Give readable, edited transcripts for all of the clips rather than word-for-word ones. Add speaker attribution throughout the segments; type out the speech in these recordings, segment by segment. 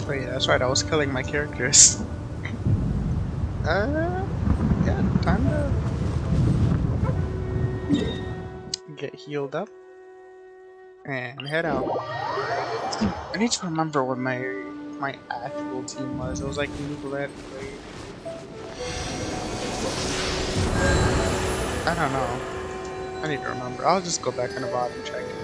Speaker 1: Oh yeah, that's right. I was killing my characters. Yeah, time to get healed up and head out. I need to remember what my actual team was. It was like Neuvillette. Wait, I don't know. I need to remember. I'll just go back in the VOD and check it.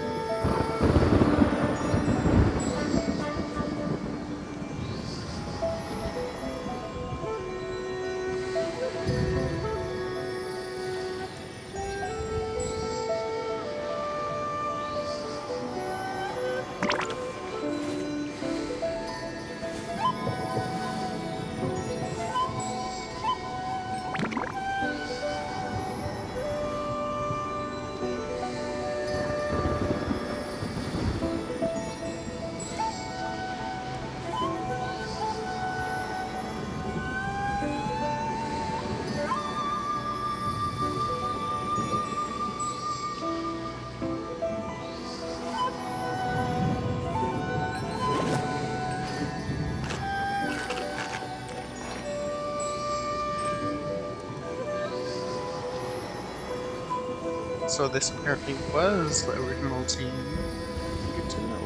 Speaker 1: So this apparently was the original team. Good to know.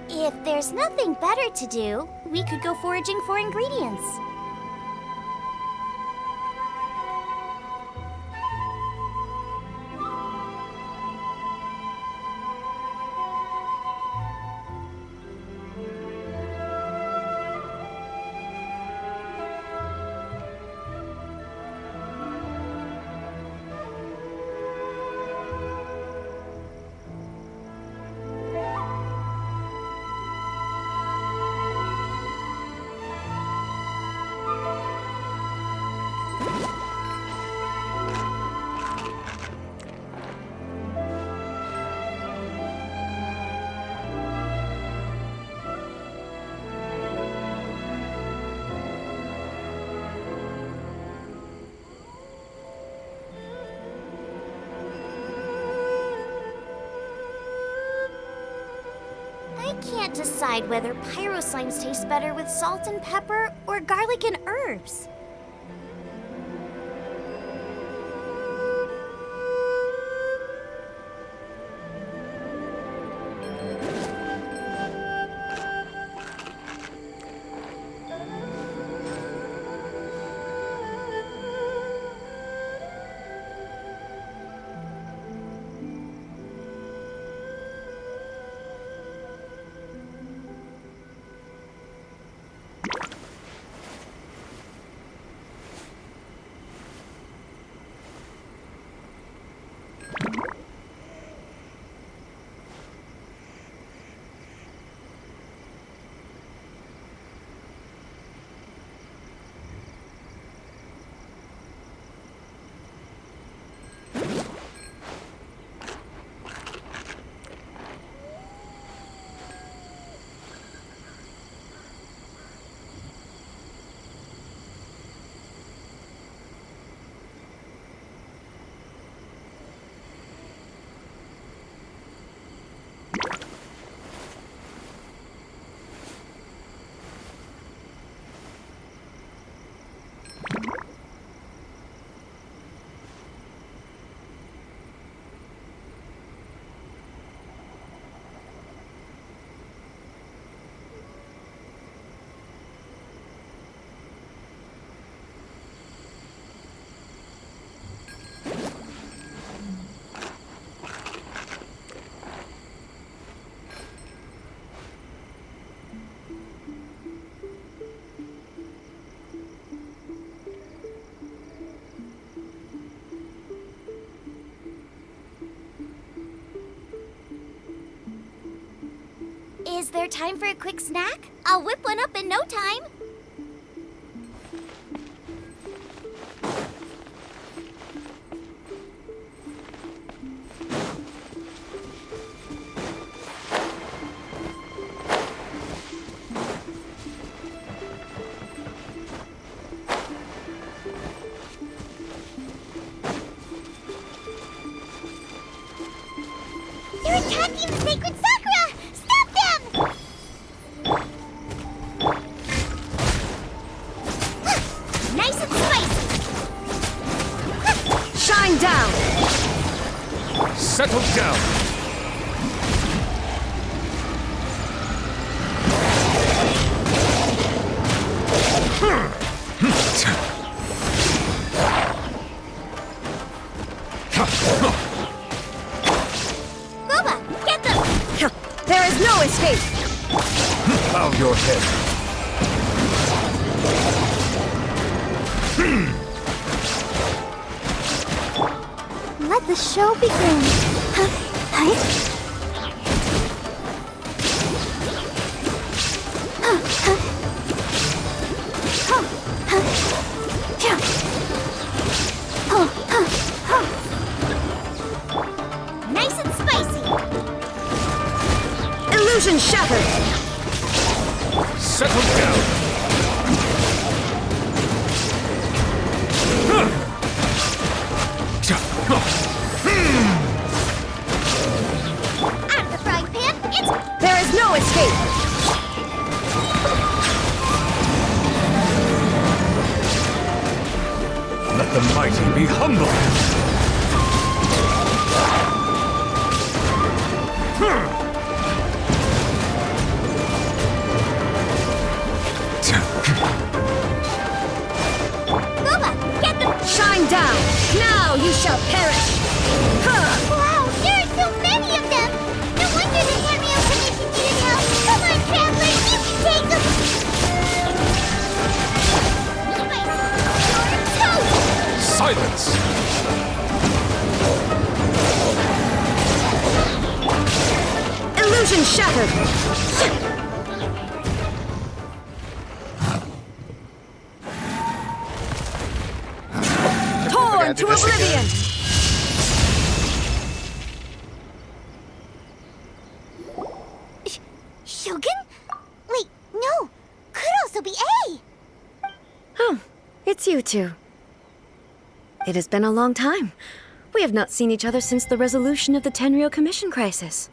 Speaker 2: If there's nothing better to do, we could go foraging for ingredients. I can't decide whether pyro slimes taste better with salt and pepper or garlic and herbs. Is there time for a quick snack? I'll whip one up in no time. They're attacking the sacred Sakura! Stop them! Nice and spicy!
Speaker 3: Shine down!
Speaker 4: Settle down!
Speaker 2: Boba, get them!
Speaker 3: There is no escape!
Speaker 4: Bow your head.
Speaker 2: Let the show begin. Nice and spicy.
Speaker 3: Illusion shattered!
Speaker 4: Settle down!
Speaker 2: Out of the frying pan, it's...
Speaker 3: There is no escape!
Speaker 4: Let the mighty be humble!
Speaker 2: Boba, get them!
Speaker 3: Shine down! Now you shall perish!
Speaker 2: Wow, there are so many of them! No wonder the Tamriel Commission needed help! Come on, Traveler, you can take them!
Speaker 4: Silence!
Speaker 3: Illusion shattered! Torn
Speaker 1: do
Speaker 3: to
Speaker 1: this again.
Speaker 3: oblivion!
Speaker 2: Shogun? Wait, no! Could also be A!
Speaker 3: Oh, it's you two. It has been a long time. We have not seen each other since the resolution of the Tenryou Commission crisis.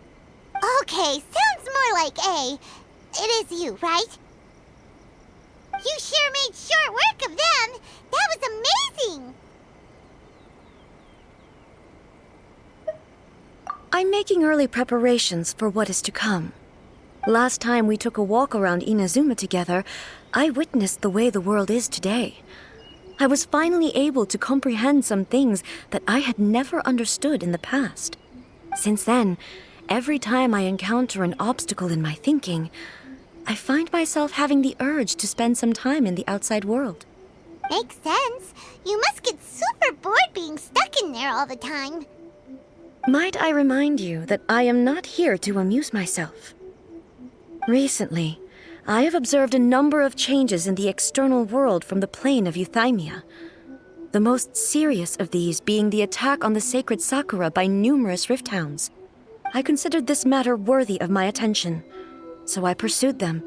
Speaker 2: Okay, sounds more like A. It is you, right? You sure made short work of them! That was amazing!
Speaker 3: I'm making early preparations for what is to come. Last time we took a walk around Inazuma together, I witnessed the way the world is today. I was finally able to comprehend some things that I had never understood in the past. Since then, every time I encounter an obstacle in my thinking, I find myself having the urge to spend some time in the outside world.
Speaker 2: Makes sense. You must get super bored being stuck in there all the time.
Speaker 3: Might I remind you that I am not here to amuse myself? Recently, I have observed a number of changes in the external world from the plane of Euthymia. The most serious of these being the attack on the sacred Sakura by numerous rift hounds. I considered this matter worthy of my attention, so I pursued them,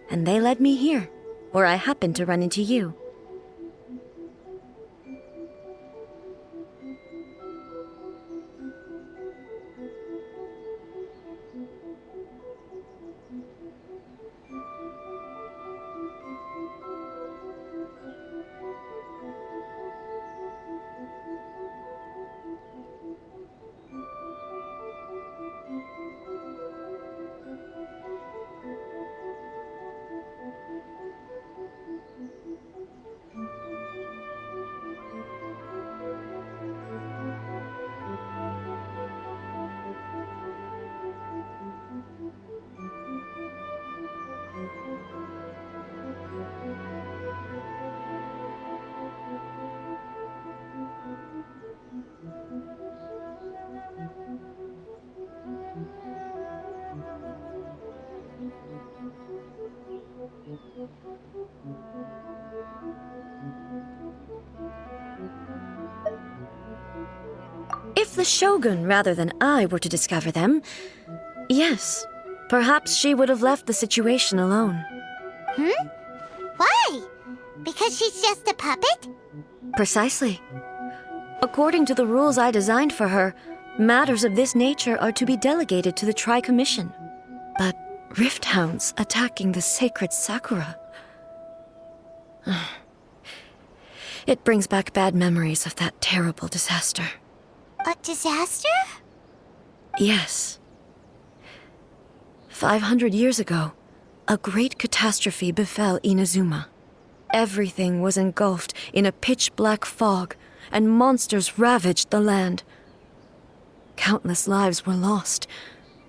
Speaker 3: and they led me here, where I happened to run into you. If the Shogun rather than I were to discover them, yes, perhaps she would have left the situation alone.
Speaker 2: Why? Because she's just a puppet?
Speaker 3: Precisely. According to the rules I designed for her, matters of this nature are to be delegated to the Tri-Commission. But Rift Hounds attacking the sacred Sakura... It brings back bad memories of that terrible disaster.
Speaker 2: A disaster?
Speaker 3: Yes. 500 years ago, a great catastrophe befell Inazuma. Everything was engulfed in a pitch-black fog, and monsters ravaged the land. Countless lives were lost,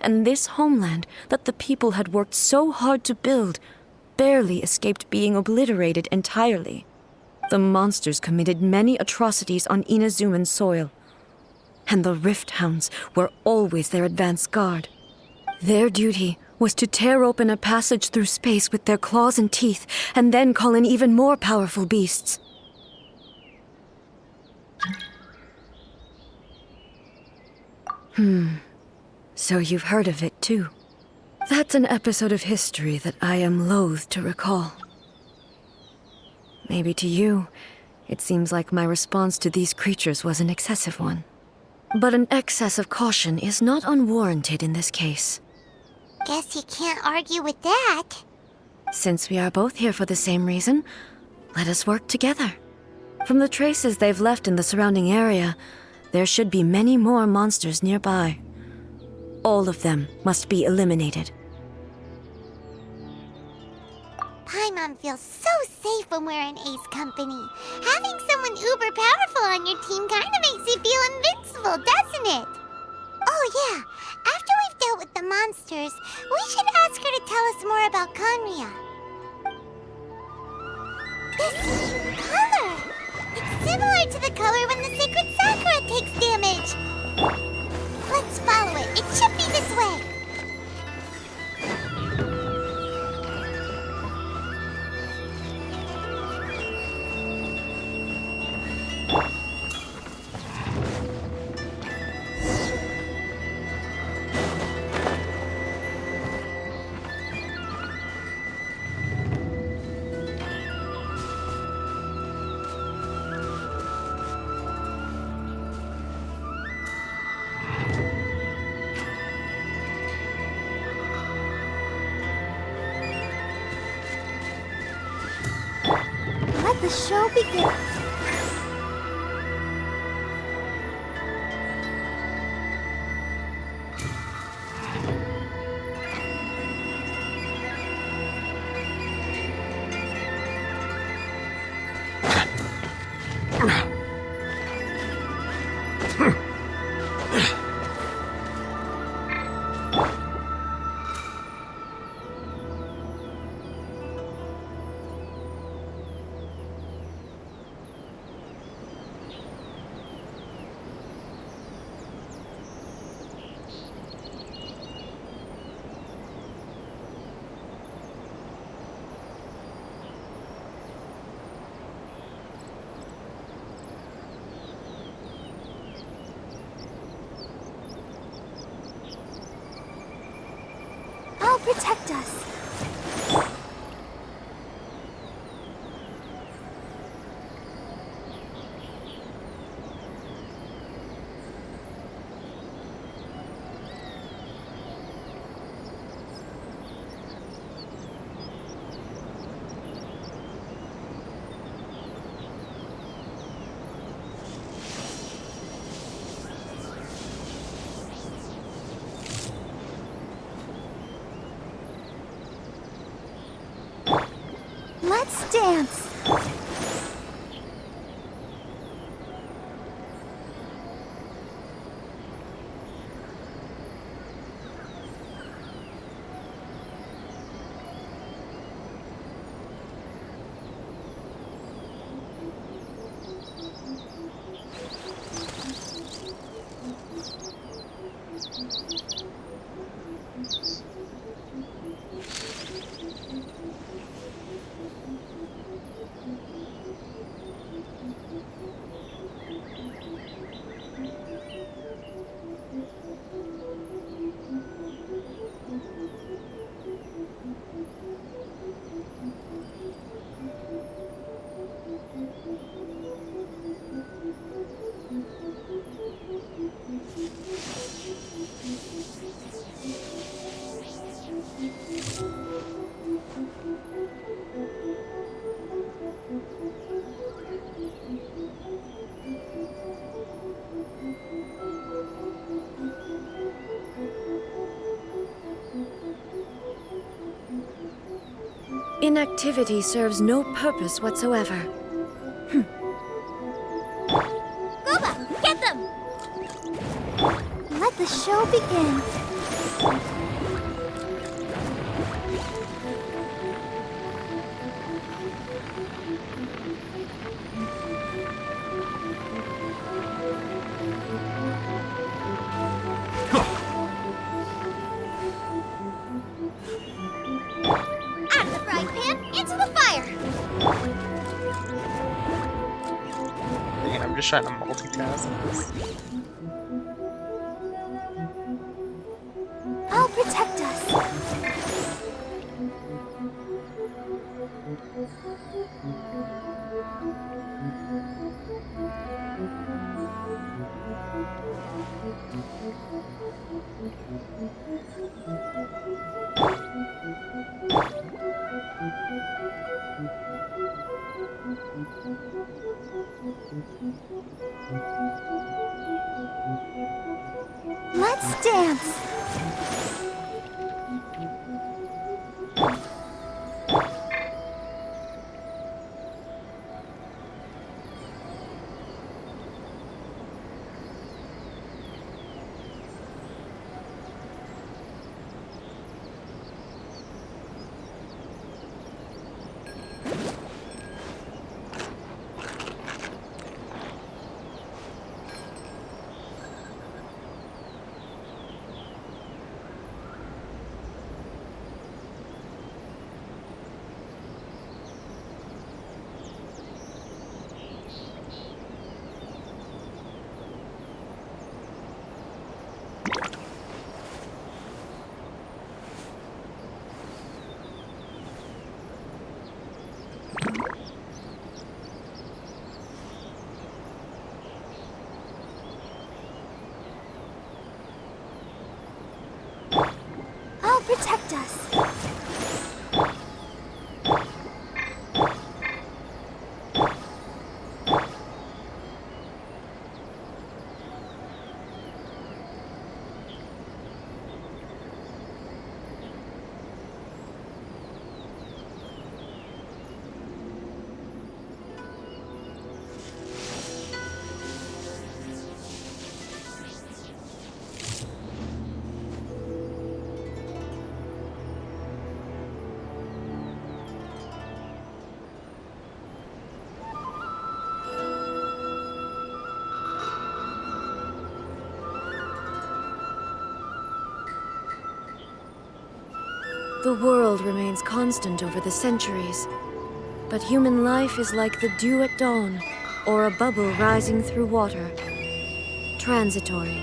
Speaker 3: and this homeland that the people had worked so hard to build barely escaped being obliterated entirely. The monsters committed many atrocities on Inazuman soil, and the Rift Hounds were always their advance guard. Their duty was to tear open a passage through space with their claws and teeth, and then call in even more powerful beasts. So you've heard of it too. That's an episode of history that I am loath to recall. Maybe to you, it seems like my response to these creatures was an excessive one. But an excess of caution is not unwarranted in this case.
Speaker 2: Guess you can't argue with that.
Speaker 3: Since we are both here for the same reason, let us work together. From the traces they've left in the surrounding area, there should be many more monsters nearby. All of them must be eliminated.
Speaker 2: Paimon feels so safe when we're in Ace company. Having someone uber powerful on your team kinda makes you feel invincible, doesn't it? Oh yeah, after we've dealt with the monsters, we should ask her to tell us more about Conria. This color! It's similar to the color when the Sacred Sakura takes damage. Let's follow it. It should be this way. Let the show begin. Protect us. Let's dance.
Speaker 3: Inactivity serves no purpose whatsoever.
Speaker 2: Gooba, get them! Let the show begin. Out of the frying pan, into the fire!
Speaker 1: Dang, I'm just trying to multitask this.
Speaker 2: I'll protect us. Let's dance. I'll protect us.
Speaker 3: The world remains constant over the centuries, but human life is like the dew at dawn, or a bubble rising through water. Transitory.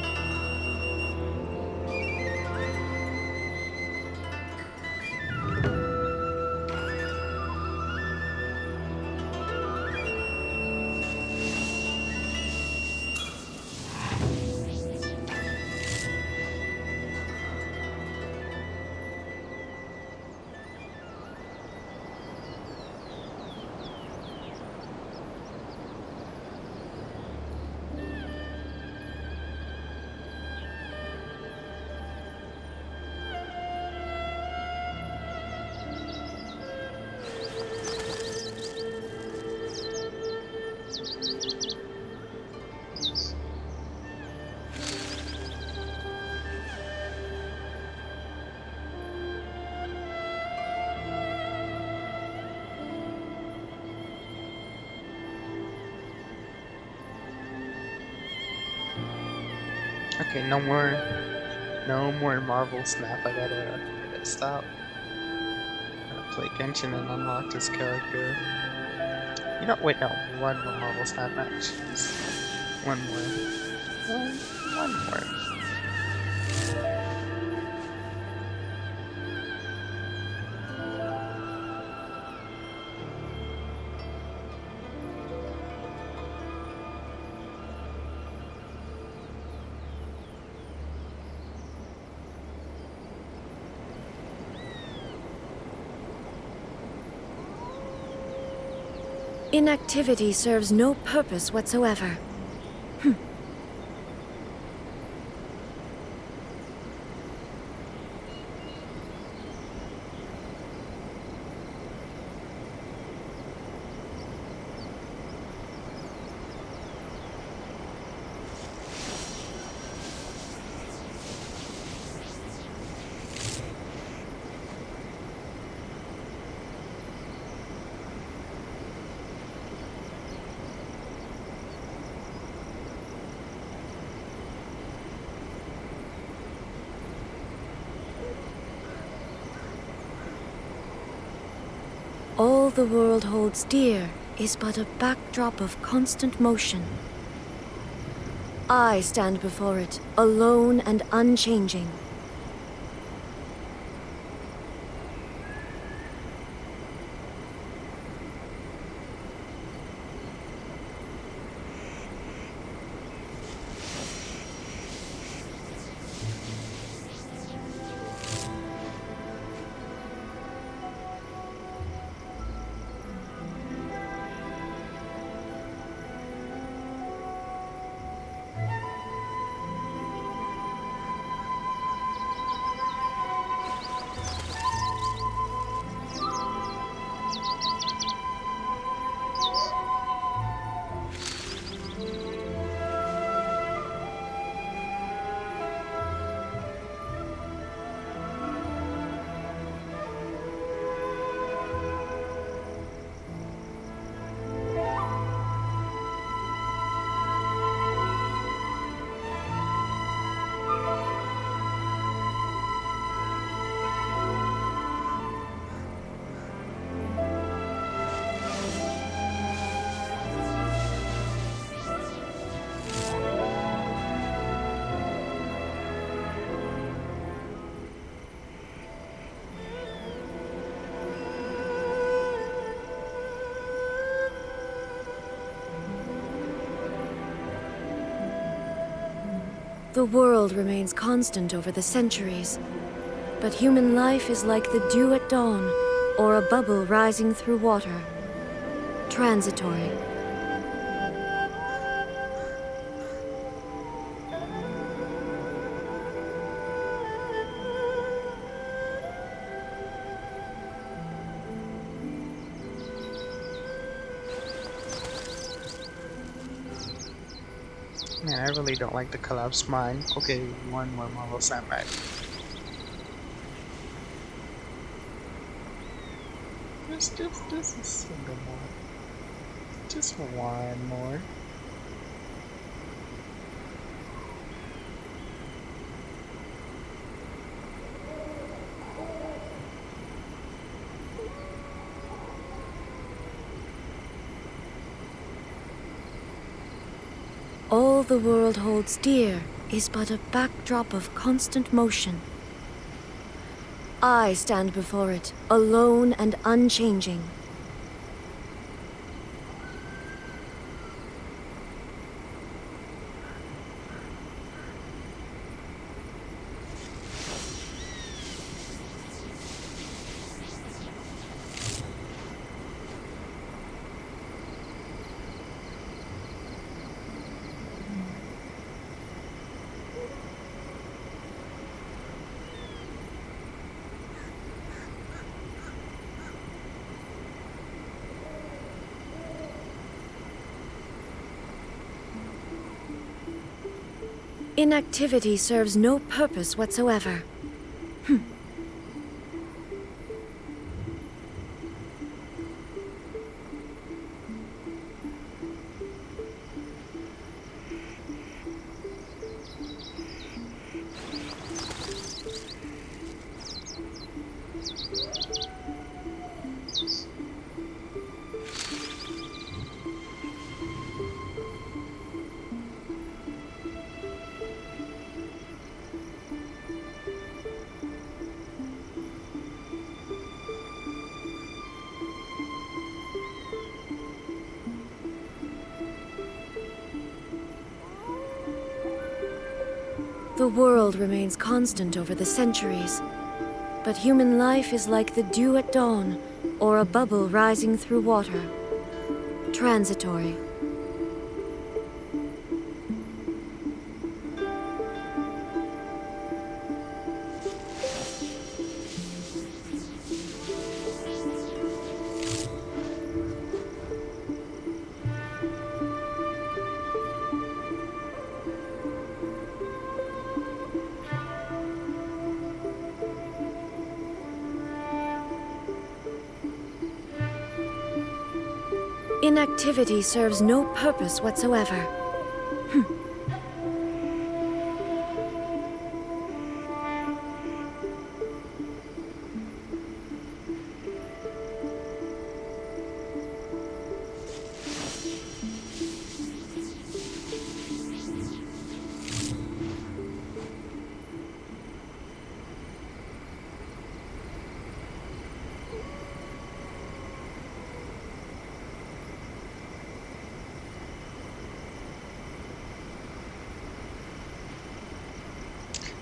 Speaker 1: Okay, no more Marvel Snap. I gotta stop. Gotta play Genshin and unlock this character. You know, wait, no, one more Marvel Snap match. Just one more. One more.
Speaker 3: Inactivity serves no purpose whatsoever. All the world holds dear is but a backdrop of constant motion. I stand before it, alone and unchanging. The world remains constant over the centuries, but human life is like the dew at dawn, or a bubble rising through water. Transitory.
Speaker 1: Man, I really don't like the collapsed mine. Okay, one more Marvel Samurai. Just a single more. Just one more.
Speaker 3: All the world holds dear is but a backdrop of constant motion. I stand before it, alone and unchanging. Inactivity serves no purpose whatsoever. The world remains constant over the centuries, but human life is like the dew at dawn, or a bubble rising through water. Transitory. Inactivity serves no purpose whatsoever.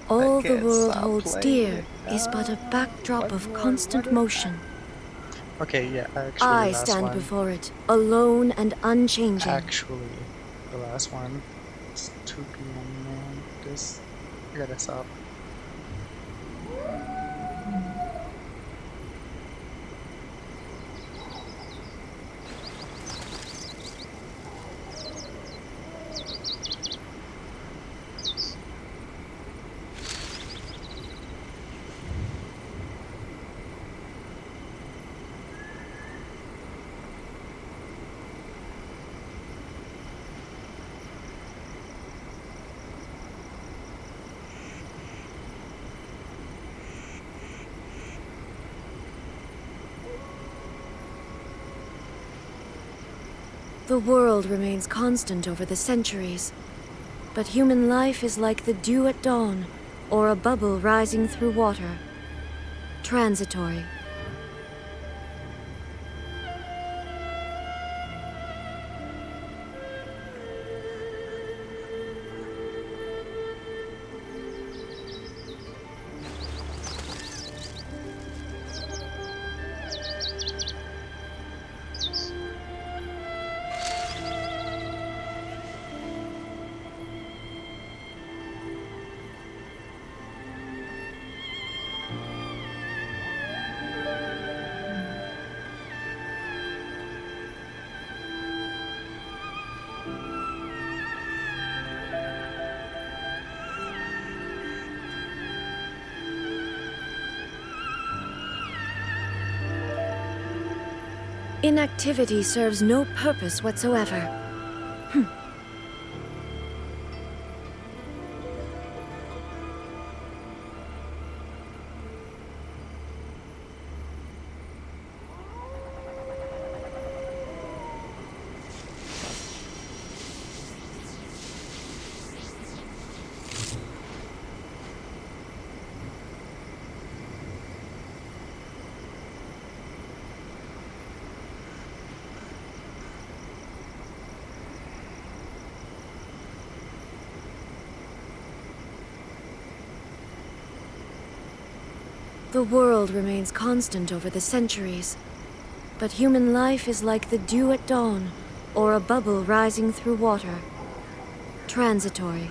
Speaker 3: All the
Speaker 1: can't
Speaker 3: world
Speaker 1: stop
Speaker 3: holds
Speaker 1: playing
Speaker 3: dear
Speaker 1: it.
Speaker 3: is but a backdrop
Speaker 1: One
Speaker 3: of
Speaker 1: more,
Speaker 3: constant
Speaker 1: one more.
Speaker 3: motion.
Speaker 1: Okay, yeah, actually,
Speaker 3: I
Speaker 1: last
Speaker 3: stand
Speaker 1: one.
Speaker 3: before it, alone and unchanging.
Speaker 1: Actually, the last one. It's 2 p.m. man. I gotta stop.
Speaker 3: The world remains constant over the centuries, but human life is like the dew at dawn, or a bubble rising through water. Transitory. Inactivity serves no purpose whatsoever. The world remains constant over the centuries, but human life is like the dew at dawn, or a bubble rising through water. Transitory.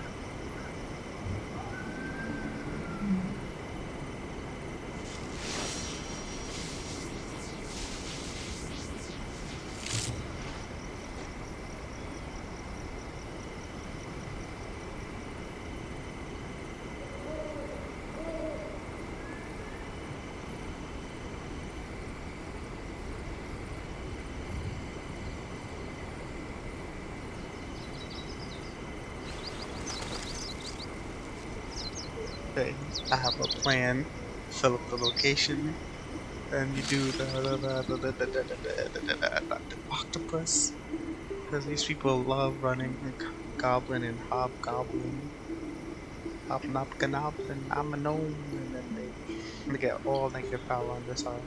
Speaker 1: Okay, I have a plan. Fill up the location, and you do the octopus. Because these people love running goblin and hobgoblin. Hobnob-ganoblin, I'm a gnome, and then they get all negative power on this side.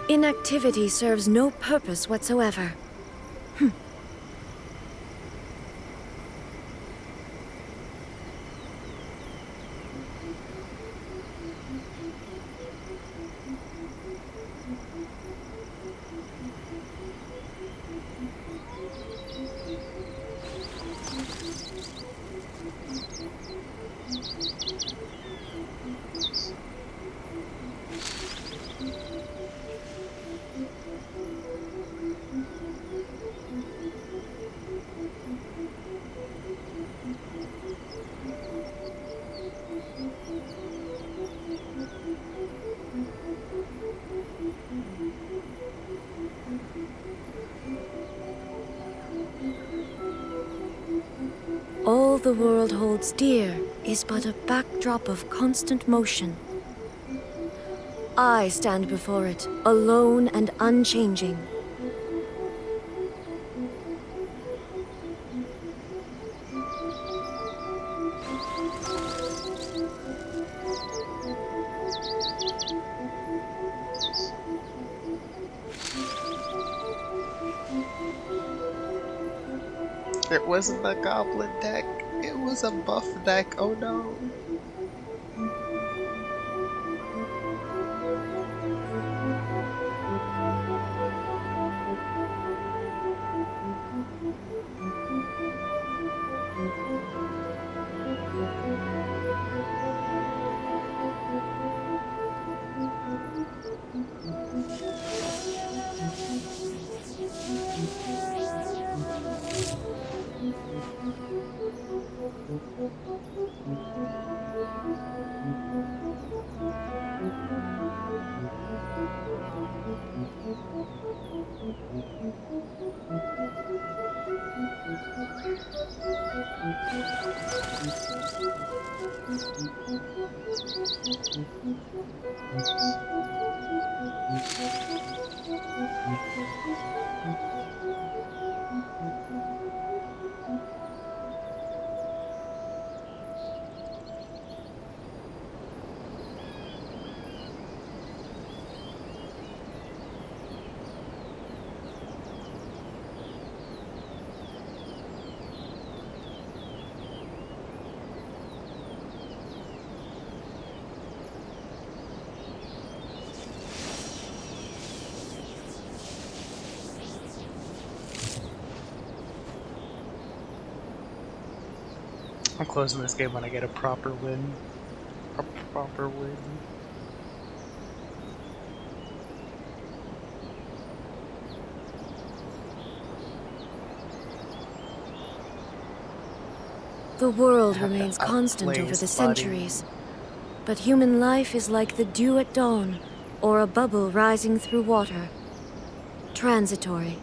Speaker 3: Inactivity serves no purpose whatsoever. All the world holds dear is but a backdrop of constant motion. I stand before it, alone and unchanging.
Speaker 1: It wasn't a goblin deck, it was a buff deck, oh no. I'm closing this game when I get a proper win. A proper win.
Speaker 3: The world
Speaker 1: I have to
Speaker 3: remains constant over
Speaker 1: outplace
Speaker 3: the
Speaker 1: Buddy.
Speaker 3: centuries, but human life is like the dew at dawn, or a bubble rising through water. Transitory.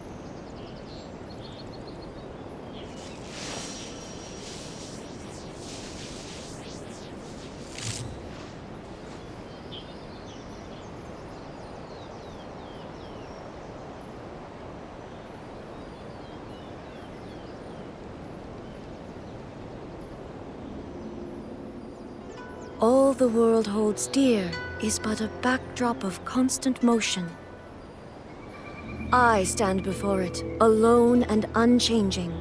Speaker 3: All the world holds dear is but a backdrop of constant motion. I stand before it, alone and unchanging.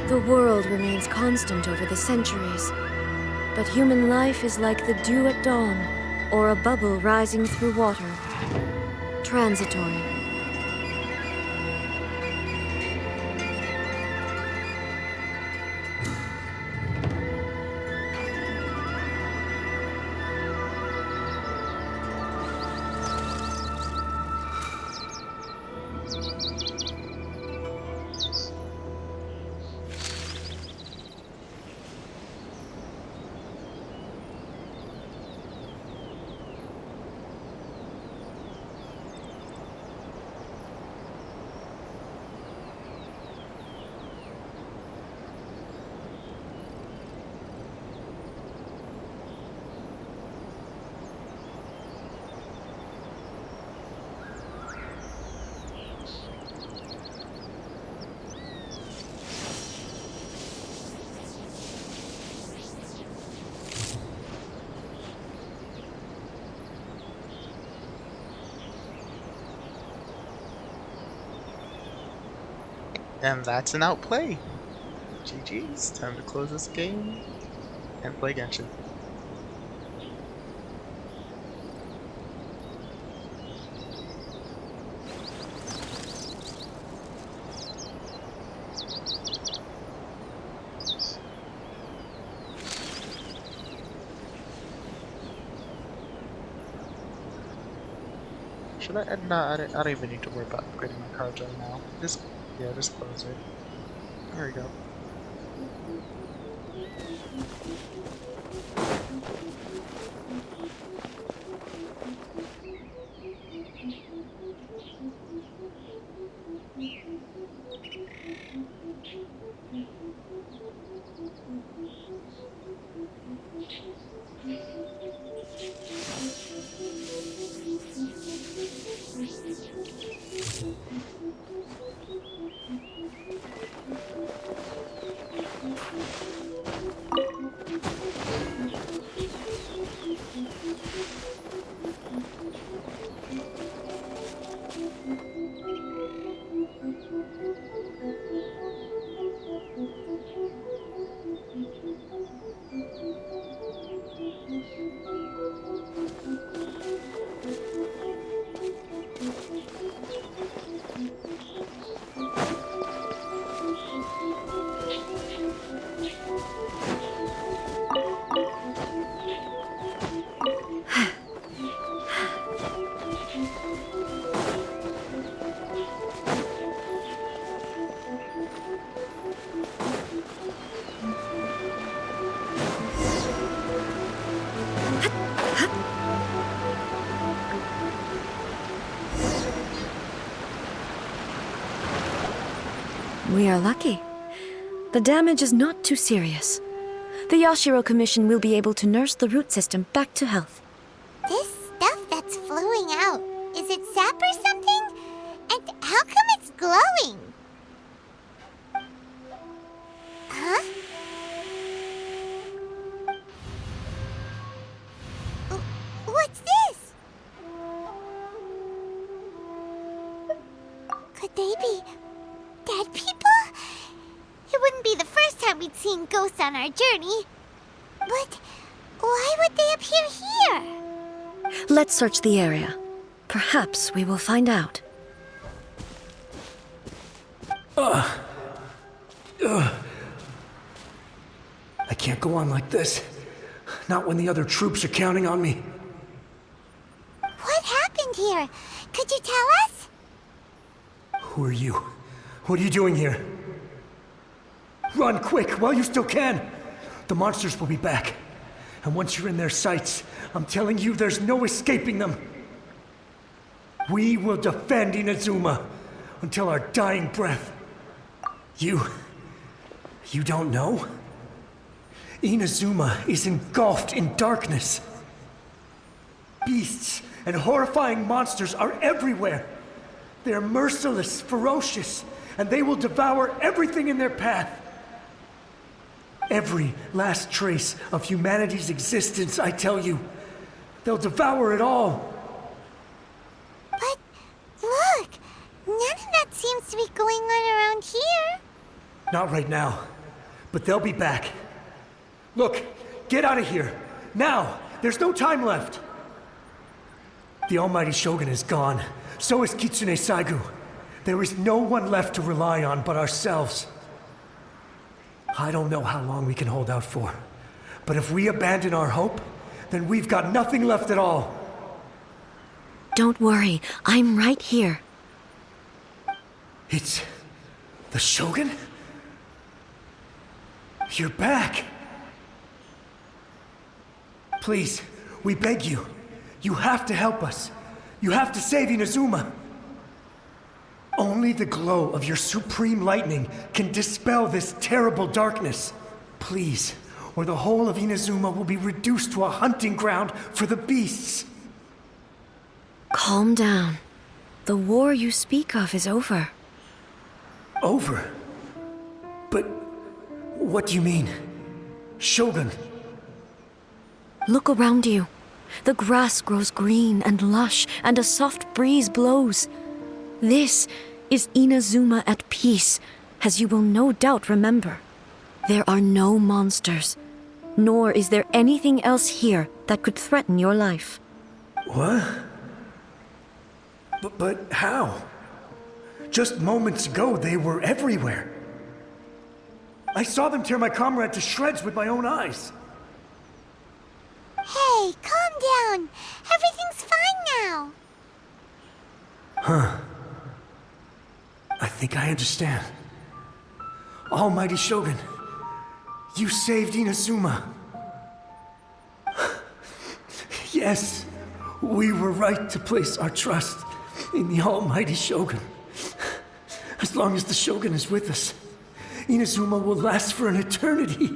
Speaker 3: The world remains constant over the centuries, but human life is like the dew at dawn, or a bubble rising through water. Transitory.
Speaker 1: And that's an outplay. GG's. Time to close this game and play Genshin. Should I? No, I don't even need to worry about upgrading my cards right now. Just close it. There we go.
Speaker 3: We are lucky. The damage is not too serious. The Yashiro Commission will be able to nurse the root system back to health.
Speaker 2: This stuff that's flowing out, is it sap or something? And how come it's glowing? Huh? What's this? Could they be dead people? It wouldn't be the first time we'd seen ghosts on our journey. But why would they appear here?
Speaker 3: Let's search the area. Perhaps we will find out.
Speaker 5: I can't go on like this. Not when the other troops are counting on me.
Speaker 2: What happened here? Could you tell us?
Speaker 5: Who are you? What are you doing here? Run quick while you still can. The monsters will be back. And once you're in their sights, I'm telling you there's no escaping them. We will defend Inazuma until our dying breath. You don't know? Inazuma is engulfed in darkness. Beasts and horrifying monsters are everywhere. They're merciless, ferocious, and they will devour everything in their path. Every last trace of humanity's existence, I tell you. They'll devour it all.
Speaker 2: But look, none of that seems to be going on around here.
Speaker 5: Not right now, but they'll be back. Look, get out of here. Now! There's no time left! The Almighty Shogun is gone. So is Kitsune Saigu. There is no one left to rely on but ourselves. I don't know how long we can hold out for. But if we abandon our hope, then we've got nothing left at all.
Speaker 3: Don't worry, I'm right here.
Speaker 5: It's the Shogun? You're back! Please, we beg you. You have to help us. You have to save Inazuma. Only the glow of your supreme lightning can dispel this terrible darkness. Please, or the whole of Inazuma will be reduced to a hunting ground for the beasts.
Speaker 3: Calm down. The war you speak of is over.
Speaker 5: Over? But what do you mean? Shogun?
Speaker 3: Look around you. The grass grows green and lush, and a soft breeze blows. This is Inazuma at peace, as you will no doubt remember, there are no monsters, nor is there anything else here that could threaten your life.
Speaker 5: What? But how? Just moments ago, they were everywhere. I saw them tear my comrade to shreds with my own eyes.
Speaker 2: Hey, calm down. Everything's fine now.
Speaker 5: I think I understand. Almighty Shogun, you saved Inazuma. Yes, we were right to place our trust in the Almighty Shogun. As long as the Shogun is with us, Inazuma will last for an eternity.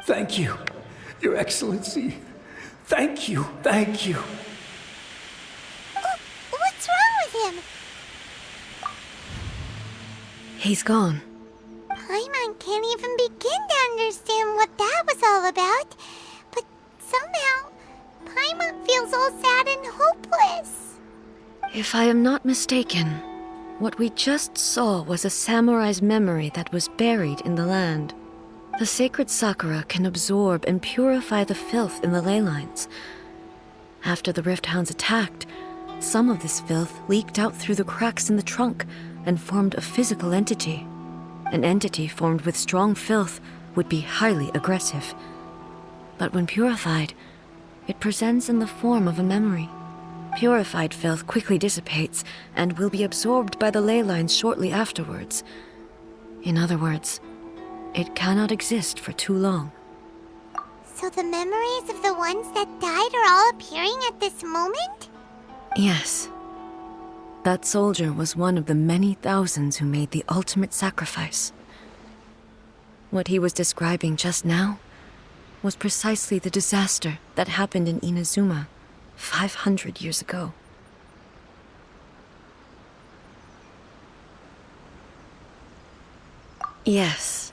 Speaker 5: Thank you, Your Excellency. Thank you, thank you.
Speaker 2: What's wrong with him?
Speaker 3: He's gone.
Speaker 2: Paimon can't even begin to understand what that was all about. But somehow, Paimon feels all sad and hopeless.
Speaker 3: If I am not mistaken, what we just saw was a samurai's memory that was buried in the land. The sacred Sakura can absorb and purify the filth in the ley lines. After the Rift Hounds attacked, some of this filth leaked out through the cracks in the trunk and formed a physical entity. An entity formed with strong filth would be highly aggressive. But when purified, it presents in the form of a memory. Purified filth quickly dissipates and will be absorbed by the ley lines shortly afterwards. In other words, it cannot exist for too long.
Speaker 2: So the memories of the ones that died are all appearing at this moment?
Speaker 3: Yes. That soldier was one of the many thousands who made the ultimate sacrifice. What he was describing just now was precisely the disaster that happened in Inazuma 500 years ago. Yes.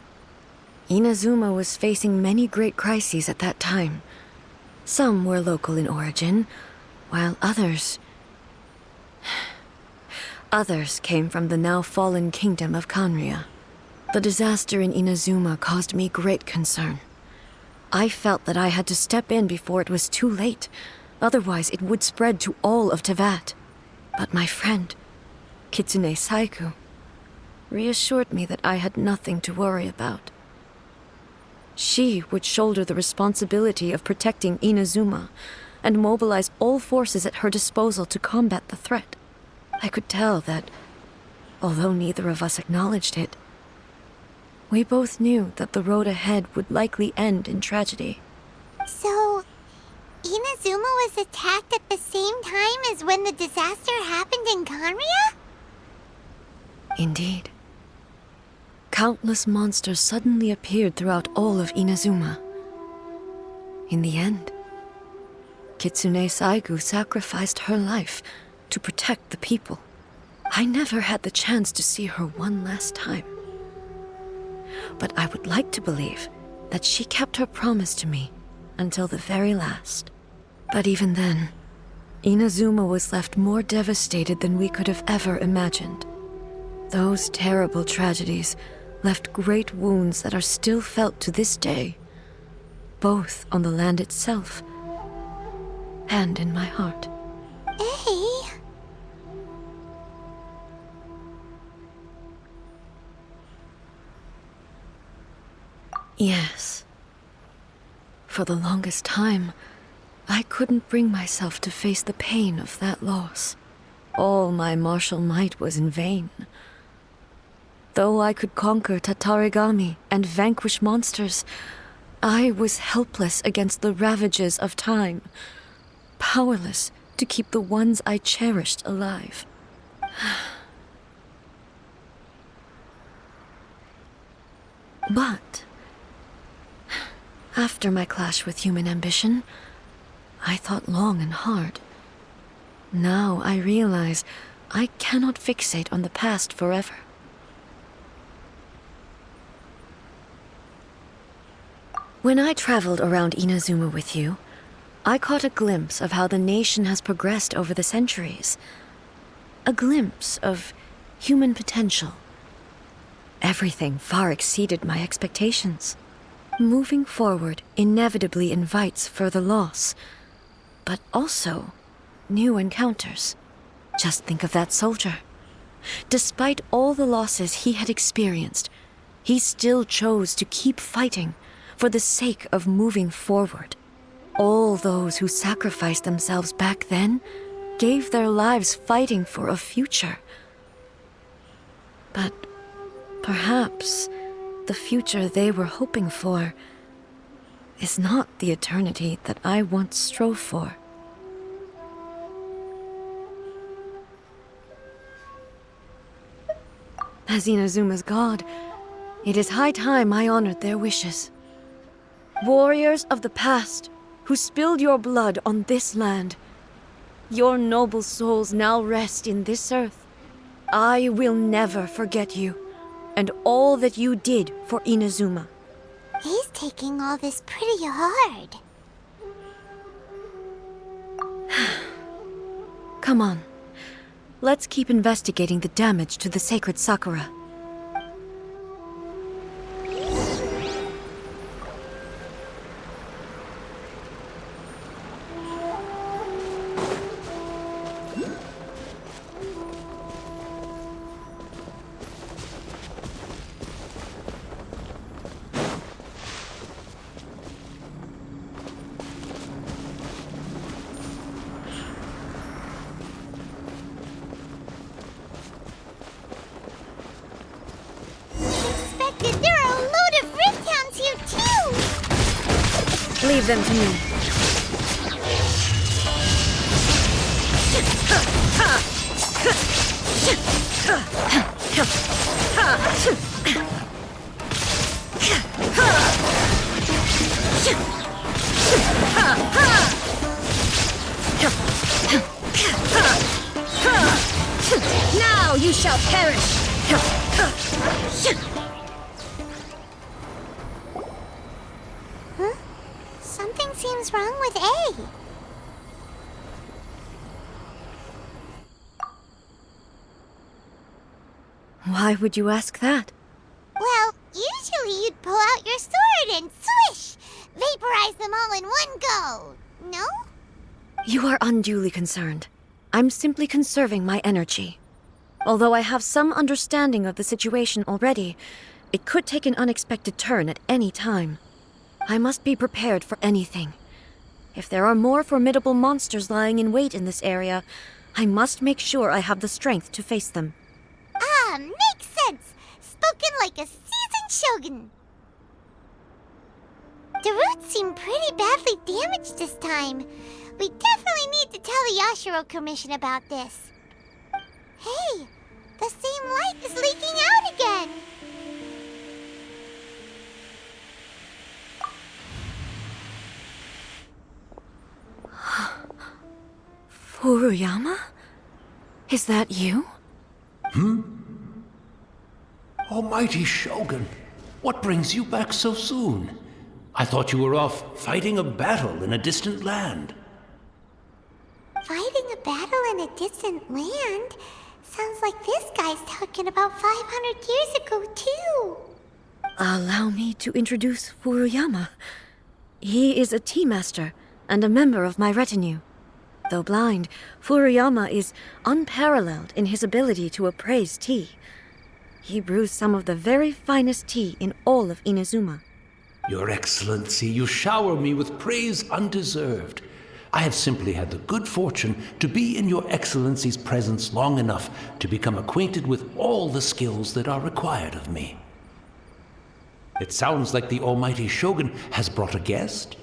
Speaker 3: Inazuma was facing many great crises at that time. Some were local in origin, while others came from the now fallen kingdom of Kanria. The disaster in Inazuma caused me great concern. I felt that I had to step in before it was too late, otherwise it would spread to all of Teyvat. But my friend, Kitsune Saiku, reassured me that I had nothing to worry about. She would shoulder the responsibility of protecting Inazuma and mobilize all forces at her disposal to combat the threat. I could tell that, although neither of us acknowledged it, we both knew that the road ahead would likely end in tragedy.
Speaker 2: So, Inazuma was attacked at the same time as when the disaster happened in Kanria?
Speaker 3: Indeed. Countless monsters suddenly appeared throughout all of Inazuma. In the end, Kitsune Saigu sacrificed her life to protect the people. I never had the chance to see her one last time. But I would like to believe that she kept her promise to me until the very last. But even then, Inazuma was left more devastated than we could have ever imagined. Those terrible tragedies left great wounds that are still felt to this day, both on the land itself and in my heart.
Speaker 2: Hey.
Speaker 3: Yes. For the longest time, I couldn't bring myself to face the pain of that loss. All my martial might was in vain. Though I could conquer Tatarigami and vanquish monsters, I was helpless against the ravages of time, powerless to keep the ones I cherished alive. But after my clash with human ambition, I thought long and hard. Now I realize I cannot fixate on the past forever. When I traveled around Inazuma with you, I caught a glimpse of how the nation has progressed over the centuries. A glimpse of human potential. Everything far exceeded my expectations. Moving forward inevitably invites further loss, but also new encounters. Just think of that soldier. Despite all the losses he had experienced, he still chose to keep fighting for the sake of moving forward. All those who sacrificed themselves back then gave their lives fighting for a future. But perhaps the future they were hoping for is not the eternity that I once strove for. As Inazuma's god, it is high time I honored their wishes. Warriors of the past, who spilled your blood on this land, your noble souls now rest in this earth. I will never forget you, and all that you did for Inazuma.
Speaker 2: He's taking all this pretty hard.
Speaker 3: Come on. Let's keep investigating the damage to the sacred Sakura.
Speaker 2: There are a load of Rift Hounds here too!
Speaker 3: Leave them to me. Now you shall perish!
Speaker 2: Something seems wrong with A.
Speaker 3: Why would you ask that?
Speaker 2: Well, usually you'd pull out your sword and swish! Vaporize them all in one go! No?
Speaker 3: You are unduly concerned. I'm simply conserving my energy. Although I have some understanding of the situation already, it could take an unexpected turn at any time. I must be prepared for anything. If there are more formidable monsters lying in wait in this area, I must make sure I have the strength to face them.
Speaker 2: Ah, makes sense! Spoken like a seasoned shogun! The roots seem pretty badly damaged this time. We definitely need to tell the Yashiro Commission about this. Hey, the same light is leaking out again!
Speaker 3: Furuyama? Is that you?
Speaker 6: Almighty Shogun, what brings you back so soon? I thought you were off fighting a battle in a distant land.
Speaker 2: Fighting a battle in a distant land? Sounds like this guy's talking about 500 years ago, too.
Speaker 3: Allow me to introduce Furuyama. He is a tea master and a member of my retinue. Though blind, Furuyama is unparalleled in his ability to appraise tea. He brews some of the very finest tea in all of Inazuma.
Speaker 6: Your Excellency, you shower me with praise undeserved. I have simply had the good fortune to be in Your Excellency's presence long enough to become acquainted with all the skills that are required of me. It sounds like the Almighty Shogun has brought a guest.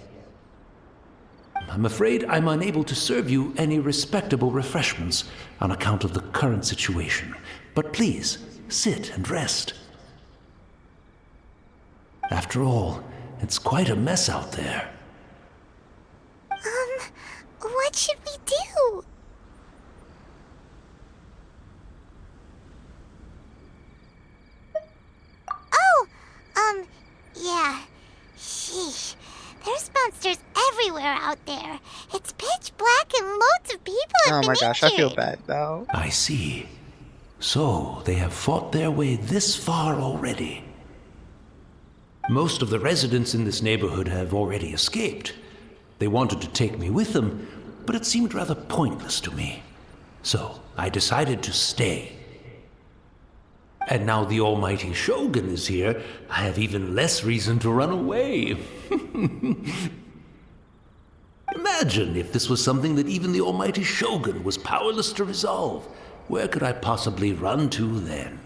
Speaker 6: I'm afraid I'm unable to serve you any respectable refreshments on account of the current situation. But please, sit and rest. After all, it's quite a mess out there.
Speaker 2: What should we do? Oh, yeah. Sheesh. There's monsters everywhere out there. It's pitch black and loads of people have
Speaker 1: Oh
Speaker 2: been
Speaker 1: my gosh, I feel
Speaker 2: injured.
Speaker 1: bad now.
Speaker 6: I see. So, they have fought their way this far already. Most of the residents in this neighborhood have already escaped. They wanted to take me with them, but it seemed rather pointless to me. So, I decided to stay. And now the almighty Shogun is here, I have even less reason to run away. Imagine if this was something that even the almighty Shogun was powerless to resolve. Where could I possibly run to then?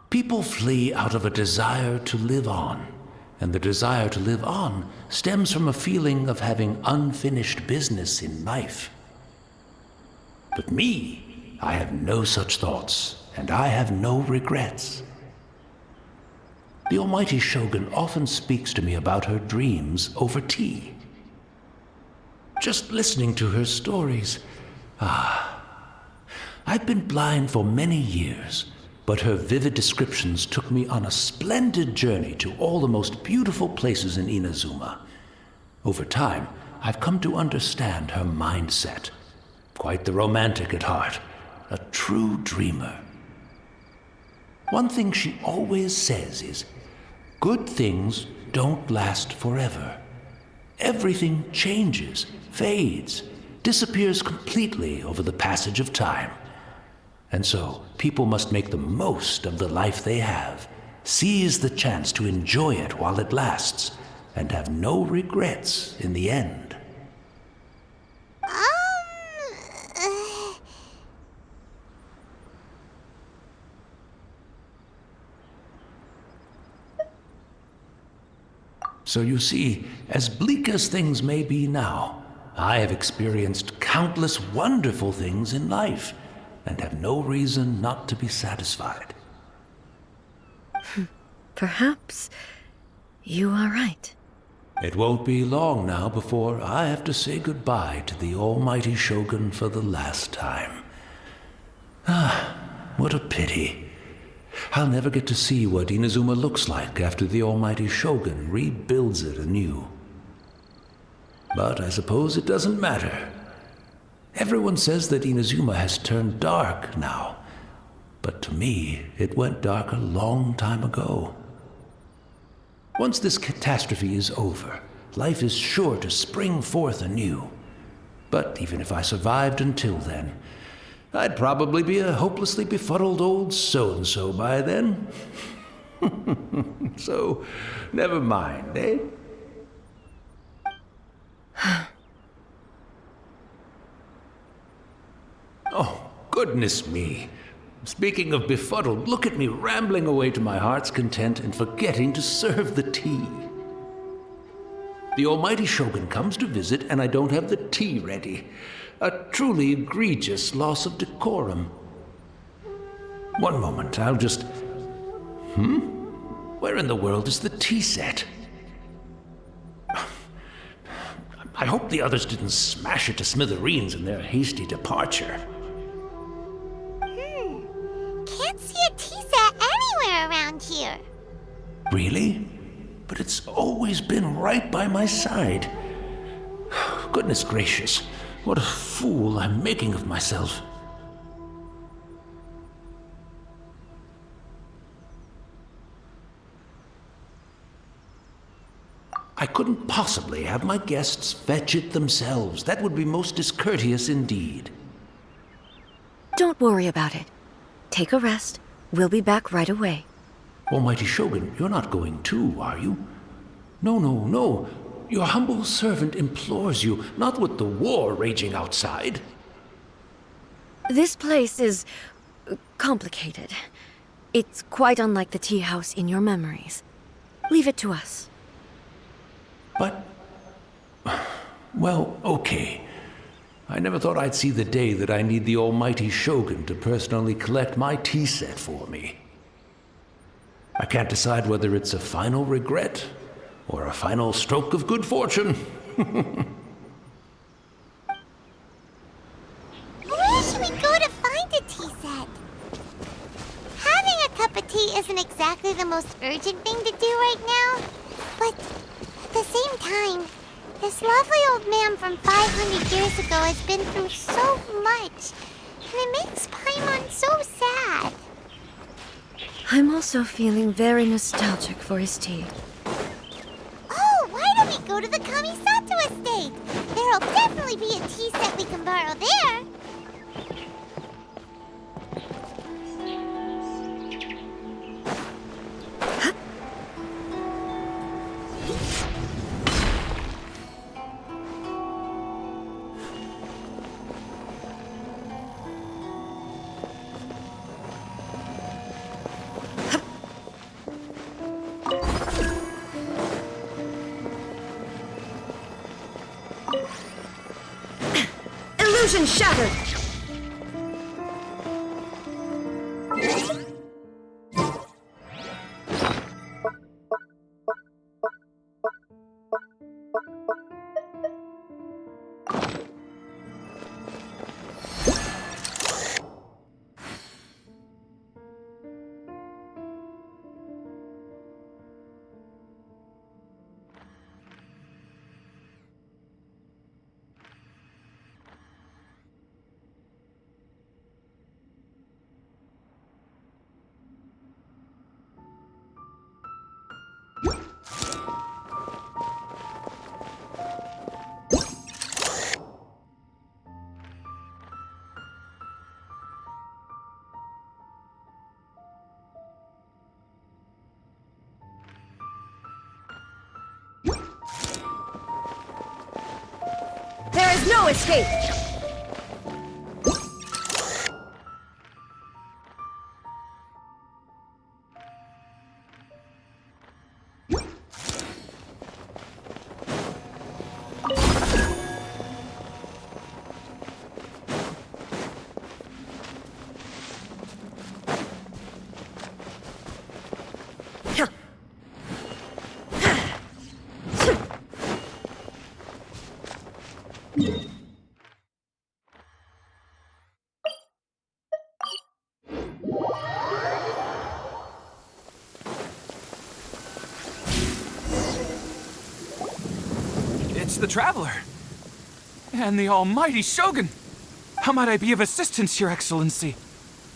Speaker 6: People flee out of a desire to live on, and the desire to live on stems from a feeling of having unfinished business in life. But me, I have no such thoughts, and I have no regrets. The almighty Shogun often speaks to me about her dreams over tea. Just listening to her stories, I've been blind for many years, but her vivid descriptions took me on a splendid journey to all the most beautiful places in Inazuma. Over time, I've come to understand her mindset. Quite the romantic at heart, a true dreamer. One thing she always says is, good things don't last forever. Everything changes, fades, disappears completely over the passage of time. And so, people must make the most of the life they have, seize the chance to enjoy it while it lasts, and have no regrets in the end. So you see, as bleak as things may be now, I have experienced countless wonderful things in life, and have no reason not to be satisfied.
Speaker 3: Perhaps you are right.
Speaker 6: It won't be long now before I have to say goodbye to the almighty Shogun for the last time. What a pity. I'll never get to see what Inazuma looks like after the almighty Shogun rebuilds it anew. But I suppose it doesn't matter. Everyone says that Inazuma has turned dark now, but to me, it went dark a long time ago. Once this catastrophe is over, life is sure to spring forth anew. But even if I survived until then, I'd probably be a hopelessly befuddled old so-and-so by then. So, never mind, eh? Oh, goodness me. Speaking of befuddled, look at me rambling away to my heart's content and forgetting to serve the tea. The almighty Shogun comes to visit and I don't have the tea ready. A truly egregious loss of decorum. One moment, I'll just... Where in the world is the tea set? I hope the others didn't smash it to smithereens in their hasty departure.
Speaker 2: Can't see a tea set anywhere around here.
Speaker 6: Really? But it's always been right by my side. Goodness gracious, what a fool I'm making of myself. I couldn't possibly have my guests fetch it themselves. That would be most discourteous indeed.
Speaker 3: Don't worry about it. Take a rest. We'll be back right away.
Speaker 6: Almighty Shogun, you're not going too, are you? No. Your humble servant implores you, not with the war raging outside.
Speaker 3: This place is complicated. It's quite unlike the tea house in your memories. Leave it to us.
Speaker 6: But... well, okay. I never thought I'd see the day that I need the almighty Shogun to personally collect my tea set for me. I can't decide whether it's a final regret or a final stroke of good fortune.
Speaker 2: Where should we go to find a tea set? Having a cup of tea isn't exactly the most urgent thing to do right now, but at the same time, This lovely old man from 500 years ago has been through so much, and it makes Paimon so sad.
Speaker 3: I'm also feeling very nostalgic for his tea.
Speaker 2: Oh, why don't we go to the Kamisato estate? There'll definitely be a tea set we can borrow there.
Speaker 3: Illusion shattered! There is no escape!
Speaker 7: It's the Traveler. And the almighty Shogun. How might I be of assistance, Your Excellency?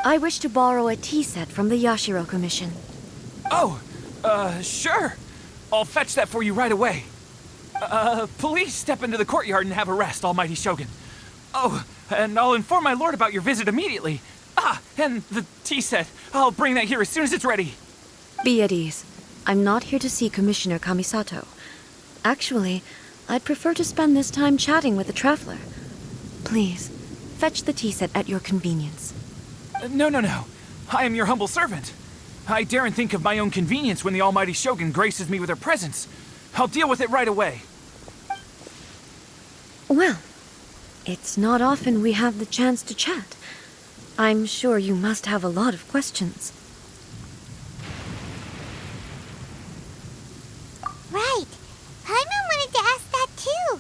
Speaker 3: I wish to borrow a tea set from the Yashiro Commission.
Speaker 7: Oh, sure. I'll fetch that for you right away. Please step into the courtyard and have a rest, almighty Shogun. Oh, and I'll inform my lord about your visit immediately. Ah, and the tea set. I'll bring that here as soon as it's ready.
Speaker 3: Be at ease. I'm not here to see Commissioner Kamisato. Actually, I'd prefer to spend this time chatting with the Traveler. Please, fetch the tea set at your convenience.
Speaker 7: No. I am your humble servant. I daren't think of my own convenience when the almighty Shogun graces me with her presence. I'll deal with it right away.
Speaker 3: Well, it's not often we have the chance to chat. I'm sure you must have a lot of questions.
Speaker 2: Right. Paimon wanted to ask that too.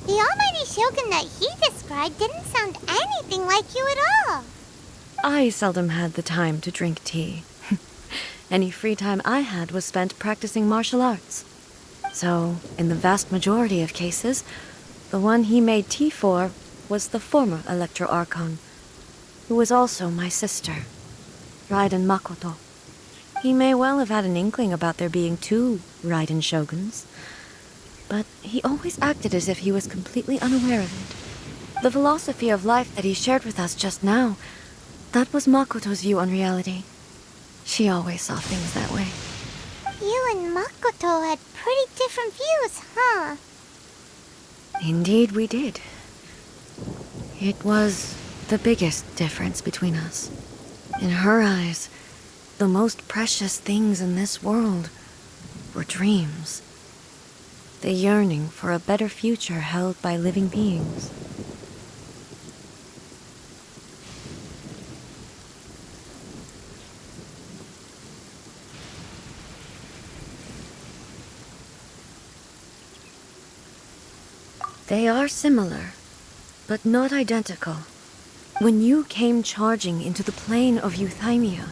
Speaker 2: The almighty Shogun that he described didn't sound anything like you at all.
Speaker 3: I seldom had the time to drink tea. Any free time I had was spent practicing martial arts. So, in the vast majority of cases, the one he made tea for was the former Electro Archon, who was also my sister, Raiden Makoto. He may well have had an inkling about there being two Raiden Shoguns, but he always acted as if he was completely unaware of it. The philosophy of life that he shared with us just now, that was Makoto's view on reality. She always saw things that way.
Speaker 2: You and Makoto had pretty different views, huh?
Speaker 3: Indeed we did. It was the biggest difference between us. In her eyes, the most precious things in this world were dreams. The yearning for a better future held by living beings. They are similar, but not identical. When you came charging into the plane of Euthymia,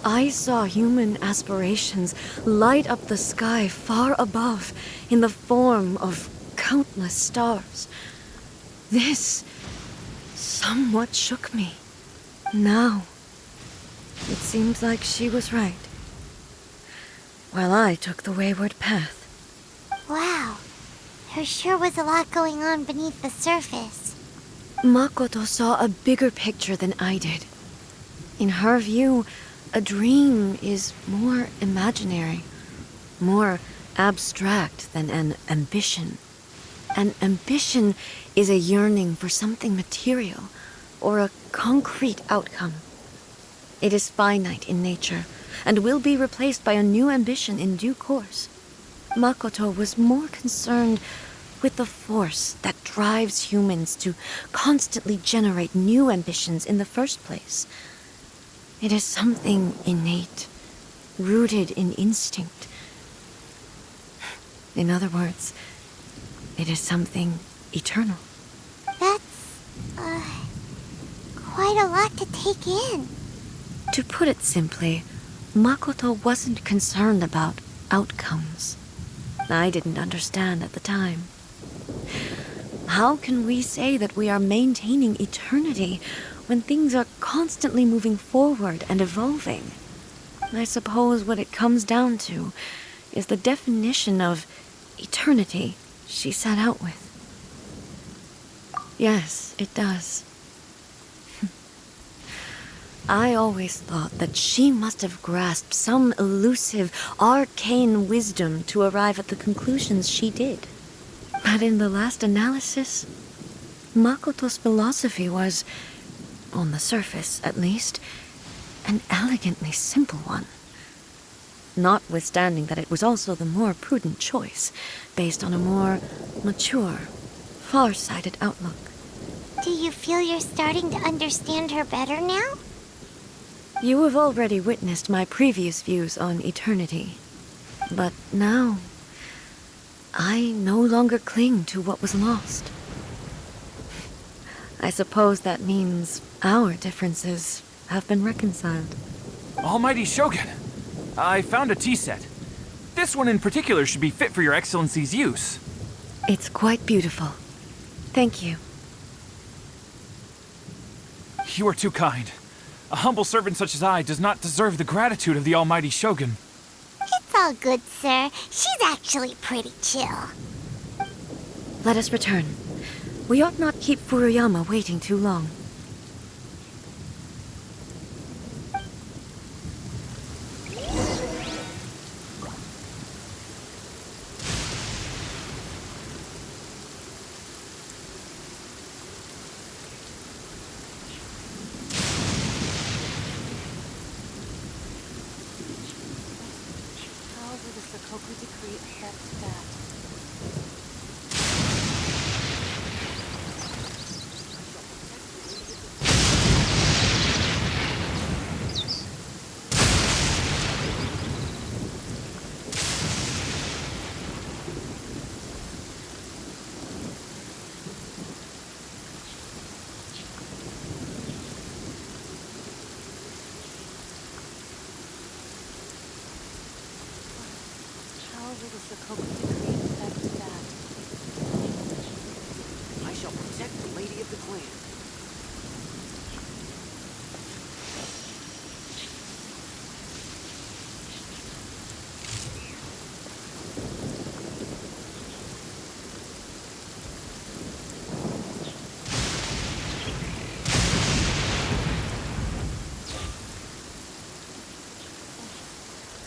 Speaker 3: I saw human aspirations light up the sky far above in the form of countless stars. This somewhat shook me. Now, it seems like she was right, while I took the wayward path.
Speaker 2: Wow. There sure was a lot going on beneath the surface.
Speaker 3: Makoto saw a bigger picture than I did. In her view, a dream is more imaginary, more abstract than an ambition. An ambition is a yearning for something material, or a concrete outcome. It is finite in nature, and will be replaced by a new ambition in due course. Makoto was more concerned with the force that drives humans to constantly generate new ambitions in the first place. It is something innate, rooted in instinct. In other words, it is something eternal.
Speaker 2: That's, quite a lot to take in.
Speaker 3: To put it simply, Makoto wasn't concerned about outcomes. I didn't understand at the time. How can we say that we are maintaining eternity when things are constantly moving forward and evolving? I suppose what it comes down to is the definition of eternity she set out with. Yes, it does. I always thought that she must have grasped some elusive, arcane wisdom to arrive at the conclusions she did. But in the last analysis, Makoto's philosophy was, on the surface at least, an elegantly simple one. Notwithstanding that it was also the more prudent choice, based on a more mature, far-sighted outlook.
Speaker 2: Do you feel you're starting to understand her better now?
Speaker 3: You have already witnessed my previous views on eternity. But now, I no longer cling to what was lost. I suppose that means our differences have been reconciled.
Speaker 7: Almighty Shogun, I found a tea set. This one in particular should be fit for your Excellency's use.
Speaker 3: It's quite beautiful. Thank you.
Speaker 7: You are too kind. A humble servant such as I does not deserve the gratitude of the Almighty Shogun.
Speaker 2: It's all good, sir. She's actually pretty chill.
Speaker 3: Let us return. We ought not keep Furuyama waiting too long.
Speaker 8: How will the Sakoku decree affect that? How will the Sakoku decree affect that?
Speaker 9: I shall protect the lady of the clan.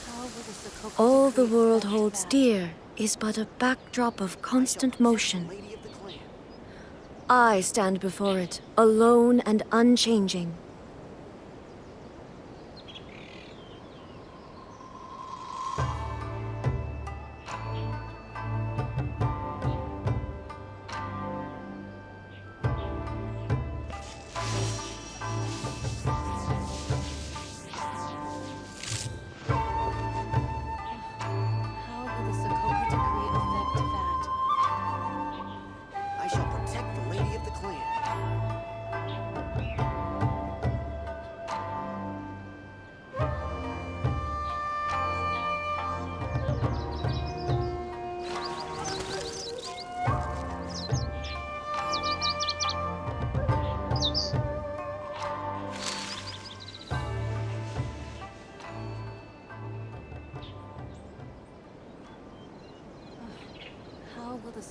Speaker 8: How will the Sakoku
Speaker 3: All the
Speaker 8: decree
Speaker 3: world
Speaker 8: affect
Speaker 3: holds
Speaker 8: that?
Speaker 3: dear is but a backdrop of constant motion.
Speaker 9: Lady of the clan.
Speaker 3: I stand before it, alone and unchanging.
Speaker 8: How will the Sakoku decree affect that?
Speaker 9: I shall protect the lady of the clan.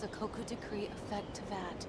Speaker 8: Sokoku decree affect that?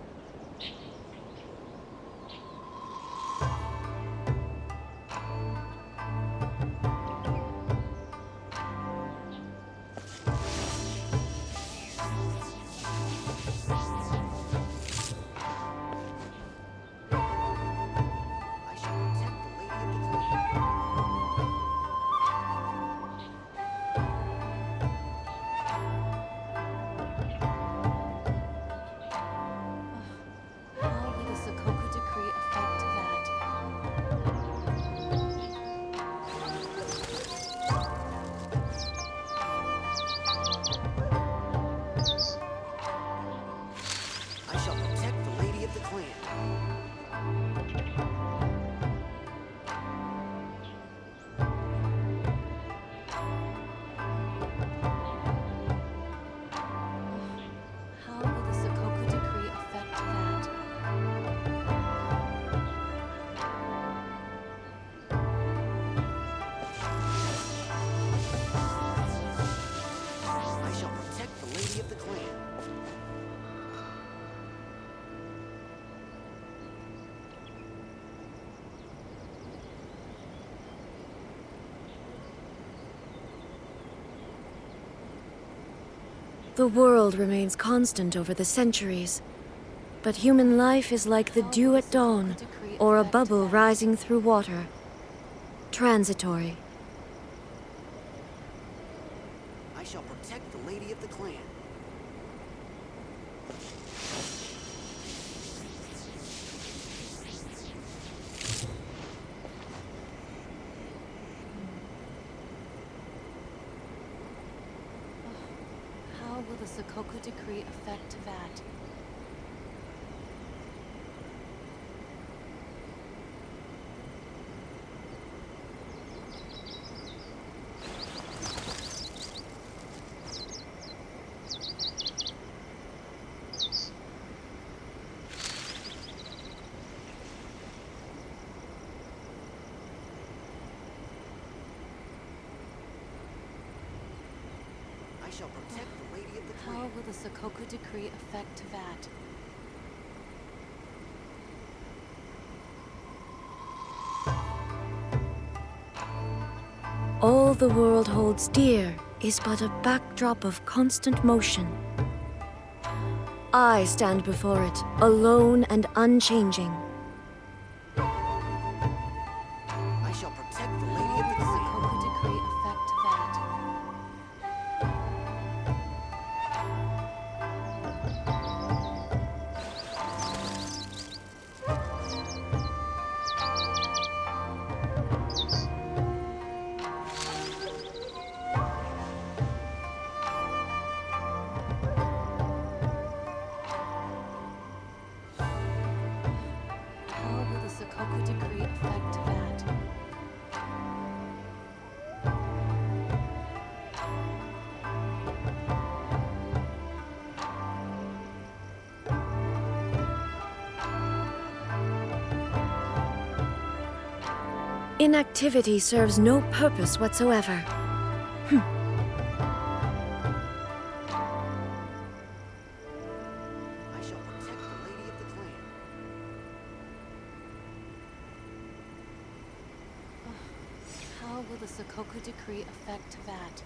Speaker 9: I shall protect the Lady of the Clan.
Speaker 8: How will the Sokoku decree affect that?
Speaker 9: I shall protect the Lady of the Clan.
Speaker 8: How will the Sokoku decree affect that?
Speaker 9: I shall protect the Lady of the Clan.
Speaker 3: The world remains constant over the centuries, but human life is like the dew at dawn, or a bubble rising through water. Transitory.
Speaker 9: I shall protect the Lady of the Clan.
Speaker 8: How will the Sokoku decree affect that?
Speaker 9: I shall protect the Lady of the Clan.
Speaker 8: How will the Sokoku decree affect that?
Speaker 3: All the world holds dear is but a backdrop of constant motion. I stand before it, alone and unchanging.
Speaker 9: I shall protect the Lady
Speaker 8: How
Speaker 9: of
Speaker 8: will
Speaker 9: the
Speaker 8: the
Speaker 9: Clan.
Speaker 8: Sokoku decree affect that? How will the Sokoku decree affect that?
Speaker 3: Inactivity serves no purpose whatsoever.
Speaker 9: I shall protect the Lady of the Clan.
Speaker 8: How will the Sokoku decree affect that?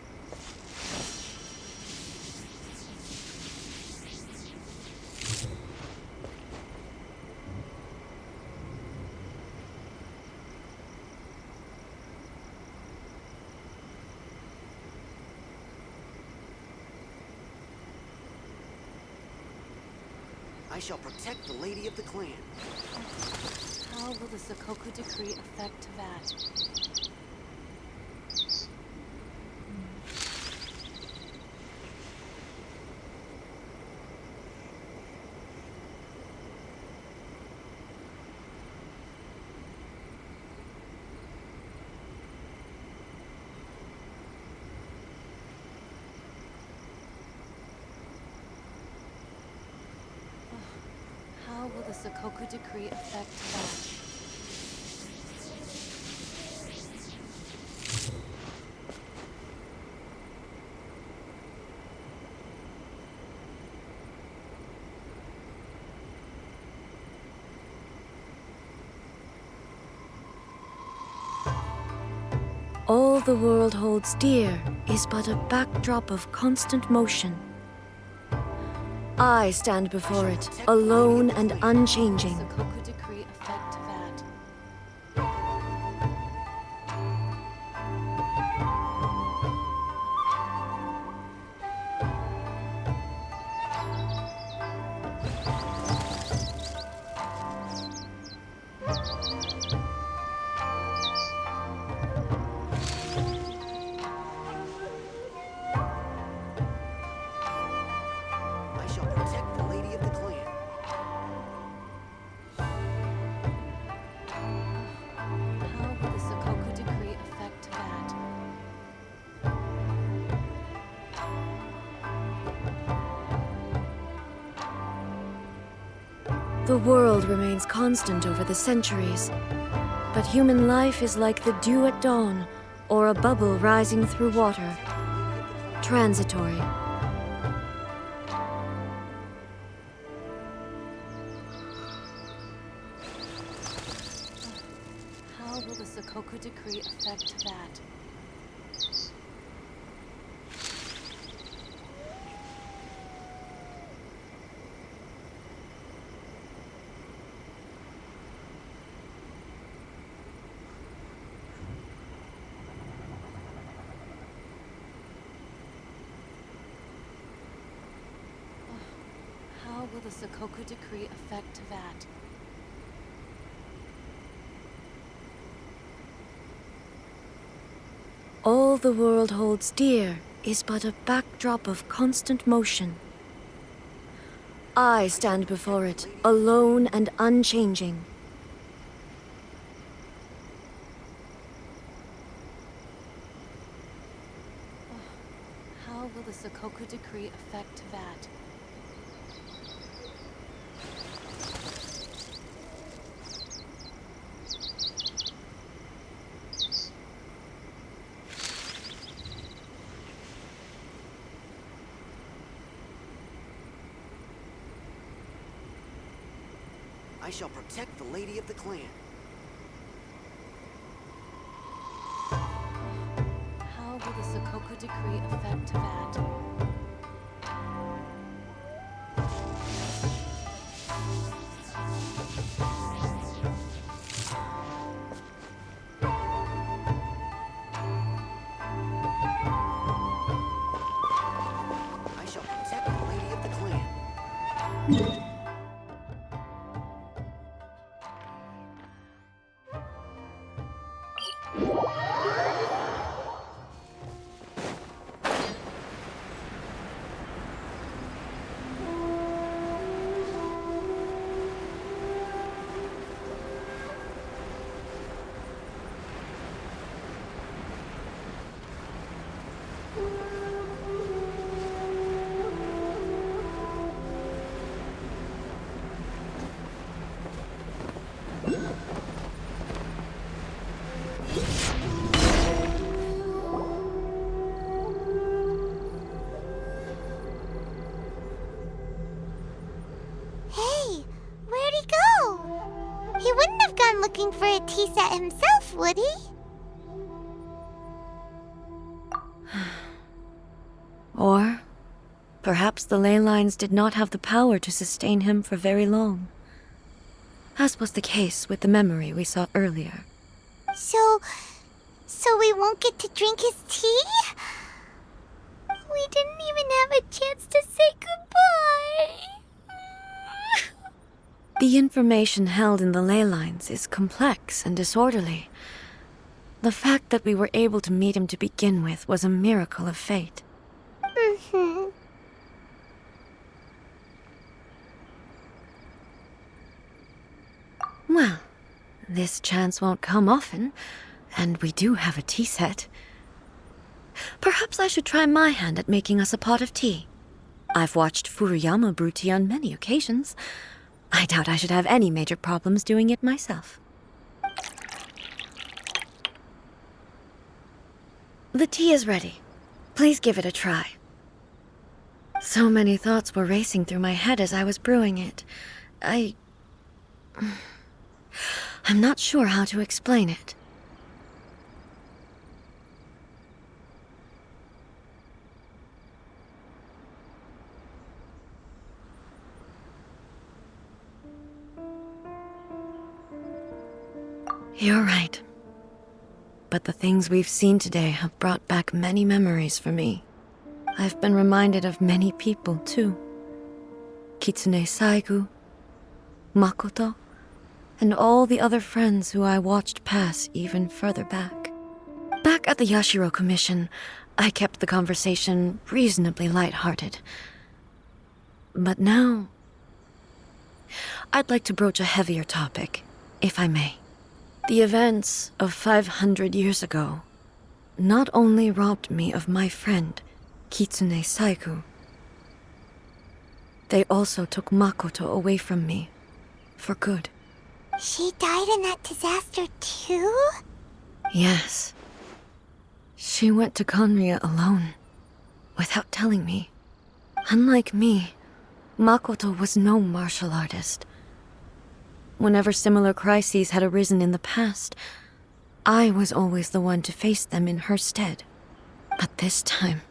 Speaker 9: I shall protect the Lady of the Clan.
Speaker 8: How will the Sokoku decree affect that? How will the Sokoku decree affect that?
Speaker 3: All the world holds dear is but a backdrop of constant motion. I stand before it, alone and unchanging.
Speaker 8: Sakoku decree effect to that.
Speaker 9: I shall protect the lady of the clan.
Speaker 8: How will the Sakoku decree effect to that?
Speaker 3: The world remains constant over the centuries, but human life is like the dew at dawn, or a bubble rising through water. Transitory.
Speaker 8: How will the Sakoku decree effect to that? How will the Sakoku decree effect to that?
Speaker 3: All the world holds dear is but a backdrop of constant motion. I stand before it, alone and unchanging.
Speaker 8: How will the Sakoku decree effect to that?
Speaker 9: I shall protect the lady of the clan.
Speaker 8: How will the Sakoku decree effect to that?
Speaker 9: I shall protect the lady of the clan.
Speaker 2: Hey, where'd he go? He wouldn't have gone looking for a tea set himself, would he?
Speaker 3: Or perhaps the ley lines did not have the power to sustain him for very long, as was the case with the memory we saw earlier.
Speaker 2: So we won't get to drink his tea? We didn't even have a chance to say goodbye.
Speaker 3: The information held in the ley lines is complex and disorderly. The fact that we were able to meet him to begin with was a miracle of fate.
Speaker 2: Mm-hmm.
Speaker 3: Well, this chance won't come often, and we do have a tea set. Perhaps I should try my hand at making us a pot of tea. I've watched Furuyama brew tea on many occasions. I doubt I should have any major problems doing it myself. The tea is ready. Please give it a try. So many thoughts were racing through my head as I was brewing it. I'm not sure how to explain it. You're right. But the things we've seen today have brought back many memories for me. I've been reminded of many people, too. Kitsune Saigu, Makoto, and all the other friends who I watched pass even further back. Back at the Yashiro Commission, I kept the conversation reasonably lighthearted. But now, I'd like to broach a heavier topic, if I may. The events of 500 years ago not only robbed me of my friend, Kitsune Saigu, they also took Makoto away from me, for good.
Speaker 2: She died in that disaster too?
Speaker 3: Yes. She went to Conria alone, without telling me. Unlike me, Makoto was no martial artist. Whenever similar crises had arisen in the past, I was always the one to face them in her stead. But this time,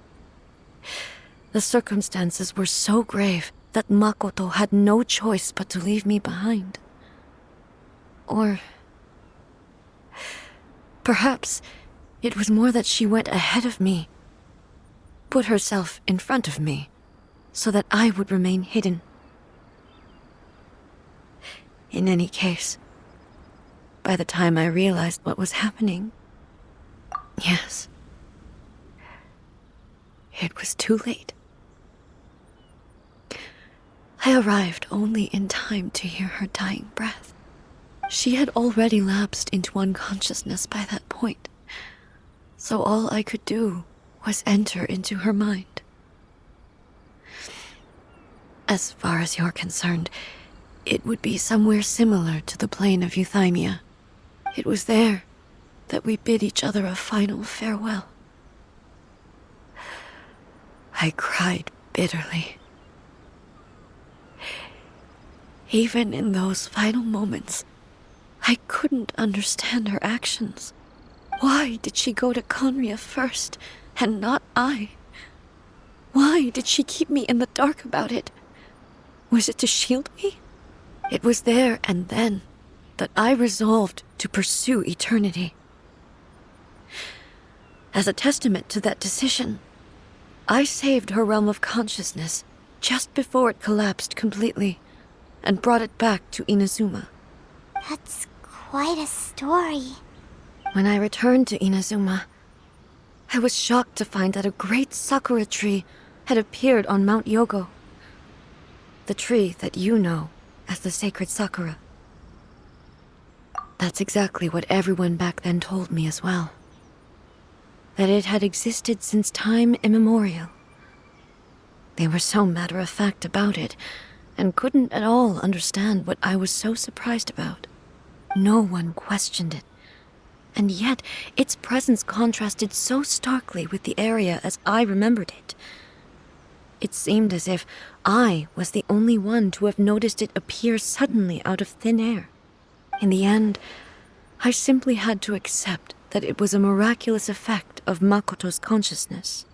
Speaker 3: the circumstances were so grave that Makoto had no choice but to leave me behind. Or perhaps it was more that she went ahead of me, put herself in front of me, so that I would remain hidden. In any case, by the time I realized what was happening, yes, it was too late. I arrived only in time to hear her dying breath. She had already lapsed into unconsciousness by that point, so all I could do was enter into her mind. As far as you're concerned, it would be somewhere similar to the plane of Euthymia. It was there that we bid each other a final farewell. I cried bitterly. Even in those final moments, I couldn't understand her actions. Why did she go to Conria first, and not I? Why did she keep me in the dark about it? Was it to shield me? It was there and then that I resolved to pursue eternity. As a testament to that decision, I saved her realm of consciousness just before it collapsed completely and brought it back to Inazuma.
Speaker 2: That's quite a story.
Speaker 3: When I returned to Inazuma, I was shocked to find that a great sakura tree had appeared on Mount Yogo, the tree that you know as the sacred sakura. That's exactly what everyone back then told me as well. That it had existed since time immemorial. They were so matter-of-fact about it, and couldn't at all understand what I was so surprised about. No one questioned it, and yet its presence contrasted so starkly with the area as I remembered it. It seemed as if I was the only one to have noticed it appear suddenly out of thin air. In the end, I simply had to accept that it was a miraculous effect of Makoto's consciousness.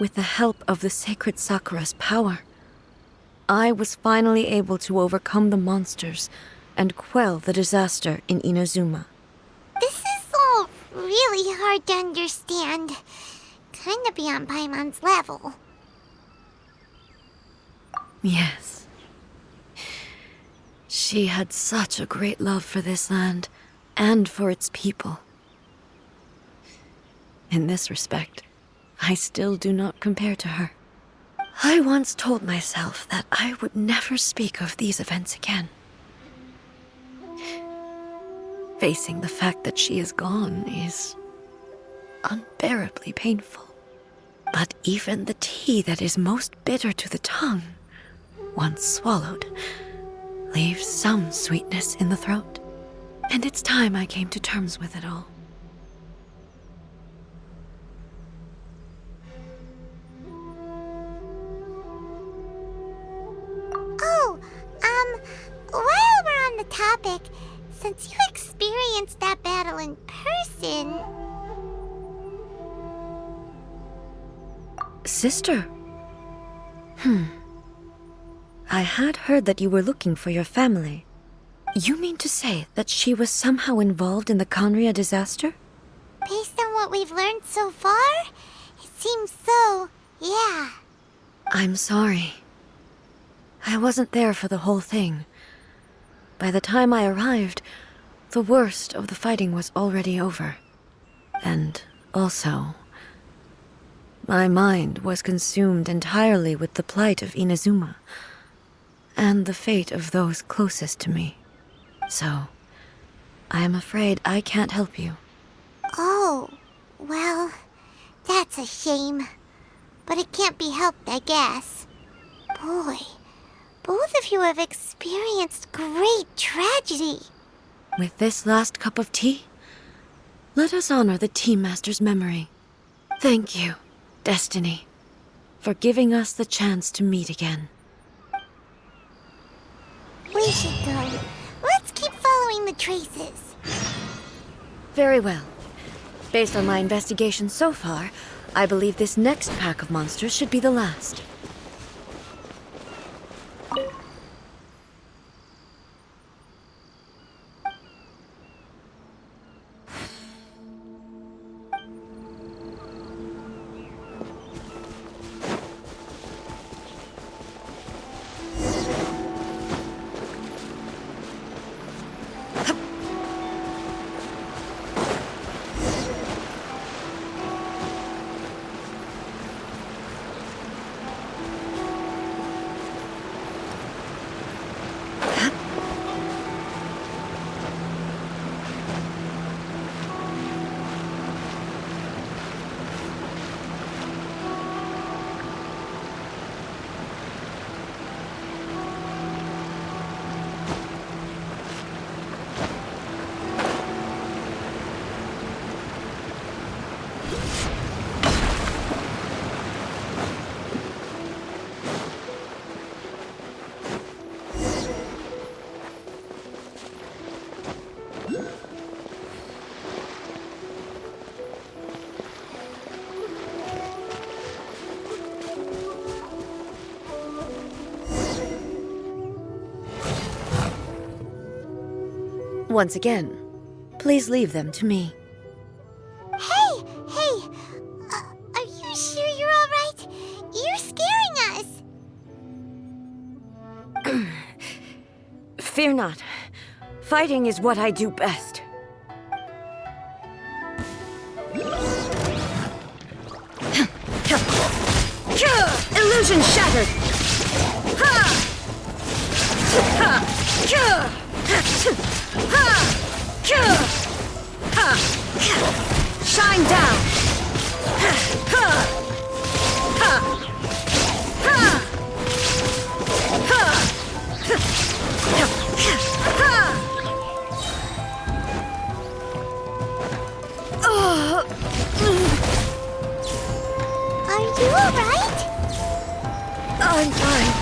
Speaker 3: With the help of the sacred sakura's power, I was finally able to overcome the monsters and quell the disaster in Inazuma.
Speaker 2: This is all really hard to understand. Kinda beyond Paimon's level.
Speaker 3: Yes. She had such a great love for this land and for its people. In this respect, I still do not compare to her. I once told myself that I would never speak of these events again. Facing the fact that she is gone is unbearably painful. But even the tea that is most bitter to the tongue, once swallowed, leaves some sweetness in the throat. And it's time I came to terms with it all.
Speaker 2: Oh, while we're on the topic, since you experienced that battle in person...
Speaker 3: Sister? I had heard that you were looking for your family. You mean to say that she was somehow involved in the Conria disaster?
Speaker 2: Based on what we've learned so far, it seems so, yeah.
Speaker 3: I'm sorry. I wasn't there for the whole thing. By the time I arrived, the worst of the fighting was already over. And also, my mind was consumed entirely with the plight of Inazuma, and the fate of those closest to me. So, I am afraid I can't help you.
Speaker 2: Oh, well, that's a shame. But it can't be helped, I guess. Boy, both of you have experienced great tragedy.
Speaker 3: With this last cup of tea, let us honor the Tea Master's memory. Thank you, Destiny, for giving us the chance to meet again.
Speaker 2: We should go. Let's keep following the traces.
Speaker 3: Very well. Based on my investigation so far, I believe this next pack of monsters should be the last. Once again, please leave them to me.
Speaker 2: Hey! Are you sure you're all right? You're scaring us.
Speaker 3: Fear not. Fighting is what I do best. Illusion shattered! Shine down!
Speaker 2: Are you all right?
Speaker 3: I'm fine.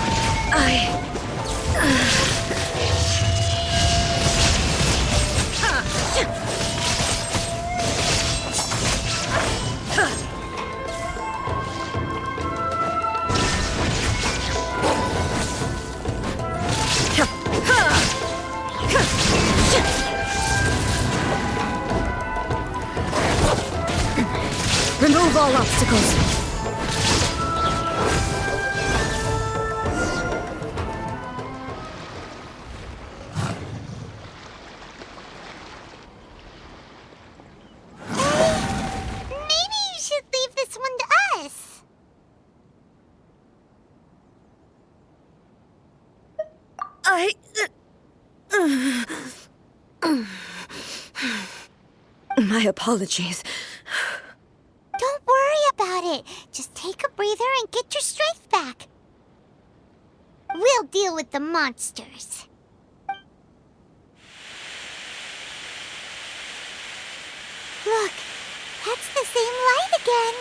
Speaker 3: Remove all obstacles.
Speaker 2: Maybe you should leave this one to us.
Speaker 3: My apologies.
Speaker 2: Don't worry about it. Just take a breather and get your strength back. We'll deal with the monsters. Look, that's the same light again.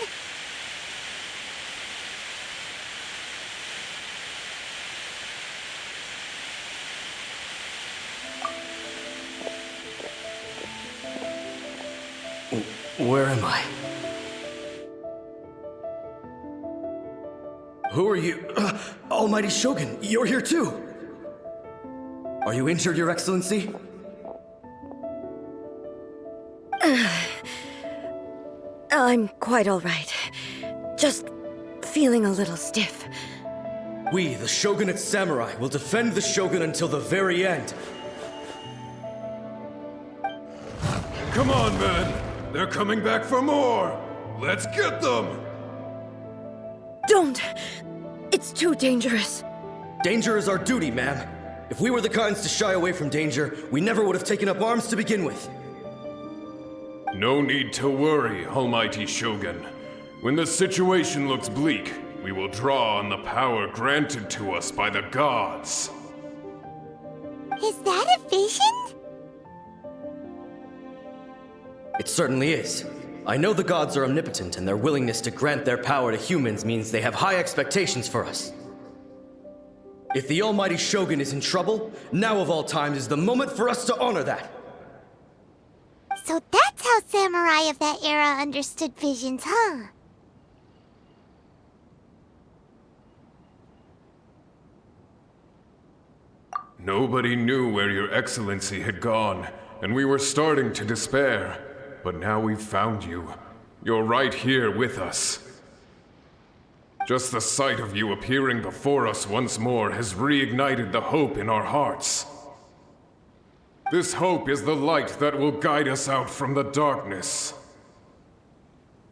Speaker 5: Where am I? Who are you? Almighty Shogun, you're here too!
Speaker 10: Are you injured, Your Excellency?
Speaker 3: I'm quite all right. Just feeling a little stiff.
Speaker 10: We, the Shogunate Samurai, will defend the Shogun until the very end.
Speaker 4: Come on, men! They're coming back for more! Let's get them!
Speaker 3: Don't! It's too dangerous.
Speaker 10: Danger is our duty, ma'am. If we were the kinds to shy away from danger, we never would have taken up arms to begin with.
Speaker 4: No need to worry, Almighty Shogun. When the situation looks bleak, we will draw on the power granted to us by the gods.
Speaker 2: Is that a vision?
Speaker 10: It certainly is. I know the gods are omnipotent, and their willingness to grant their power to humans means they have high expectations for us. If the Almighty Shogun is in trouble, now of all times is the moment for us to honor that.
Speaker 2: So that's how samurai of that era understood visions, huh?
Speaker 4: Nobody knew where Your Excellency had gone, and we were starting to despair. But now we've found you. You're right here with us. Just the sight of you appearing before us once more has reignited the hope in our hearts. This hope is the light that will guide us out from the darkness.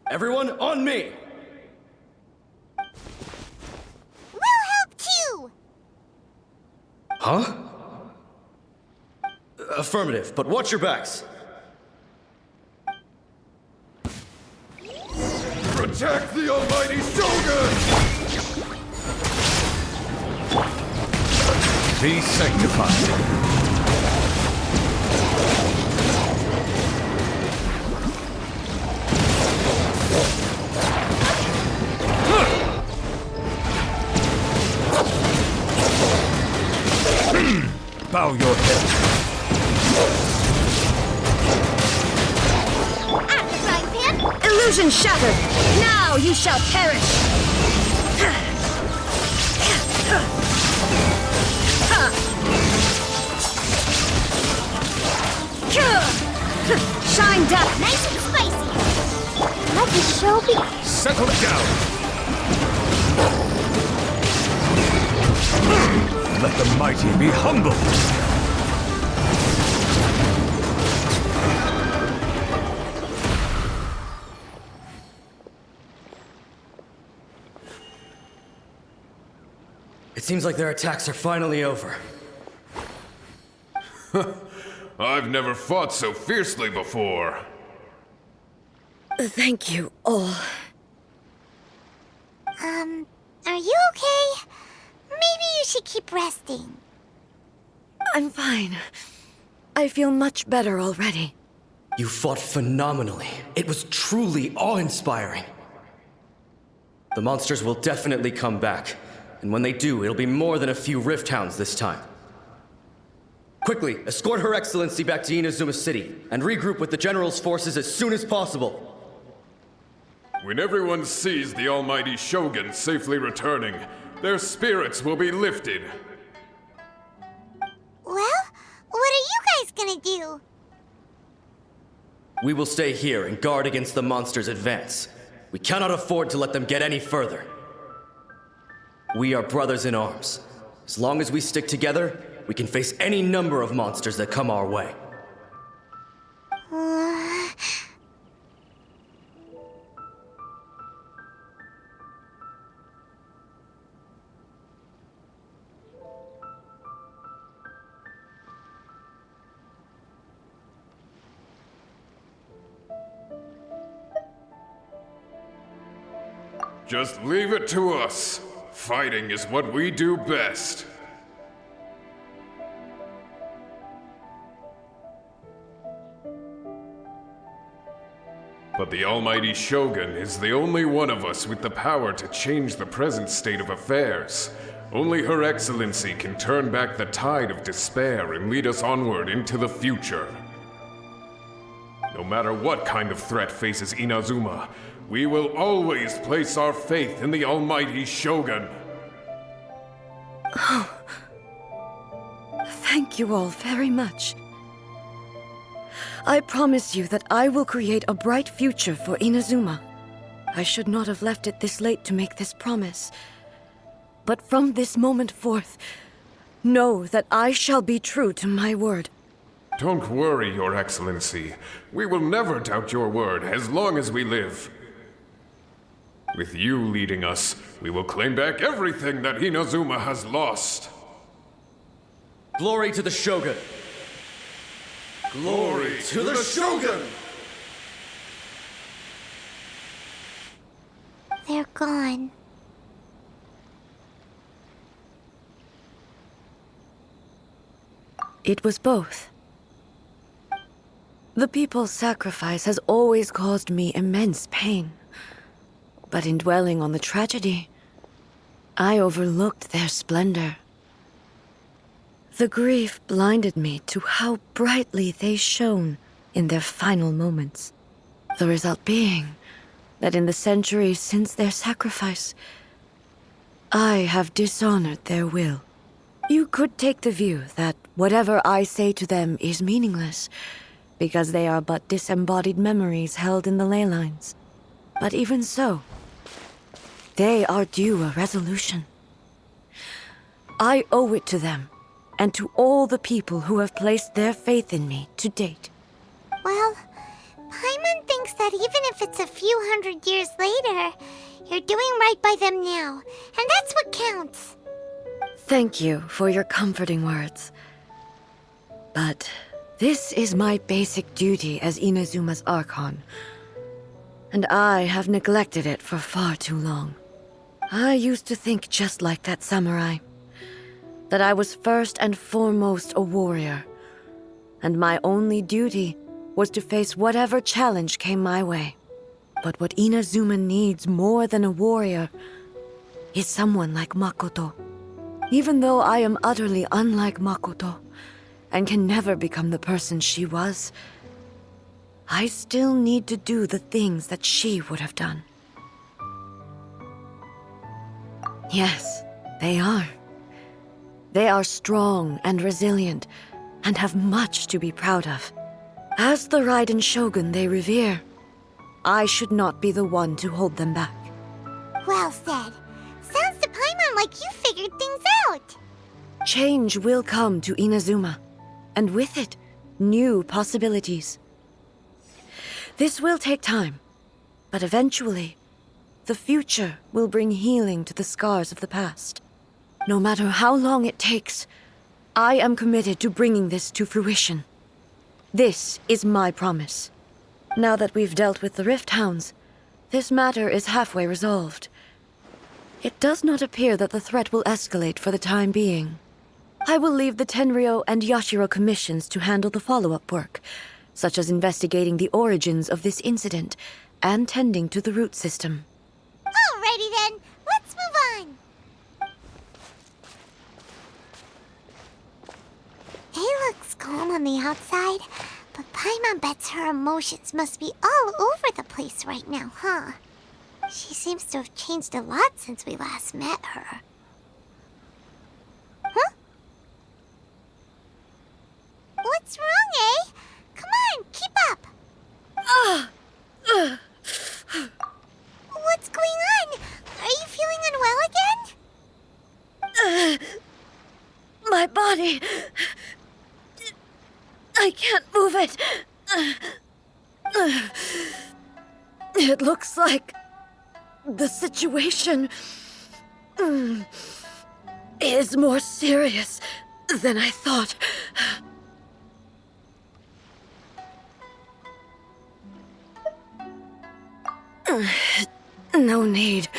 Speaker 10: Everyone, on me!
Speaker 2: We'll help too!
Speaker 10: Huh? Affirmative, but watch your backs.
Speaker 4: Protect the Almighty Shogun! Be sanctified. Bow your head.
Speaker 3: Illusion shattered! Now you shall perish! Shine down!
Speaker 2: Nice and spicy! Let the show begin!
Speaker 4: Settle down! Let the mighty be humbled!
Speaker 10: It seems like their attacks are finally over.
Speaker 4: I've never fought so fiercely before.
Speaker 3: Thank you all.
Speaker 2: Are you okay? Maybe you should keep resting.
Speaker 3: I'm fine. I feel much better already.
Speaker 10: You fought phenomenally. It was truly awe-inspiring. The monsters will definitely come back. And when they do, it'll be more than a few Rift Hounds this time. Quickly, escort Her Excellency back to Inazuma City, and regroup with the General's forces as soon as possible.
Speaker 4: When everyone sees the Almighty Shogun safely returning, their spirits will be lifted.
Speaker 2: Well, what are you guys gonna do?
Speaker 10: We will stay here and guard against the monsters' advance. We cannot afford to let them get any further. We are brothers in arms. As long as we stick together, we can face any number of monsters that come our way.
Speaker 4: Just leave it to us. Fighting is what we do best. But the Almighty Shogun is the only one of us with the power to change the present state of affairs. Only Her Excellency can turn back the tide of despair and lead us onward into the future. No matter what kind of threat faces Inazuma, we will always place our faith in the Almighty Shogun.
Speaker 3: Thank you all very much. I promise you that I will create a bright future for Inazuma. I should not have left it this late to make this promise. But from this moment forth, know that I shall be true to my word.
Speaker 4: Don't worry, Your Excellency. We will never doubt your word as long as we live. With you leading us, we will claim back everything that Inazuma has lost.
Speaker 10: Glory to the Shogun! Glory to the Shogun!
Speaker 2: They're gone.
Speaker 3: It was both. The people's sacrifice has always caused me immense pain. But in dwelling on the tragedy, I overlooked their splendor. The grief blinded me to how brightly they shone in their final moments. The result being that in the centuries since their sacrifice, I have dishonored their will. You could take the view that whatever I say to them is meaningless, because they are but disembodied memories held in the ley lines. But even so, they are due a resolution. I owe it to them, and to all the people who have placed their faith in me to date.
Speaker 2: Well, Paimon thinks that even if it's a few hundred years later, you're doing right by them now, and that's what counts.
Speaker 3: Thank you for your comforting words. But this is my basic duty as Inazuma's Archon, and I have neglected it for far too long. I used to think just like that samurai, that I was first and foremost a warrior, and my only duty was to face whatever challenge came my way. But what Inazuma needs more than a warrior is someone like Makoto. Even though I am utterly unlike Makoto, and can never become the person she was, I still need to do the things that she would have done. Yes, they are. They are strong and resilient, and have much to be proud of. As the Raiden Shogun they revere, I should not be the one to hold them back.
Speaker 2: Well said. Sounds to Paimon like you figured things out.
Speaker 3: Change will come to Inazuma, and with it, new possibilities. This will take time, but eventually, the future will bring healing to the scars of the past. No matter how long it takes, I am committed to bringing this to fruition. This is my promise. Now that we've dealt with the Rift Hounds, this matter is halfway resolved. It does not appear that the threat will escalate for the time being. I will leave the Tenryo and Yashiro commissions to handle the follow-up work, such as investigating the origins of this incident and tending to the root system.
Speaker 2: Alrighty then, let's move on. He looks calm on the outside, but Paimon bets her emotions must be all over the place right now, huh? She seems to have changed a lot since we last met her. Huh? What's wrong, eh? Come on, keep up! What's going on? Are you feeling unwell again?
Speaker 3: My body... I can't move it. It looks like the situation is more serious than I thought. No need.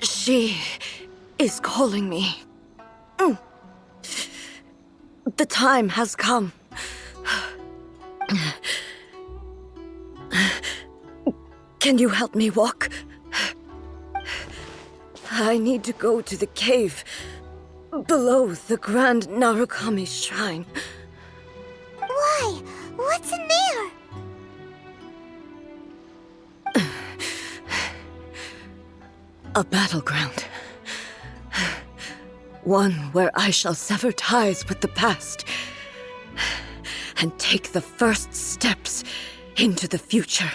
Speaker 3: She is calling me. The time has come. Can you help me walk? I need to go to the cave below the Grand Narukami Shrine.
Speaker 2: Why? What's in there?
Speaker 3: A battleground. One where I shall sever ties with the past and take the first steps into the future.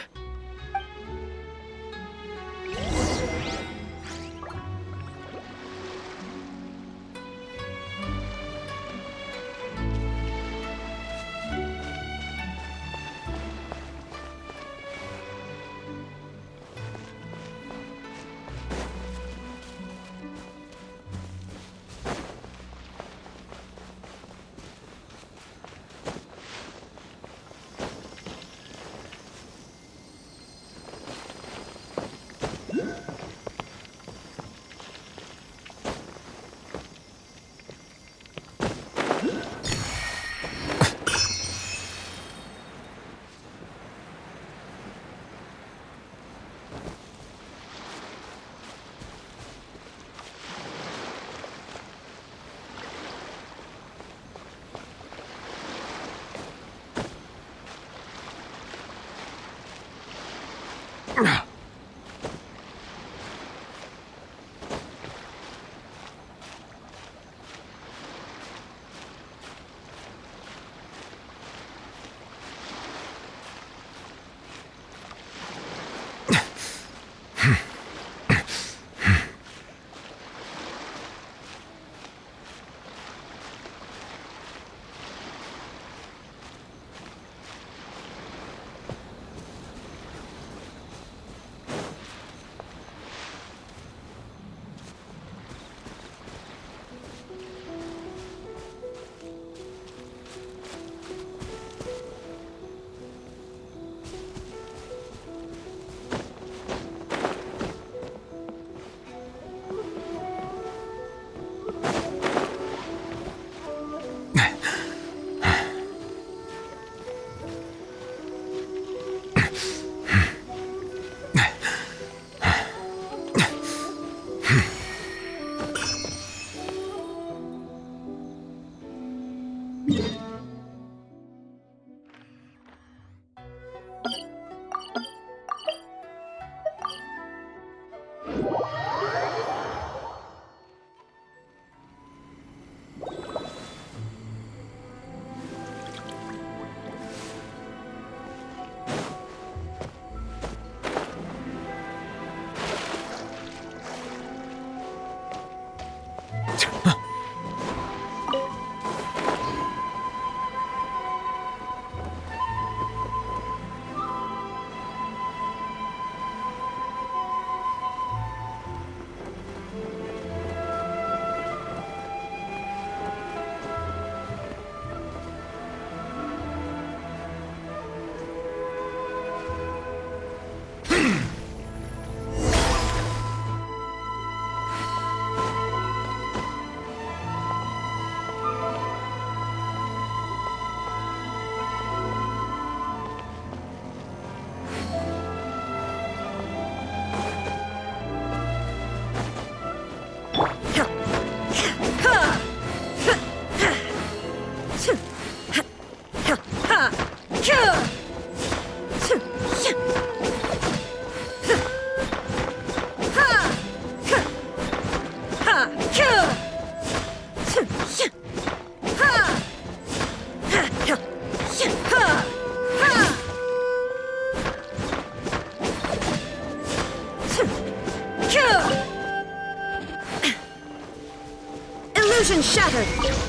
Speaker 3: Illusion shattered!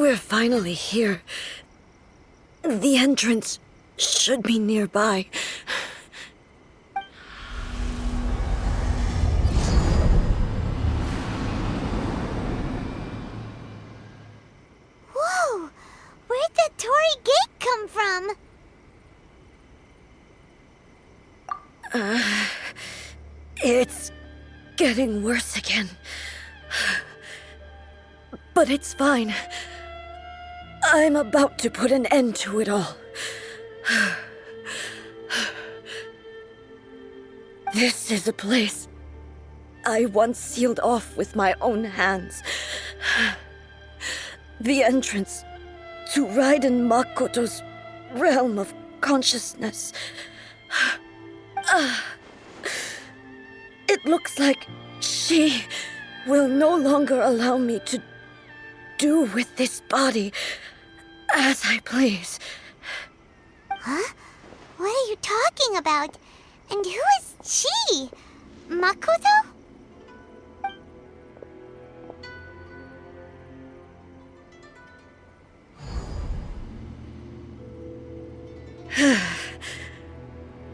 Speaker 3: We're finally here. The entrance should be nearby.
Speaker 2: Whoa! Where'd that Torii gate come from?
Speaker 3: It's getting worse again. But it's fine. I'm about to put an end to it all. This is a place I once sealed off with my own hands. The entrance to Raiden Makoto's realm of consciousness. It looks like she will no longer allow me to do with this body as I please.
Speaker 2: Huh? What are you talking about? And who is she? Makoto?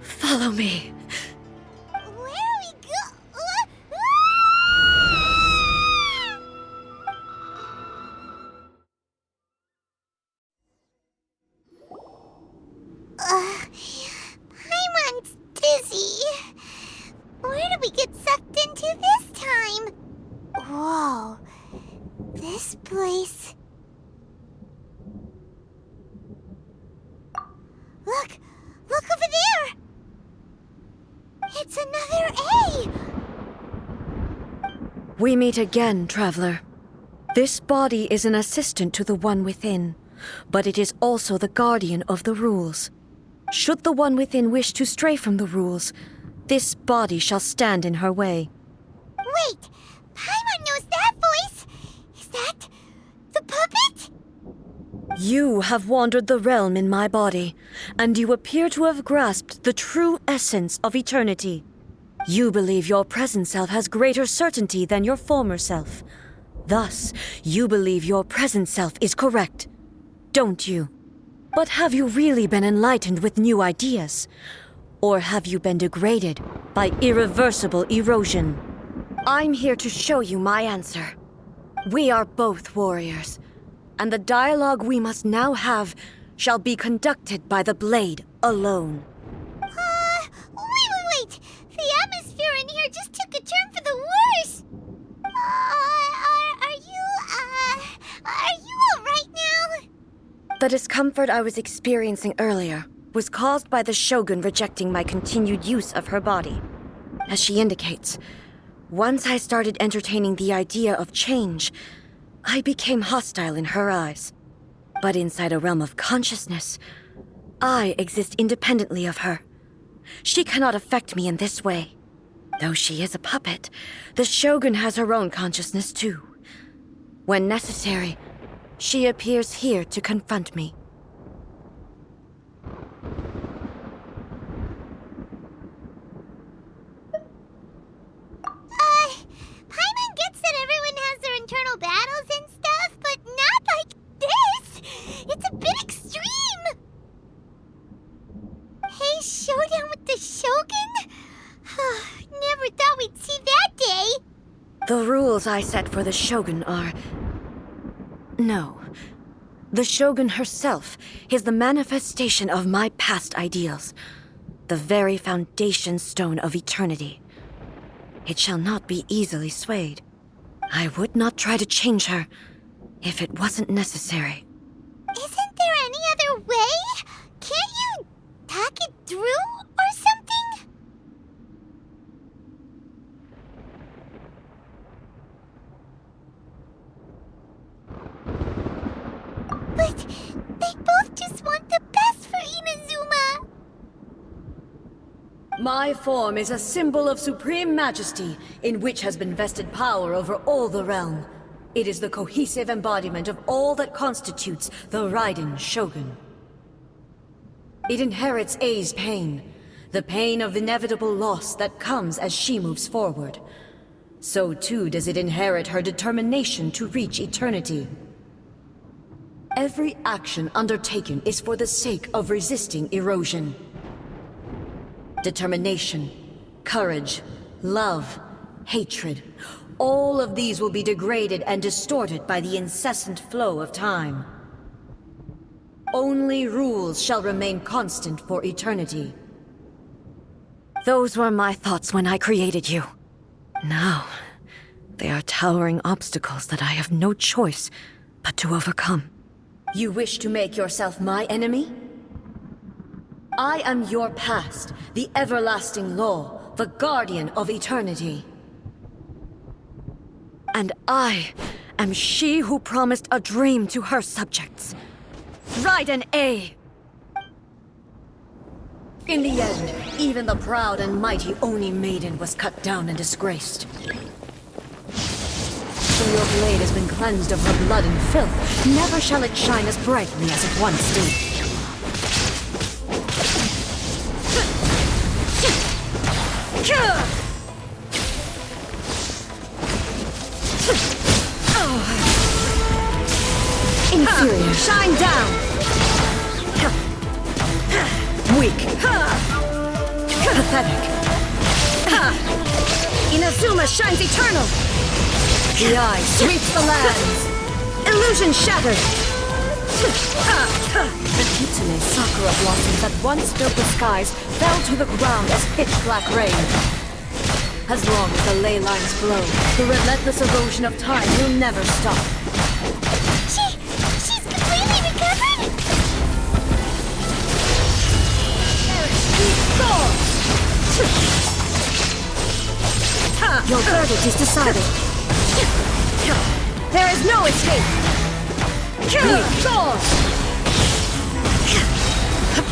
Speaker 3: Follow me.
Speaker 2: Where are we Paimon's dizzy. Where did we get sucked into this time? Whoa. This place... Look! Look over there! It's another A!
Speaker 3: We meet again, traveler. This body is an assistant to the one within, but it is also the guardian of the rules. Should the one within wish to stray from the rules, this body shall stand in her way.
Speaker 2: Wait! Paimon knows that voice! Is that... the puppet?
Speaker 3: You have wandered the realm in my body, and you appear to have grasped the true essence of eternity. You believe your present self has greater certainty than your former self. Thus, you believe your present self is correct, don't you? But have you really been enlightened with new ideas? Or have you been degraded by irreversible erosion? I'm here to show you my answer. We are both warriors, and the dialogue we must now have shall be conducted by the blade alone.
Speaker 2: Wait! The atmosphere in here just took a turn for the worse! Are you alright now?
Speaker 3: The discomfort I was experiencing earlier was caused by the Shogun rejecting my continued use of her body. As she indicates, once I started entertaining the idea of change, I became hostile in her eyes. But inside a realm of consciousness, I exist independently of her. She cannot affect me in this way. Though she is a puppet, the Shogun has her own consciousness too. When necessary, she appears here to confront me.
Speaker 2: Paimon gets that everyone has their internal battles and stuff, but not like this! It's a bit extreme! Hey, showdown with the Shogun? Never thought we'd see that day!
Speaker 3: The rules I set for the Shogun are... No. The Shogun herself is the manifestation of my past ideals. The very foundation stone of eternity. It shall not be easily swayed. I would not try to change her if it wasn't necessary.
Speaker 2: Isn't there any other way? Can't you talk it through or something? But they both just want the best for Inazuma.
Speaker 3: My form is a symbol of supreme majesty, in which has been vested power over all the realm. It is the cohesive embodiment of all that constitutes the Raiden Shogun. It inherits Ei's pain, the pain of inevitable loss that comes as she moves forward. So too does it inherit her determination to reach eternity. Every action undertaken is for the sake of resisting erosion. Determination, courage, love, hatred, all of these will be degraded and distorted by the incessant flow of time. Only rules shall remain constant for eternity. Those were my thoughts when I created you. Now, they are towering obstacles that I have no choice but to overcome. You wish to make yourself my enemy? I am your past, the everlasting law, the guardian of eternity. And I am she who promised a dream to her subjects. Raiden A. In the end, even the proud and mighty Oni Maiden was cut down and disgraced. Though your blade has been cleansed of her blood and filth, never shall it shine as brightly as it once did. Inferior. Shine down! Weak. Pathetic. Inazuma shines eternal! The eye sweeps the lands! Illusion shattered! The Kitsune Sakura blossoms that once filled the skies fell to the ground as pitch-black rain. As long as the ley lines flow, the relentless erosion of time will never stop.
Speaker 2: She's completely recovered?
Speaker 3: Your verdict is decided. There is no escape!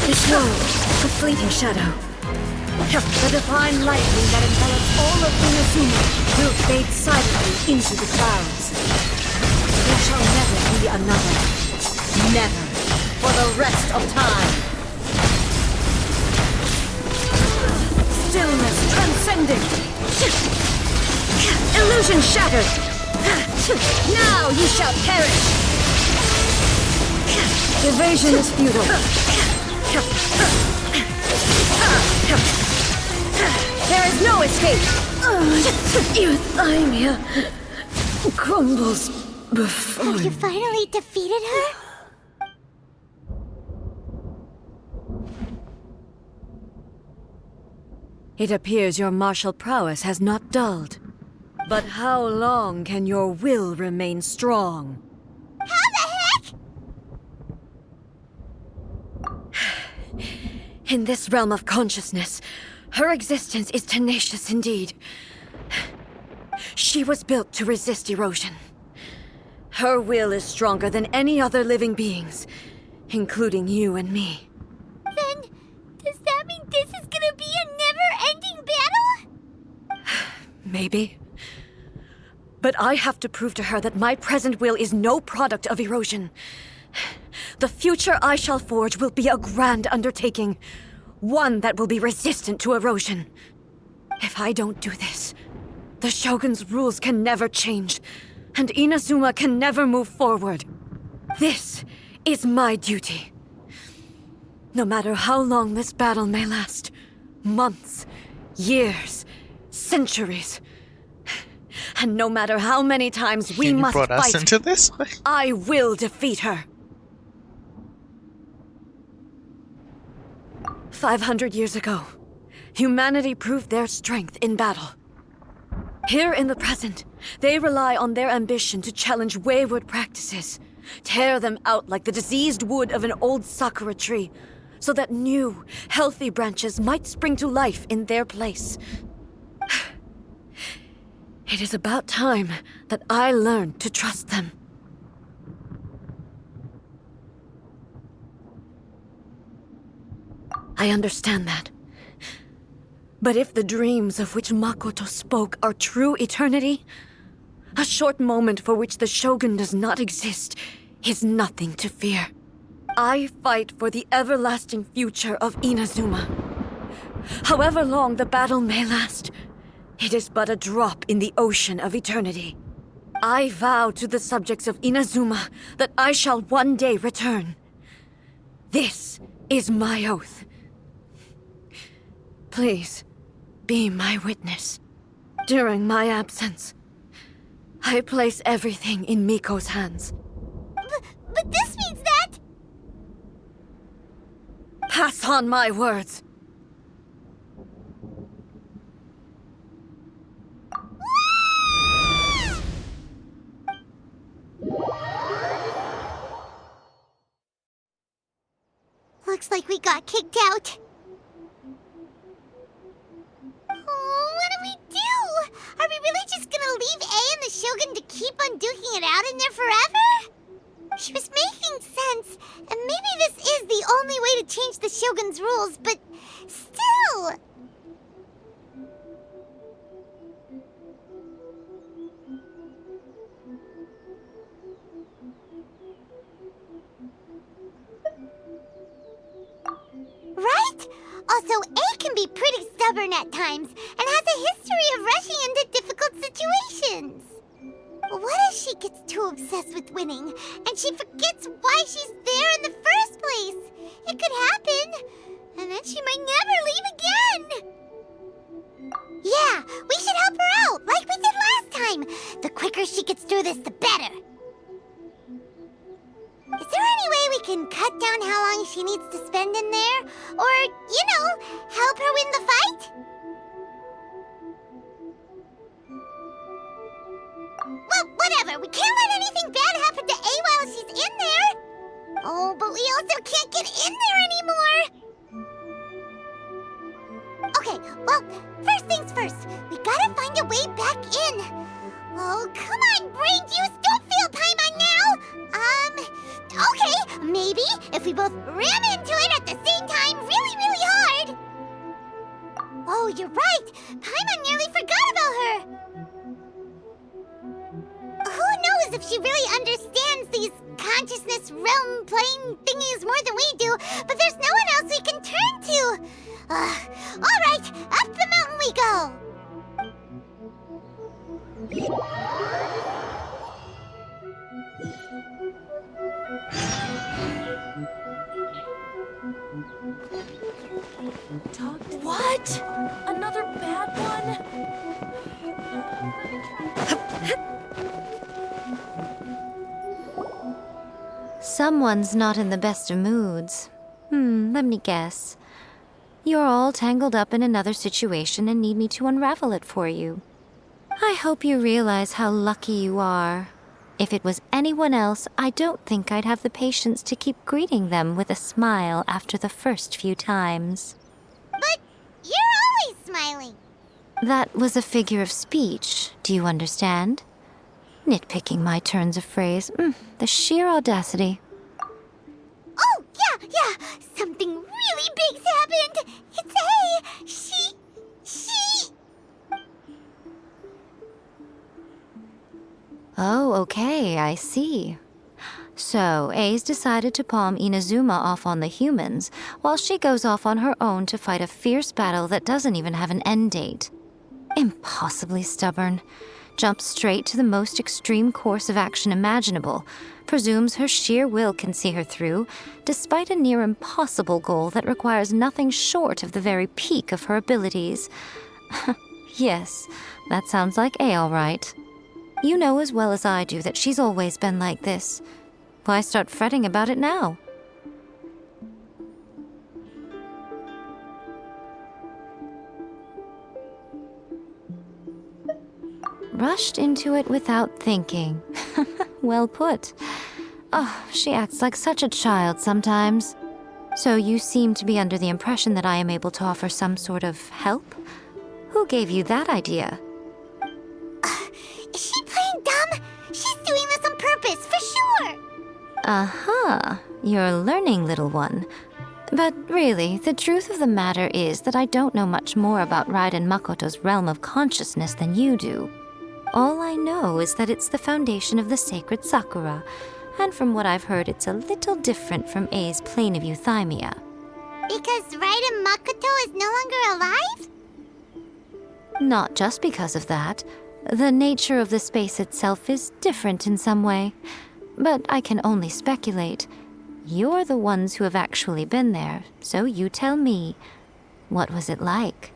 Speaker 3: This world, a fleeting shadow. The divine lightning that envelops all of Inazuma will fade silently into the clouds. There shall never be another. Never. For the rest of time. Stillness transcending. Illusion shattered. Now you shall perish. Evasion is futile. There is no escape! Euthymia crumbles before
Speaker 2: Have you finally defeated her?
Speaker 3: It appears your martial prowess has not dulled. But how long can your will remain strong?
Speaker 2: How the heck?
Speaker 3: In this realm of consciousness, her existence is tenacious indeed. She was built to resist erosion. Her will is stronger than any other living being's, including you and me.
Speaker 2: Then, does that mean this is gonna be a never-ending battle?
Speaker 3: Maybe. But I have to prove to her that my present will is no product of erosion. The future I shall forge will be a grand undertaking. One that will be resistant to erosion. If I don't do this, the Shogun's rules can never change, and Inazuma can never move forward. This is my duty. No matter how long this battle may last, months, years, centuries, and no matter how many times we
Speaker 1: You
Speaker 3: must
Speaker 1: brought us
Speaker 3: fight,
Speaker 1: into this?
Speaker 3: I will defeat her. 500 years ago, humanity proved their strength in battle. Here in the present, they rely on their ambition to challenge wayward practices, tear them out like the diseased wood of an old sakura tree, so that new, healthy branches might spring to life in their place. It is about time that I learned to trust them. I understand that. But if the dreams of which Makoto spoke are true eternity, a short moment for which the Shogun does not exist is nothing to fear. I fight for the everlasting future of Inazuma. However long the battle may last, it is but a drop in the ocean of eternity. I vow to the subjects of Inazuma that I shall one day return. This is my oath. Please, be my witness. During my absence, I place everything in Miko's hands.
Speaker 2: But this means that...
Speaker 3: Pass on my words.
Speaker 2: Looks like we got kicked out. Oh, what do we do? Are we really just gonna leave A and the Shogun to keep on duking it out in there forever? She was making sense, and maybe this is the only way to change the Shogun's rules, but still... Right? Also, A can be pretty stubborn at times, and has a history of rushing into difficult situations. What if she gets too obsessed with winning, and she forgets why she's there in the first place? It could happen, and then she might never leave again. Yeah, we should help her out, like we did last time. The quicker she gets through this, the better. Is there any way we can cut down how long she needs to spend in there? Or, help her win the fight? Well, whatever. We can't let anything bad happen to A while she's in there. Oh, but we also can't get in there anymore. Okay, well, first things first. We gotta find a way back in. Oh, come on, brain juice. Don't feel Paimon now. Okay, maybe if we both ram into it at the same time really, really hard. Oh, you're right. Paimon nearly forgot about her. Who knows if she really understands these consciousness realm plane thingies more than we do, but there's no one else we can turn to. All right, up the mountain we go.
Speaker 8: What? Another bad one?
Speaker 11: Someone's not in the best of moods. Let me guess. You're all tangled up in another situation and need me to unravel it for you. I hope you realize how lucky you are. If it was anyone else, I don't think I'd have the patience to keep greeting them with a smile after the first few times.
Speaker 2: But you're always smiling.
Speaker 11: That was a figure of speech, do you understand? Nitpicking my turns of phrase. The sheer audacity.
Speaker 2: Oh, yeah. Something really big's happened. It's A. She...
Speaker 11: Oh, okay, I see. So, A's decided to palm Inazuma off on the humans, while she goes off on her own to fight a fierce battle that doesn't even have an end date. Impossibly stubborn. Jumps straight to the most extreme course of action imaginable, presumes her sheer will can see her through, despite a near impossible goal that requires nothing short of the very peak of her abilities. Yes, that sounds like A all right. You know as well as I do that she's always been like this. Why start fretting about it now? Rushed into it without thinking. Well put. Oh, she acts like such a child sometimes. So you seem to be under the impression that I am able to offer some sort of help? Who gave you that idea?
Speaker 2: Is she playing dumb? She's doing this on purpose, for sure.
Speaker 11: Uh-huh. You're learning, little one. But really, the truth of the matter is that I don't know much more about Raiden Makoto's realm of consciousness than you do. All I know is that it's the foundation of the sacred Sakura, and from what I've heard, it's a little different from A's plane of euthymia.
Speaker 2: Because Raiden Makoto is no longer alive?
Speaker 11: Not just because of that. The nature of the space itself is different in some way, but I can only speculate. You're the ones who have actually been there, so you tell me, what was it like?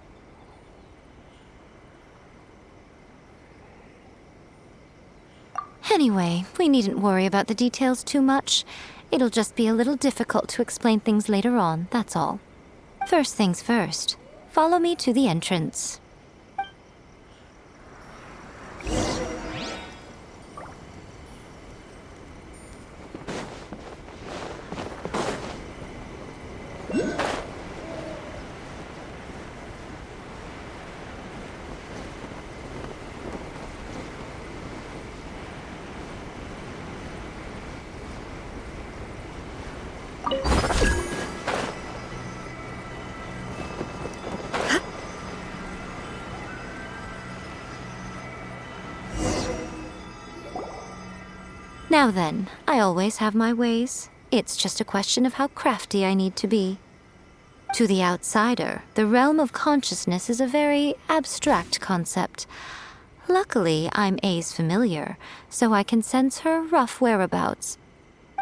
Speaker 11: Anyway, we needn't worry about the details too much. It'll just be a little difficult to explain things later on, that's all. First things first, follow me to the entrance. Now then, I always have my ways. It's just a question of how crafty I need to be. To the outsider, the realm of consciousness is a very abstract concept. Luckily, I'm A's familiar, so I can sense her rough whereabouts.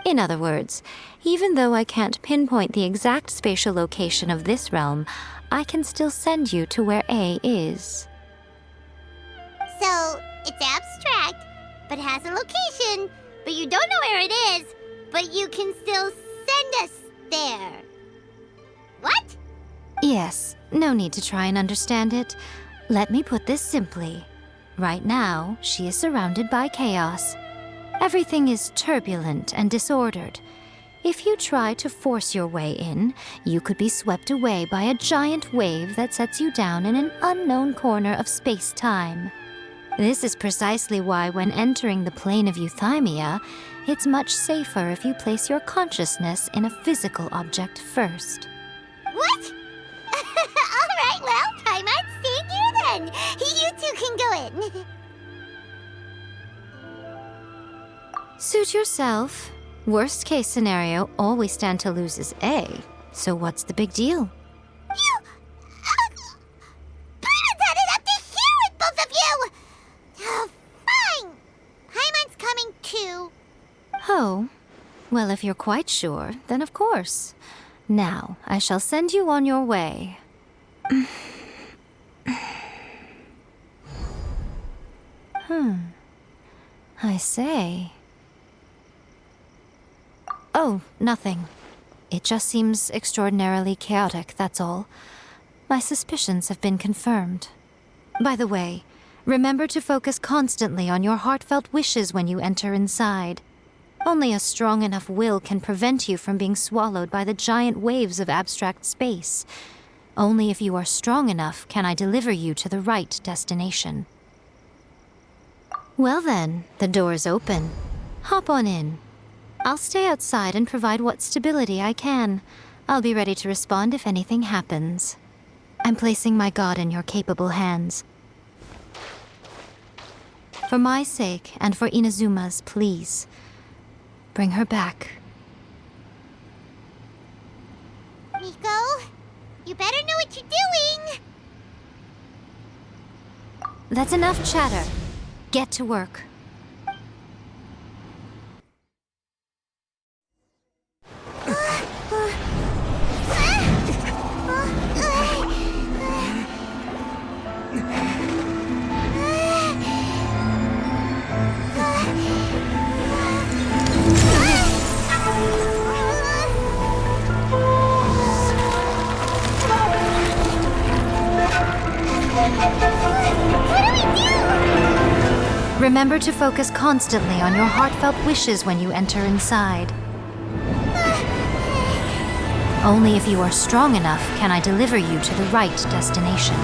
Speaker 11: In other words, even though I can't pinpoint the exact spatial location of this realm, I can still send you to where A is.
Speaker 2: So, it's abstract, but has a location, but you don't know where it is, but you can still send us there. What?
Speaker 11: Yes, no need to try and understand it. Let me put this simply. Right now, she is surrounded by chaos. Everything is turbulent and disordered. If you try to force your way in, you could be swept away by a giant wave that sets you down in an unknown corner of space-time. This is precisely why when entering the plane of Euthymia, it's much safer if you place your consciousness in a physical object first.
Speaker 2: What? Alright, well, Paimon, stay here then. You two can go in.
Speaker 11: Suit yourself. Worst case scenario, all we stand to lose is A. So what's the big deal?
Speaker 2: You... Paimon's had it up to here with both of you! Oh, fine. Paimon's coming too.
Speaker 11: Oh, well, if you're quite sure, then of course. Now, I shall send you on your way. I say. Oh, nothing. It just seems extraordinarily chaotic, that's all. My suspicions have been confirmed. By the way, remember to focus constantly on your heartfelt wishes when you enter inside. Only a strong enough will can prevent you from being swallowed by the giant waves of abstract space. Only if you are strong enough can I deliver you to the right destination. Well then, the door's open. Hop on in. I'll stay outside and provide what stability I can. I'll be ready to respond if anything happens. I'm placing my god in your capable hands. For my sake and for Inazuma's, please. Bring her back.
Speaker 2: Miko, you better know what you're doing.
Speaker 11: That's enough chatter. Get to work. Remember to focus constantly on your heartfelt wishes when you enter inside. Only if you are strong enough can I deliver you to the right destination.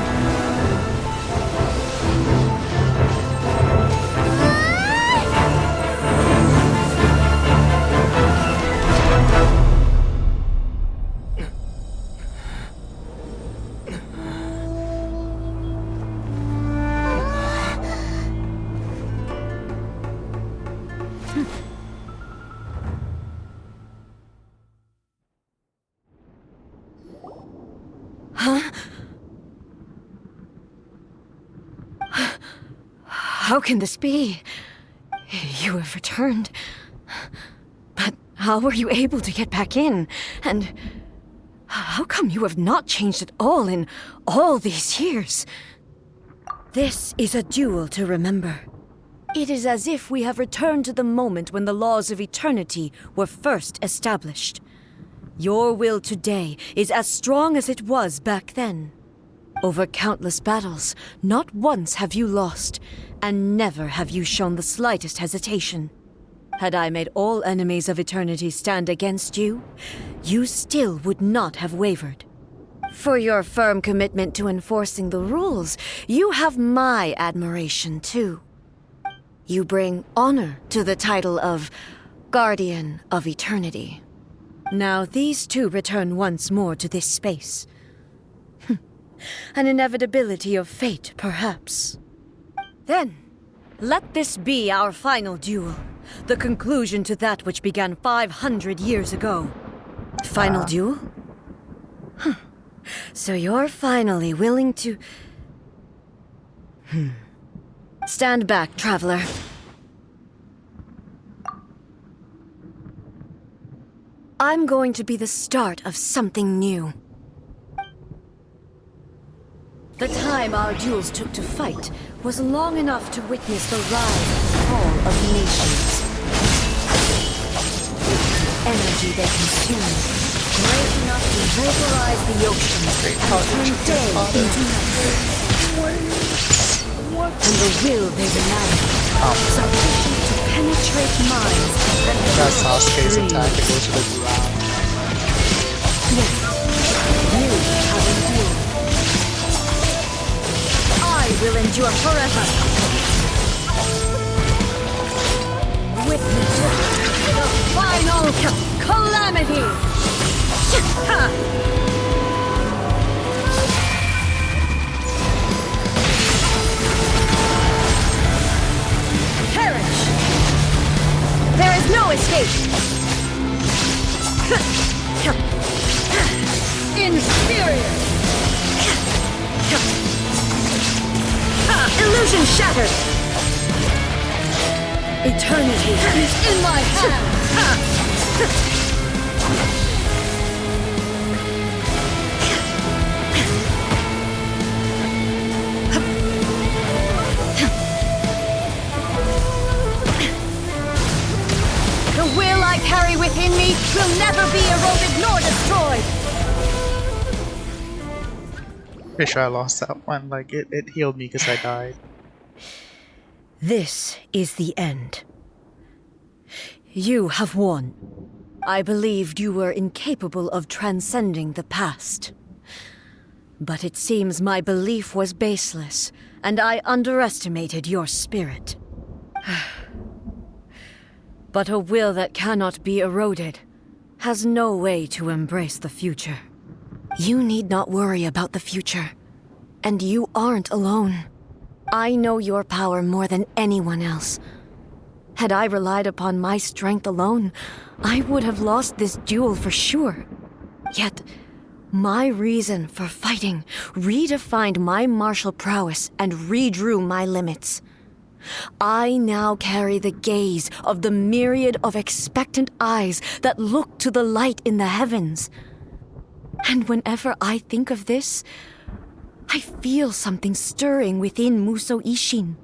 Speaker 3: How can this be? You have returned. But how were you able to get back in? And how come you have not changed at all in all these years? This is a duel to remember. It is as if we have returned to the moment when the laws of eternity were first established. Your will today is as strong as it was back then. Over countless battles, not once have you lost, and never have you shown the slightest hesitation. Had I made all enemies of eternity stand against you, you still would not have wavered. For your firm commitment to enforcing the rules, you have my admiration too. You bring honor to the title of Guardian of Eternity. Now these two return once more to this space. An inevitability of fate, perhaps. Then, let this be our final duel. The conclusion to that which began 500 years ago. Final duel? So you're finally willing to... Stand back, traveler. I'm going to be the start of something new. The time our duels took to fight was long enough to witness the rise and fall of nations. The energy they consumed, great enough to vaporize the oceans and turn day into night. And the will they united, sufficient to penetrate minds and
Speaker 1: That's Sasuke's attack that goes to the ground.
Speaker 3: Yes, you have endured. I will endure forever. Witness the final calamity. Perish. There is no escape. Inferior. Illusion shattered! Eternity is in my hands! The will I carry within me will never be eroded nor destroyed!
Speaker 1: Pretty sure I lost that one. Like, it healed me because I died.
Speaker 3: This is the end. You have won. I believed you were incapable of transcending the past. But it seems my belief was baseless, and I underestimated your spirit. But a will that cannot be eroded has no way to embrace the future. You need not worry about the future. And you aren't alone. I know your power more than anyone else. Had I relied upon my strength alone, I would have lost this duel for sure. Yet, my reason for fighting redefined my martial prowess and redrew my limits. I now carry the gaze of the myriad of expectant eyes that look to the light in the heavens. And whenever I think of this, I feel something stirring within Muso Ishin.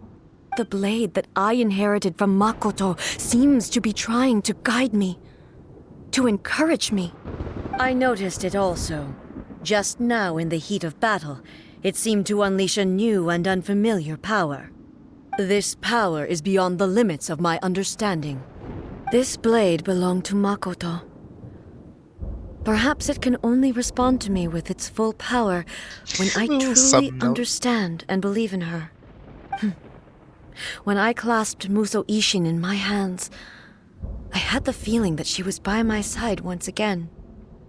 Speaker 3: The blade that I inherited from Makoto seems to be trying to guide me, to encourage me. I noticed it also. Just now in the heat of battle, it seemed to unleash a new and unfamiliar power. This power is beyond the limits of my understanding. This blade belonged to Makoto. Perhaps it can only respond to me with its full power when I truly understand and believe in her. When I clasped Muso Ishin in my hands, I had the feeling that she was by my side once again.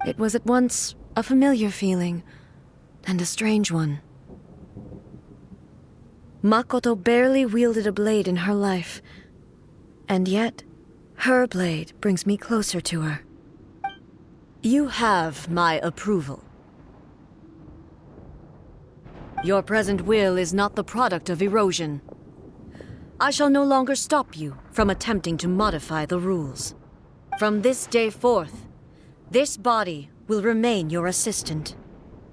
Speaker 3: It was at once a familiar feeling and a strange one. Makoto barely wielded a blade in her life, and yet her blade brings me closer to her. You have my approval. Your present will is not the product of erosion. I shall no longer stop you from attempting to modify the rules. From this day forth, this body will remain your assistant.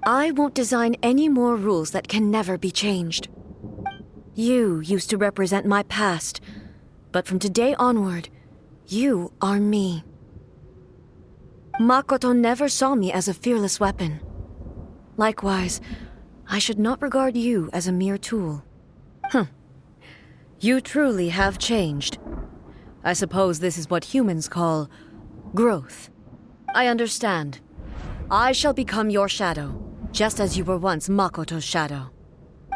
Speaker 3: I won't design any more rules that can never be changed. You used to represent my past, but from today onward, you are me. Makoto never saw me as a fearless weapon. Likewise, I should not regard you as a mere tool. You truly have changed. I suppose this is what humans call growth. I understand. I shall become your shadow, just as you were once Makoto's shadow.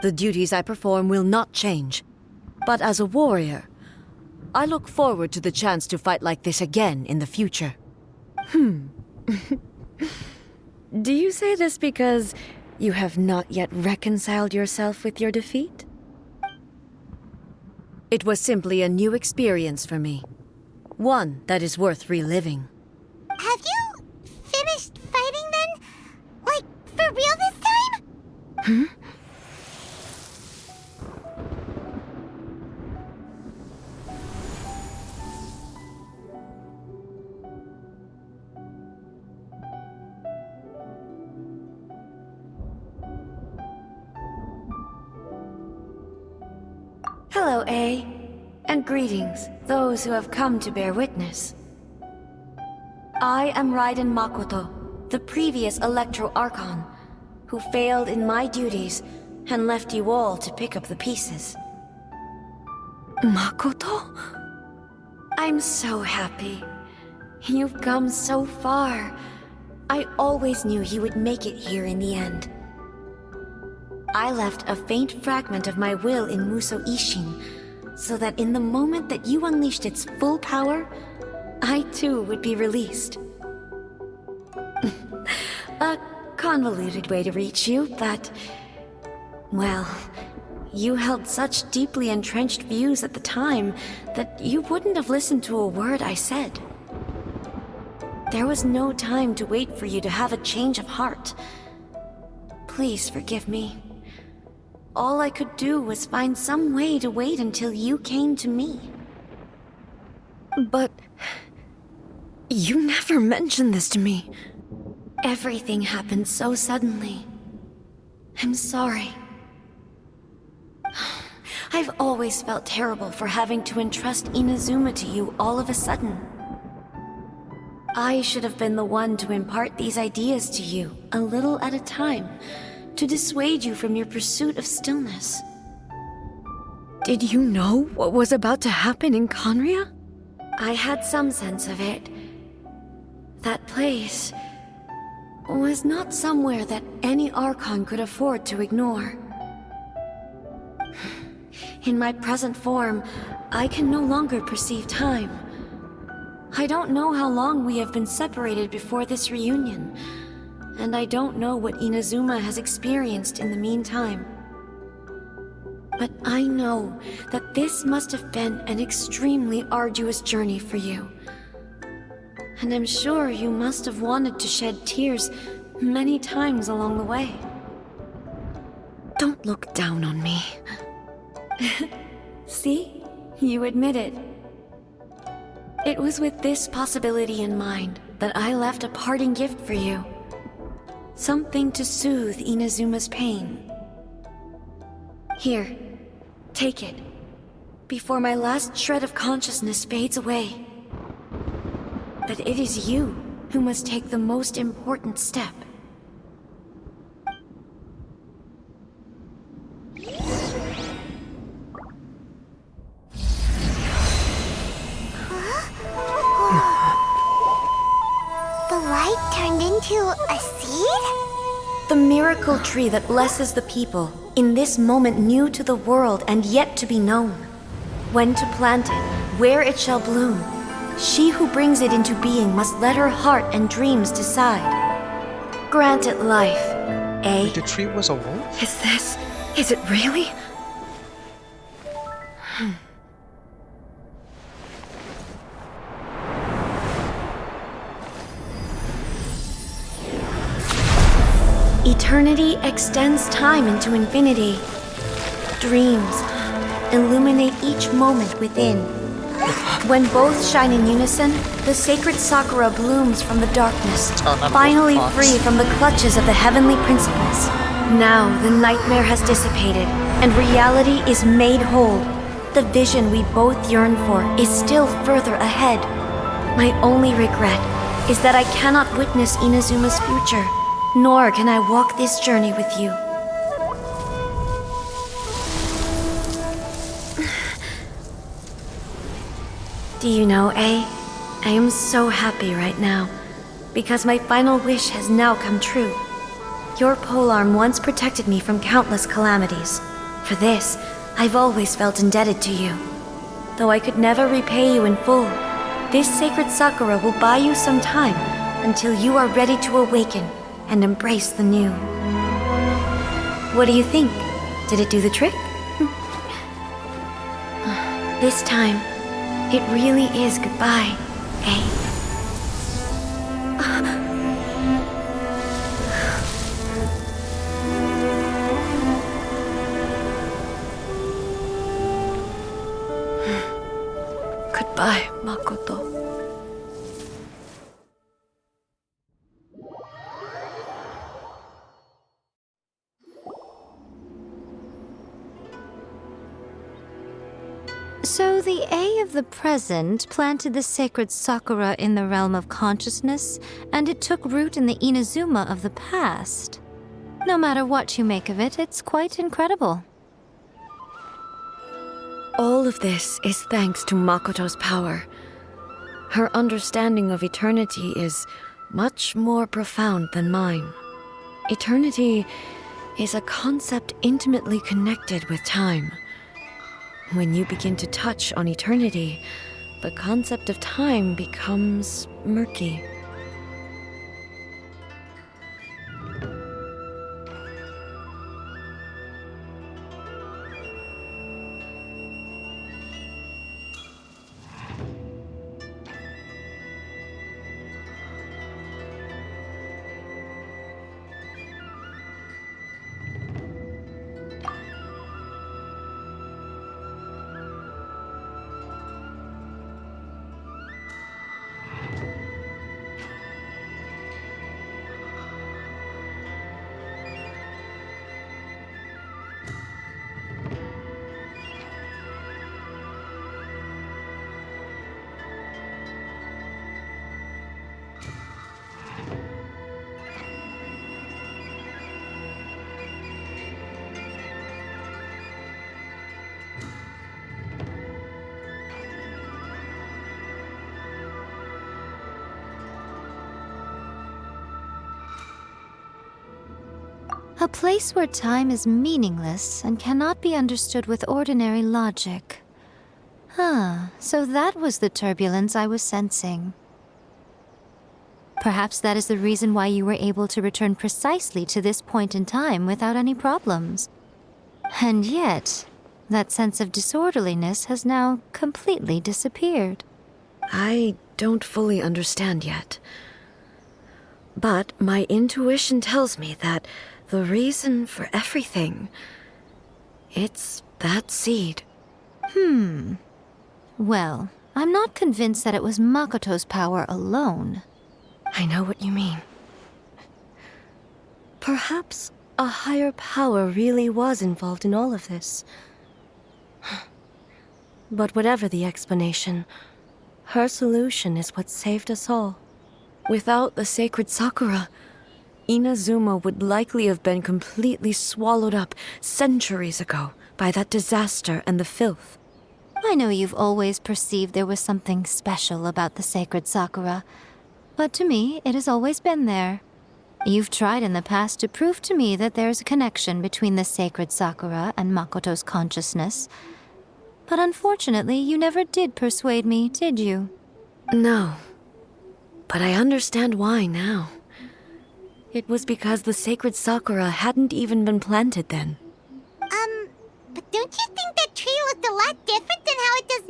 Speaker 3: The duties I perform will not change. But as a warrior, I look forward to the chance to fight like this again in the future. Do you say this because you have not yet reconciled yourself with your defeat? It was simply a new experience for me. One that is worth reliving.
Speaker 2: Have you finished fighting then? Like, for real this time?
Speaker 3: Hello, A. And greetings, those who have come to bear witness. I am Raiden Makoto, the previous Electro Archon, who failed in my duties and left you all to pick up the pieces. Makoto? I'm so happy. You've come so far. I always knew you would make it here in the end. I left a faint fragment of my will in Musou Ishin, so that in the moment that you unleashed its full power, I too would be released. A convoluted way to reach you, but... well, you held such deeply entrenched views at the time that you wouldn't have listened to a word I said. There was no time to wait for you to have a change of heart. Please forgive me. All I could do was find some way to wait until you came to me. But... you never mentioned this to me. Everything happened so suddenly. I'm sorry. I've always felt terrible for having to entrust Inazuma to you all of a sudden. I should have been the one to impart these ideas to you, a little at a time, to dissuade you from your pursuit of stillness. Did you know what was about to happen in Conria? I had some sense of it. That place was not somewhere that any Archon could afford to ignore. In my present form, I can no longer perceive time. I don't know how long we have been separated before this reunion, and I don't know what Inazuma has experienced in the meantime. But I know that this must have been an extremely arduous journey for you. And I'm sure you must have wanted to shed tears many times along the way. Don't look down on me. See? You admit it. It was with this possibility in mind that I left a parting gift for you. Something to soothe Inazuma's pain. Here, take it, before my last shred of consciousness fades away. But it is you who must take the most important step.
Speaker 2: The light turned into a seed?
Speaker 3: The miracle tree that blesses the people, in this moment new to the world and yet to be known. When to plant it, where it shall bloom. She who brings it into being must let her heart and dreams decide. Grant it life, eh?
Speaker 1: The tree was a wolf?
Speaker 3: Is it really? Eternity extends time into infinity. Dreams, illuminate each moment within. When both shine in unison, the sacred Sakura blooms from the darkness, finally free from the clutches of the heavenly principles. Now the nightmare has dissipated, and reality is made whole. The vision we both yearn for is still further ahead. My only regret is that I cannot witness Inazuma's future, nor can I walk this journey with you. Do you know, A? I am so happy right now, because my final wish has now come true. Your polearm once protected me from countless calamities. For this, I've always felt indebted to you. Though I could never repay you in full, this sacred Sakura will buy you some time until you are ready to awaken and embrace the new. What do you think? Did it do the trick? This time, it really is goodbye, eh? Goodbye, Makoto.
Speaker 11: So the A of the present planted the sacred Sakura in the realm of consciousness, and it took root in the Inazuma of the past. No matter what you make of it, it's quite incredible.
Speaker 3: All of this is thanks to Makoto's power. Her understanding of eternity is much more profound than mine. Eternity is a concept intimately connected with time. When you begin to touch on eternity, the concept of time becomes murky.
Speaker 11: A place where time is meaningless and cannot be understood with ordinary logic. So that was the turbulence I was sensing. Perhaps that is the reason why you were able to return precisely to this point in time without any problems. And yet, that sense of disorderliness has now completely disappeared.
Speaker 3: I don't fully understand yet. But my intuition tells me that the reason for everything, it's that seed.
Speaker 11: Well, I'm not convinced that it was Makoto's power alone.
Speaker 3: I know what you mean. Perhaps a higher power really was involved in all of this. But whatever the explanation, her solution is what saved us all. Without the sacred Sakura, Inazuma would likely have been completely swallowed up centuries ago by that disaster and the filth.
Speaker 11: I know you've always perceived there was something special about the sacred Sakura, but to me, it has always been there. You've tried in the past to prove to me that there's a connection between the sacred Sakura and Makoto's consciousness, but unfortunately, you never did persuade me, did you?
Speaker 3: No, but I understand why now. It was because the sacred Sakura hadn't even been planted then.
Speaker 2: But don't you think that tree looked a lot different than how it does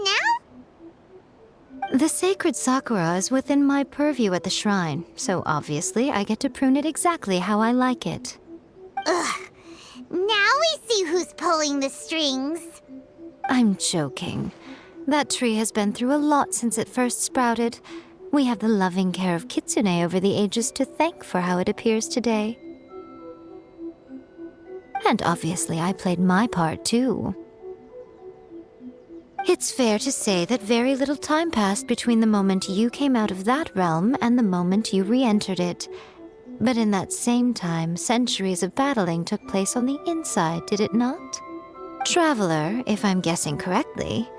Speaker 2: now?
Speaker 11: The sacred Sakura is within my purview at the shrine, so obviously I get to prune it exactly how I like it.
Speaker 2: Ugh. Now we see who's pulling the strings.
Speaker 11: I'm joking. That tree has been through a lot since it first sprouted. We have the loving care of Kitsune over the ages to thank for how it appears today. And obviously, I played my part too. It's fair to say that very little time passed between the moment you came out of that realm and the moment you re-entered it. But in that same time, centuries of battling took place on the inside, did it not? Traveler, if I'm guessing correctly,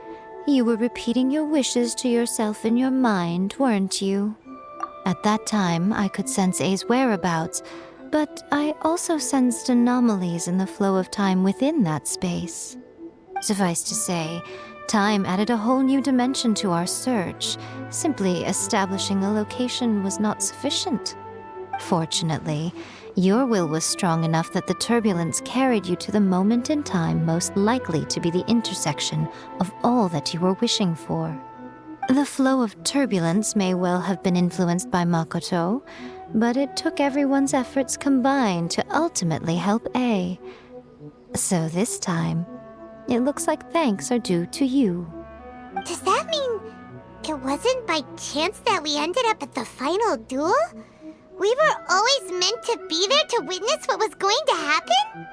Speaker 11: you were repeating your wishes to yourself in your mind, weren't you? At that time, I could sense A's whereabouts, but I also sensed anomalies in the flow of time within that space. Suffice to say, time added a whole new dimension to our search. Simply establishing a location was not sufficient. Fortunately, your will was strong enough that the turbulence carried you to the moment in time most likely to be the intersection of all that you were wishing for. The flow of turbulence may well have been influenced by Makoto, but it took everyone's efforts combined to ultimately help A. So this time, it looks like thanks are due to you.
Speaker 2: Does that mean it wasn't by chance that we ended up at the final duel? We were always meant to be there to witness what was going to happen?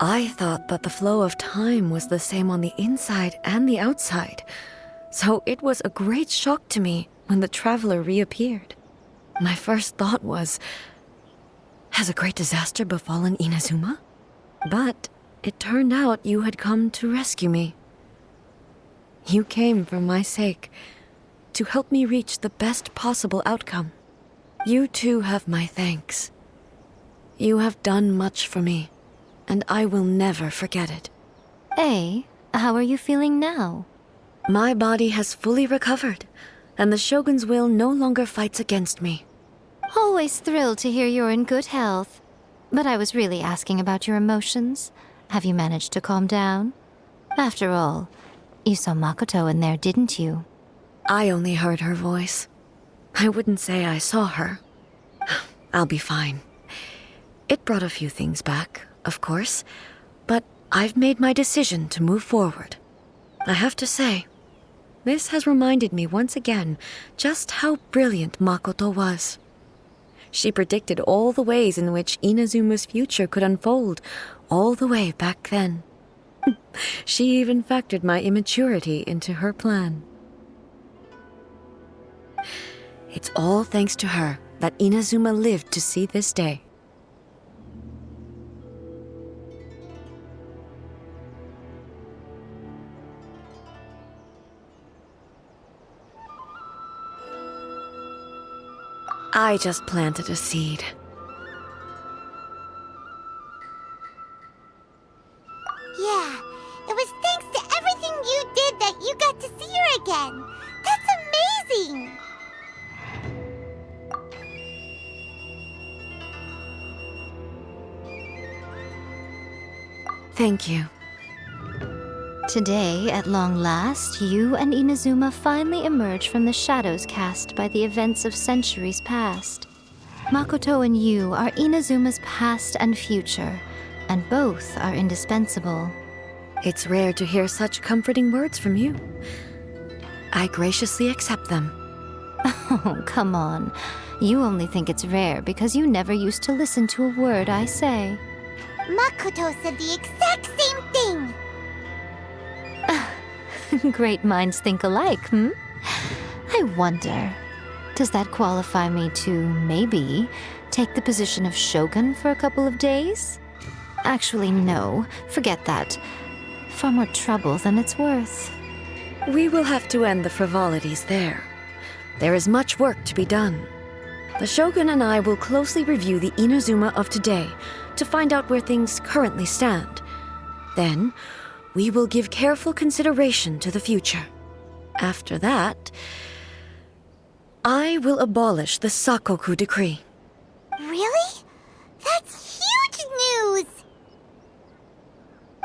Speaker 3: I thought that the flow of time was the same on the inside and the outside, so it was a great shock to me when the traveler reappeared. My first thought was, has a great disaster befallen Inazuma? But it turned out you had come to rescue me. You came for my sake, to help me reach the best possible outcome. You too have my thanks. You have done much for me, and I will never forget it.
Speaker 11: A, how are you feeling now?
Speaker 3: My body has fully recovered, and the Shogun's will no longer fights against me.
Speaker 11: Always thrilled to hear you're in good health. But I was really asking about your emotions. Have you managed to calm down? After all, you saw Makoto in there, didn't you?
Speaker 3: I only heard her voice. I wouldn't say I saw her. I'll be fine. It brought a few things back, of course, but I've made my decision to move forward. I have to say, this has reminded me once again just how brilliant Makoto was. She predicted all the ways in which Inazuma's future could unfold, all the way back then. She even factored my immaturity into her plan. It's all thanks to her that Inazuma lived to see this day. I just planted a seed.
Speaker 2: Yeah, it was thanks to everything you did that you got to see her again. That's amazing!
Speaker 3: Thank you.
Speaker 11: Today, at long last, you and Inazuma finally emerge from the shadows cast by the events of centuries past. Makoto and you are Inazuma's past and future, and both are indispensable.
Speaker 3: It's rare to hear such comforting words from you. I graciously accept them.
Speaker 11: Oh, come on. You only think it's rare because you never used to listen to a word I say.
Speaker 2: Makoto said the exact same thing!
Speaker 11: Great minds think alike, hmm? I wonder, does that qualify me to, maybe, take the position of Shogun for a couple of days? Actually, no. Forget that. Far more trouble than it's worth.
Speaker 3: We will have to end the frivolities there. There is much work to be done. The Shogun and I will closely review the Inazuma of today to find out where things currently stand. Then, we will give careful consideration to the future. After that, I will abolish the Sakoku Decree.
Speaker 2: Really? That's huge news!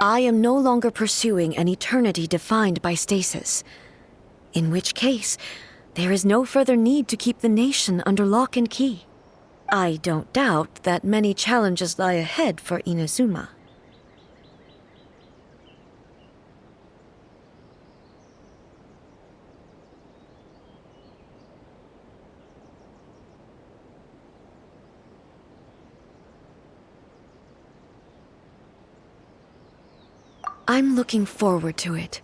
Speaker 3: I am no longer pursuing an eternity defined by stasis. In which case, there is no further need to keep the nation under lock and key. I don't doubt that many challenges lie ahead for Inazuma. I'm looking forward to it.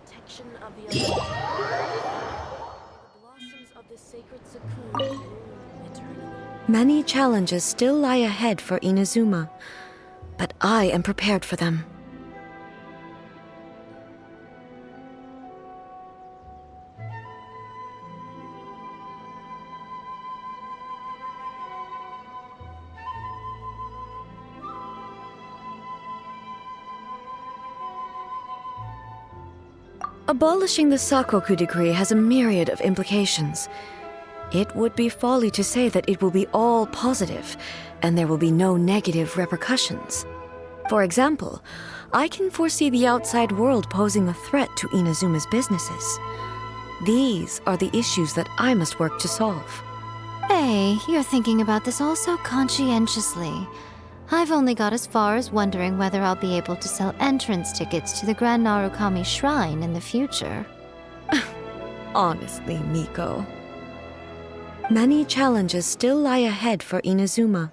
Speaker 8: Protection of the the blossoms of the sacred Sakura bloom eternally.
Speaker 3: Many challenges still lie ahead for Inazuma, but I am prepared for them. Abolishing the Sakoku decree has a myriad of implications. It would be folly to say that it will be all positive, and there will be no negative repercussions. For example, I can foresee the outside world posing a threat to Inazuma's businesses. These are the issues that I must work to solve.
Speaker 11: Hey, you're thinking about this all so conscientiously. I've only got as far as wondering whether I'll be able to sell entrance tickets to the Grand Narukami Shrine in the future.
Speaker 3: Honestly, Miko. Many challenges still lie ahead for Inazuma,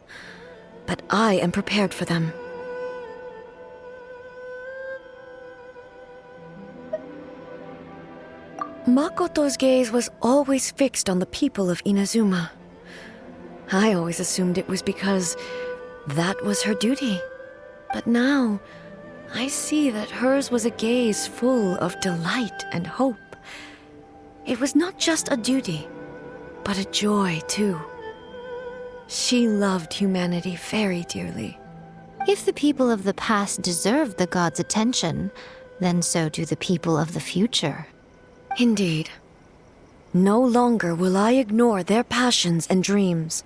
Speaker 3: but I am prepared for them. Makoto's gaze was always fixed on the people of Inazuma. I always assumed it was because that was her duty. But now, I see that hers was a gaze full of delight and hope. It was not just a duty, but a joy, too. She loved humanity very dearly.
Speaker 11: If the people of the past deserve the god's attention, then so do the people of the future.
Speaker 3: Indeed. No longer will I ignore their passions and dreams.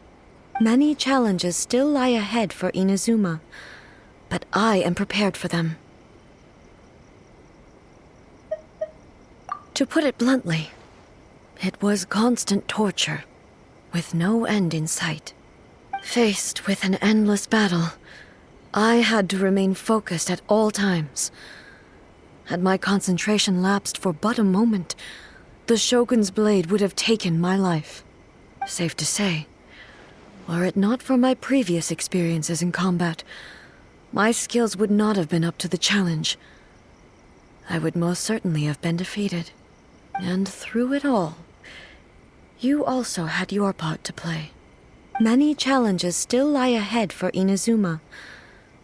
Speaker 3: Many challenges still lie ahead for Inazuma, but I am prepared for them. To put it bluntly, it was constant torture, with no end in sight. Faced with an endless battle, I had to remain focused at all times. Had my concentration lapsed for but a moment, the Shogun's blade would have taken my life. Safe to say, were it not for my previous experiences in combat, my skills would not have been up to the challenge. I would most certainly have been defeated. And through it all, you also had your part to play. Many challenges still lie ahead for Inazuma,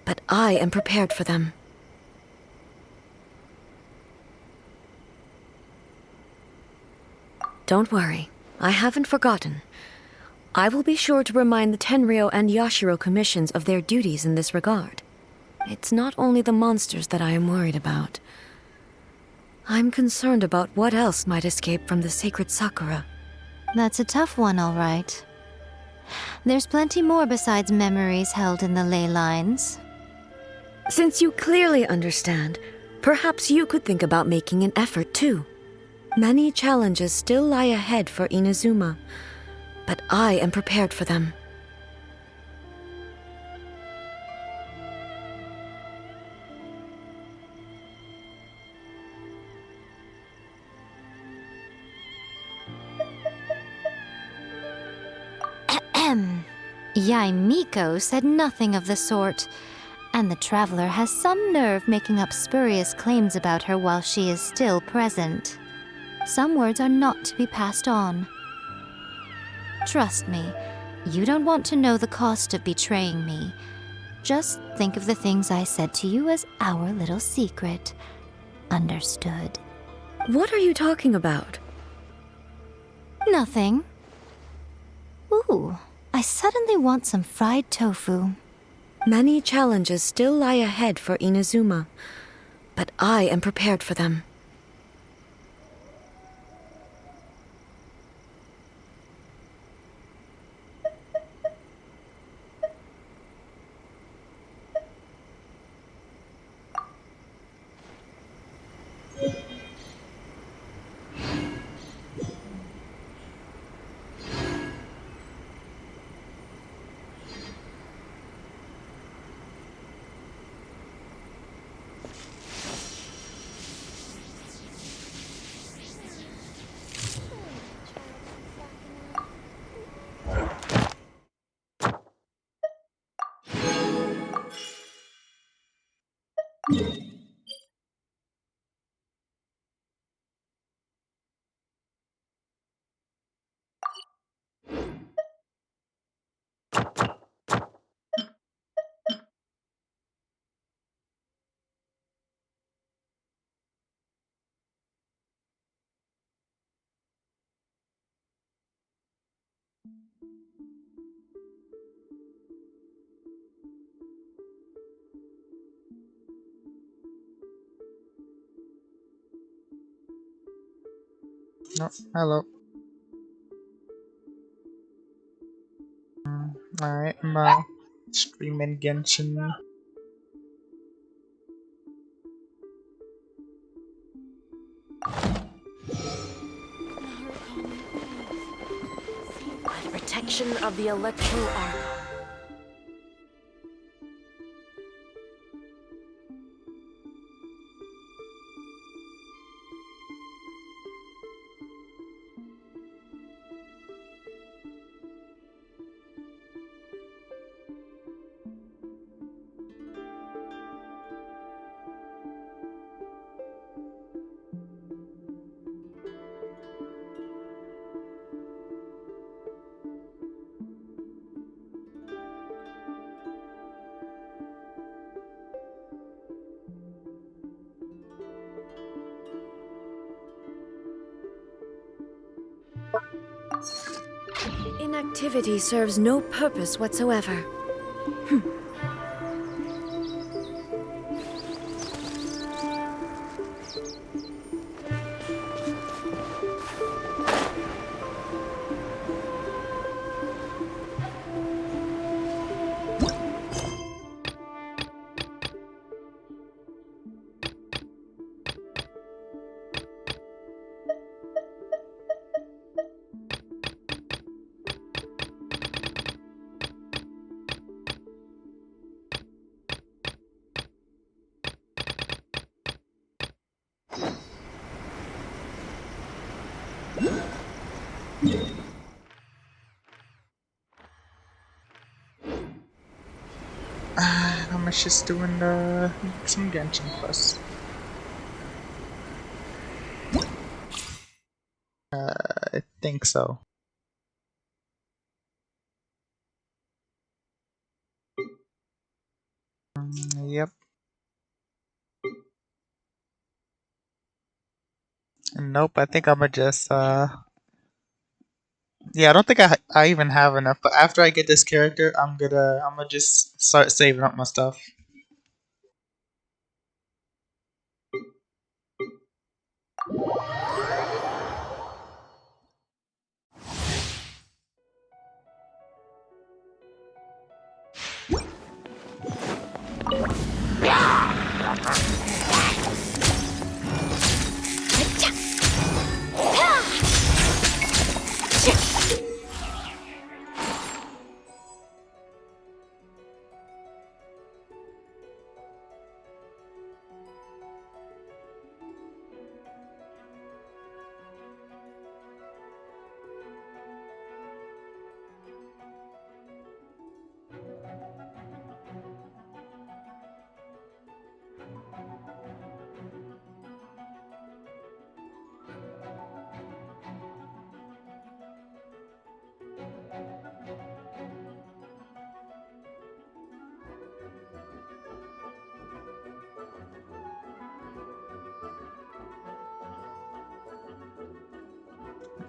Speaker 3: but I am prepared for them. Don't worry, I haven't forgotten. I will be sure to remind the Tenryo and Yashiro commissions of their duties in this regard. It's not only the monsters that I am worried about. I'm concerned about what else might escape from the sacred Sakura.
Speaker 11: That's a tough one, all right. There's plenty more besides memories held in the ley lines.
Speaker 3: Since you clearly understand, perhaps you could think about making an effort too. Many challenges still lie ahead for Inazuma, but I am prepared for them.
Speaker 11: Yae Miko said nothing of the sort, and the traveler has some nerve making up spurious claims about her while she is still present. Some words are not to be passed on. Trust me, you don't want to know the cost of betraying me. Just think of the things I said to you as our little secret. Understood?
Speaker 3: What are you talking about?
Speaker 11: Nothing. Ooh, I suddenly want some fried tofu.
Speaker 3: Many challenges still lie ahead for Inazuma, but I am prepared for them.
Speaker 1: No, hello. Alright, I'm streaming Genshin.
Speaker 8: By the protection of the Electro Arc.
Speaker 3: Inactivity serves no purpose whatsoever.
Speaker 1: I'm just doing some Genshin Plus. I think so. Yep. Nope, I think I'ma just yeah, I don't think I even have enough, but after I get this character, I'm gonna just start saving up my stuff.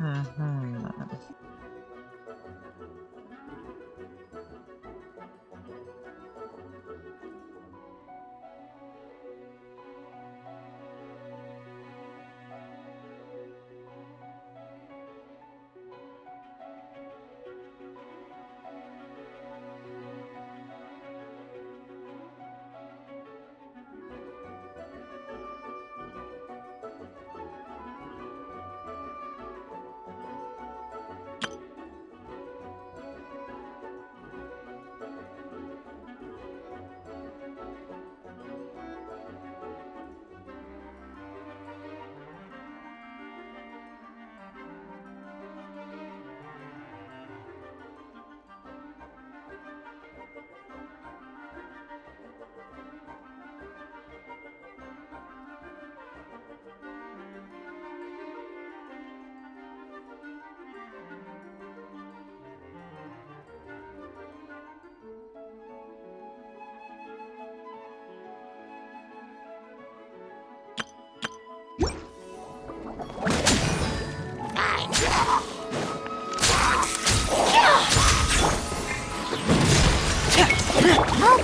Speaker 1: Mhm.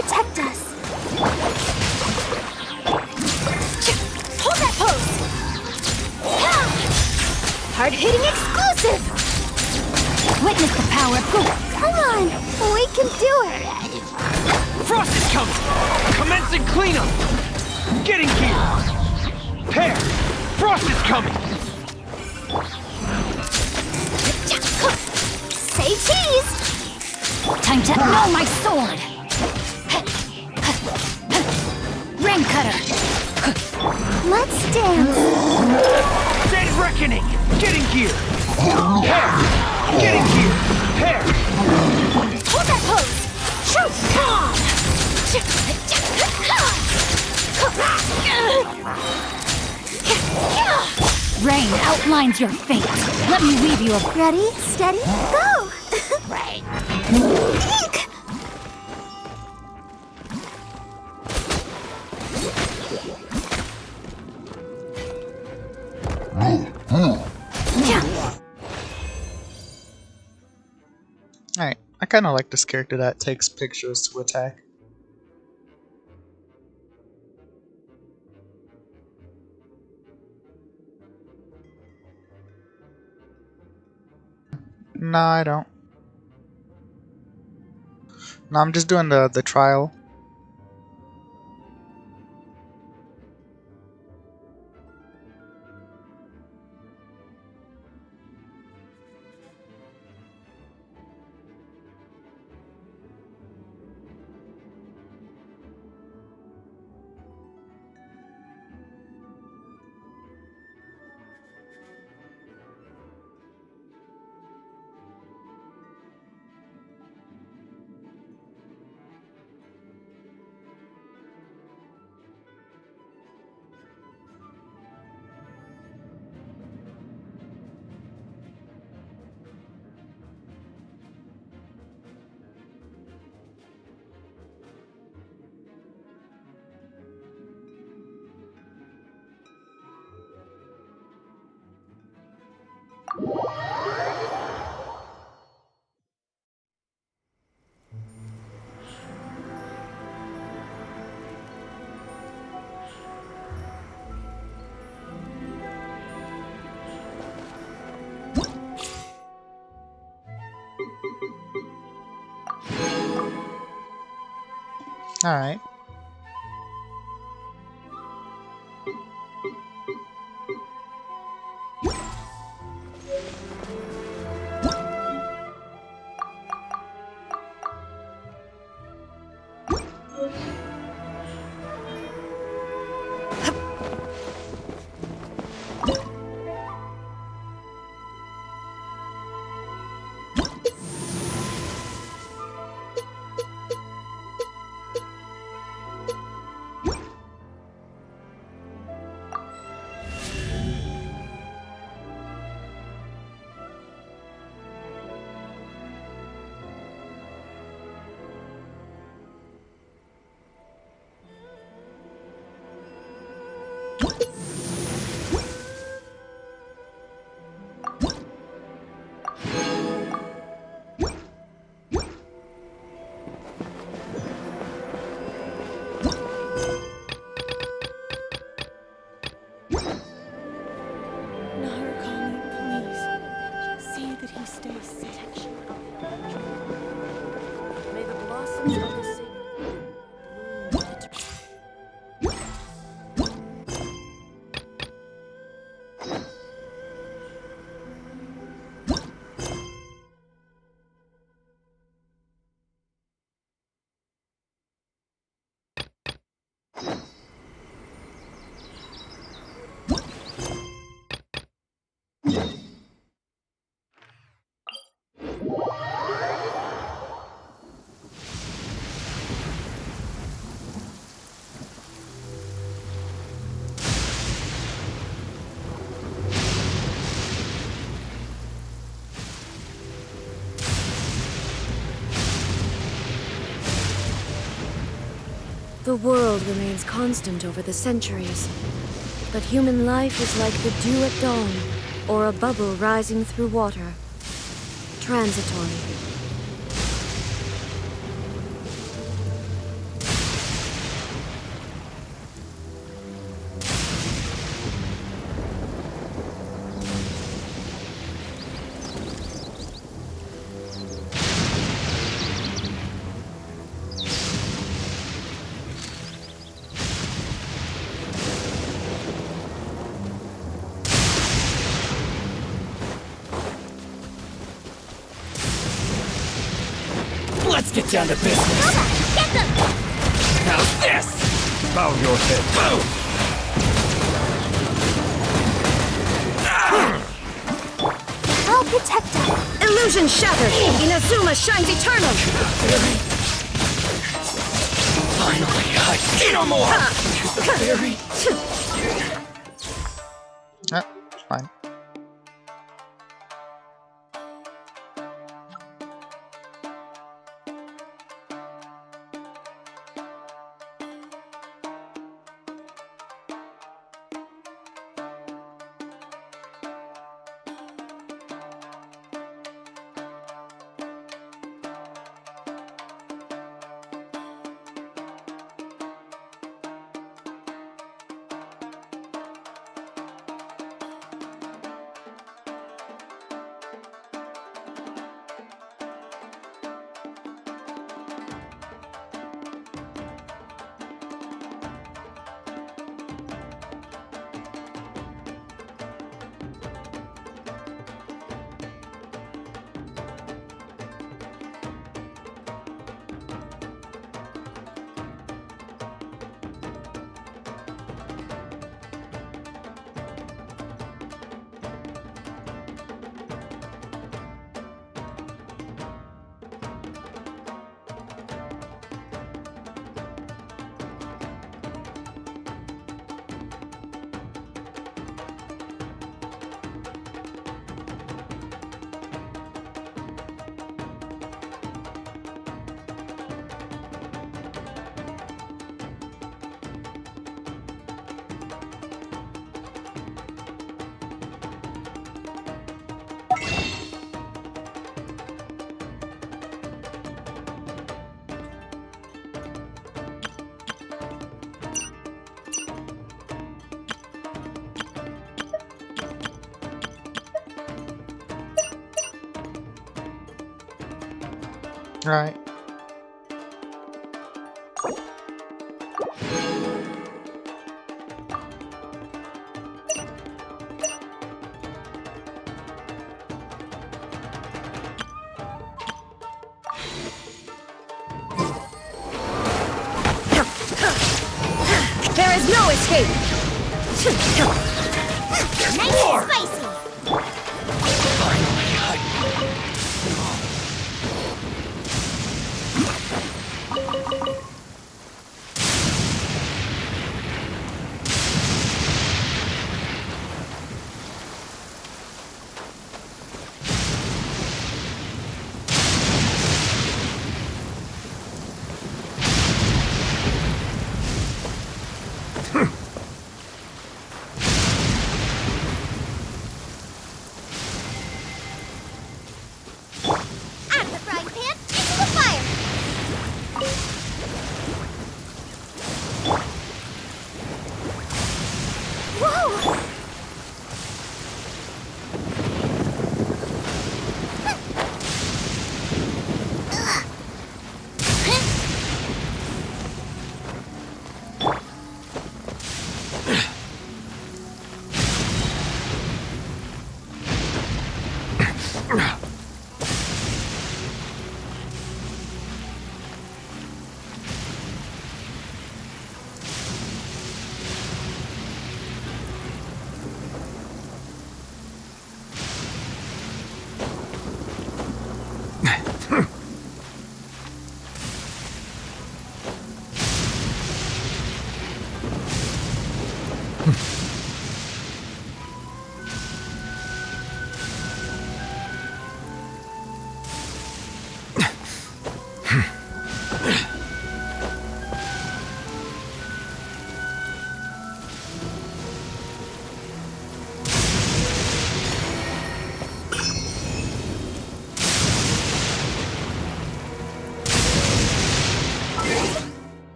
Speaker 2: protect us. Hold that pose! Hard-hitting exclusive! Witness the power of Ghoul. Come on, we can do it!
Speaker 7: Frost is coming! Commencing cleanup! Getting here! Pear! Frost is coming!
Speaker 2: Say cheese! Time to know my sword! Rain Cutter! Let's dance!
Speaker 7: Dead Reckoning! Getting here! Pear! Getting here! Pear!
Speaker 2: Hold that pose! Shoot! Rain outlines your fate. Let me weave you a... Ready, steady, go! Right. Pink!
Speaker 1: Alright, I kinda like this character that takes pictures to attack. No, I don't. No, I'm just doing the trial. Alright.
Speaker 8: Narukami, please. See that he stays safe. May the blossoms of the sacred bloom eternally.
Speaker 3: The world remains constant over the centuries, but human life is like the dew at dawn, or a bubble rising through water. Transitory.
Speaker 10: down to business.
Speaker 2: Get them!
Speaker 10: Now this!
Speaker 5: Bow your head.
Speaker 10: Boom!
Speaker 2: I'll protect them.
Speaker 3: Illusion shattered! Inazuma shines eternal!
Speaker 10: Finally, I see no more!
Speaker 1: Ah, fine. Right.
Speaker 3: There is no escape!
Speaker 2: Nice and spicy. Out of the frying pan, into the fire. Whoa!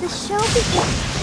Speaker 2: the show begins.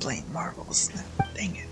Speaker 12: blame Marvel's. Dang it.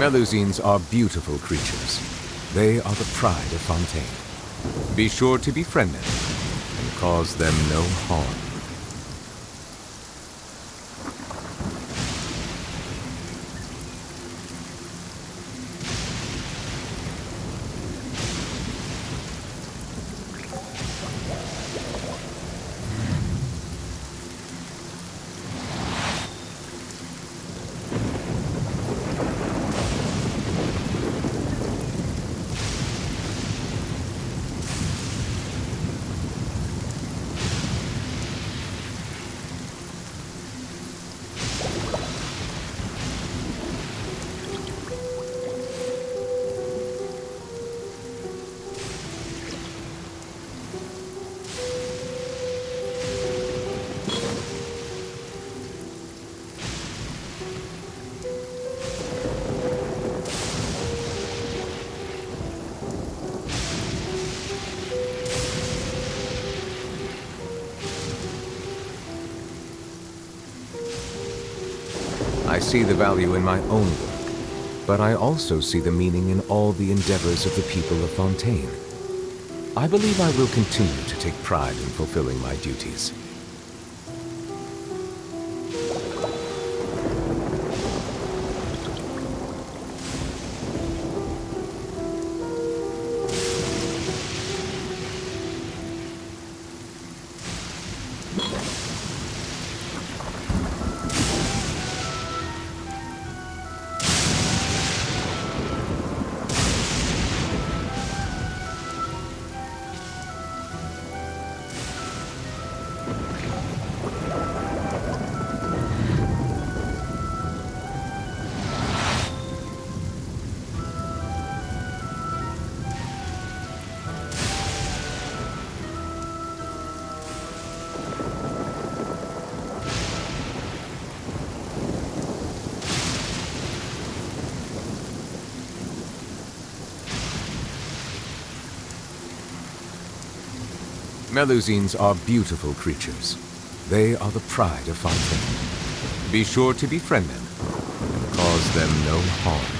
Speaker 13: Melusines are beautiful creatures. They are the pride of Fontaine. Be sure to befriend them and cause them no harm. I see the value in my own work, but I also see the meaning in all the endeavors of the people of Fontaine. I believe I will continue to take pride in fulfilling my duties. Melusines are beautiful creatures. They are the pride of Fontaine. Be sure to befriend them and cause them no harm.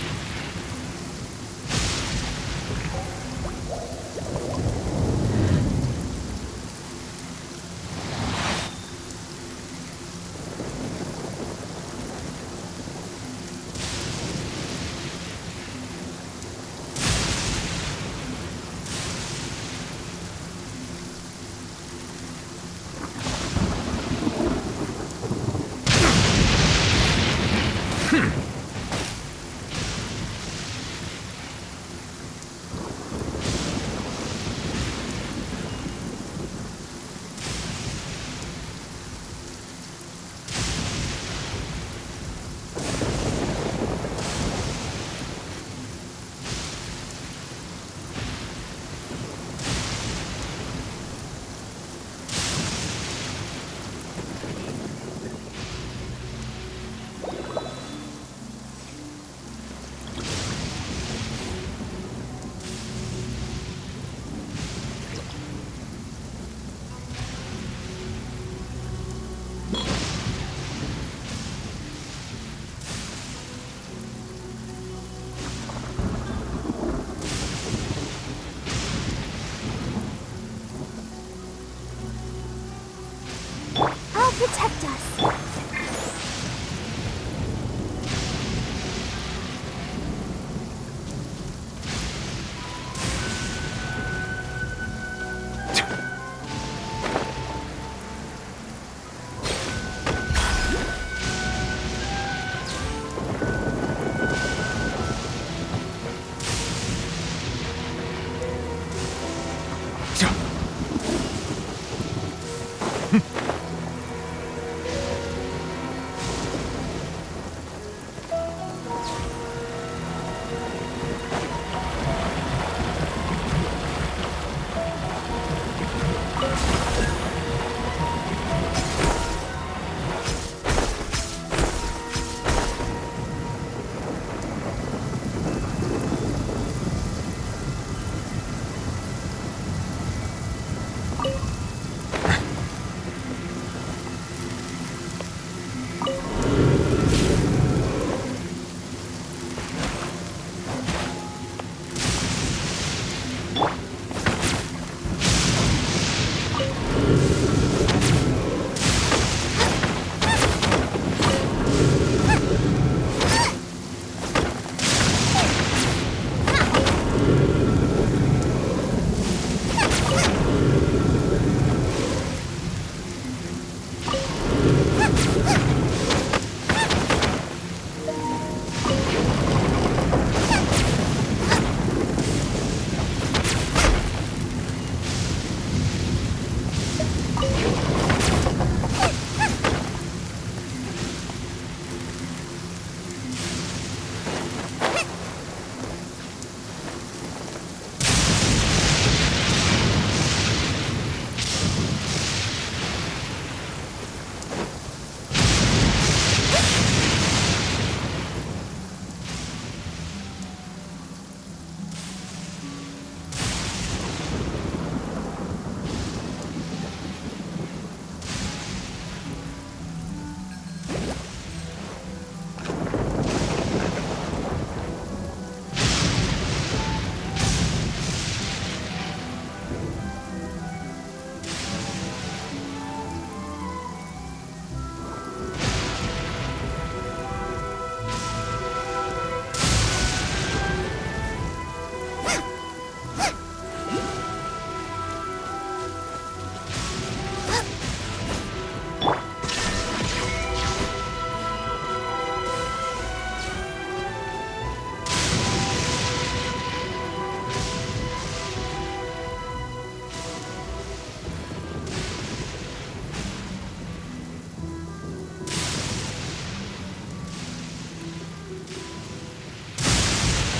Speaker 2: protect us.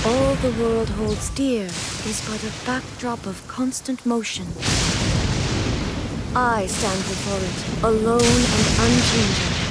Speaker 3: All the world holds dear is but a backdrop of constant motion. I stand before it, alone and unchanging.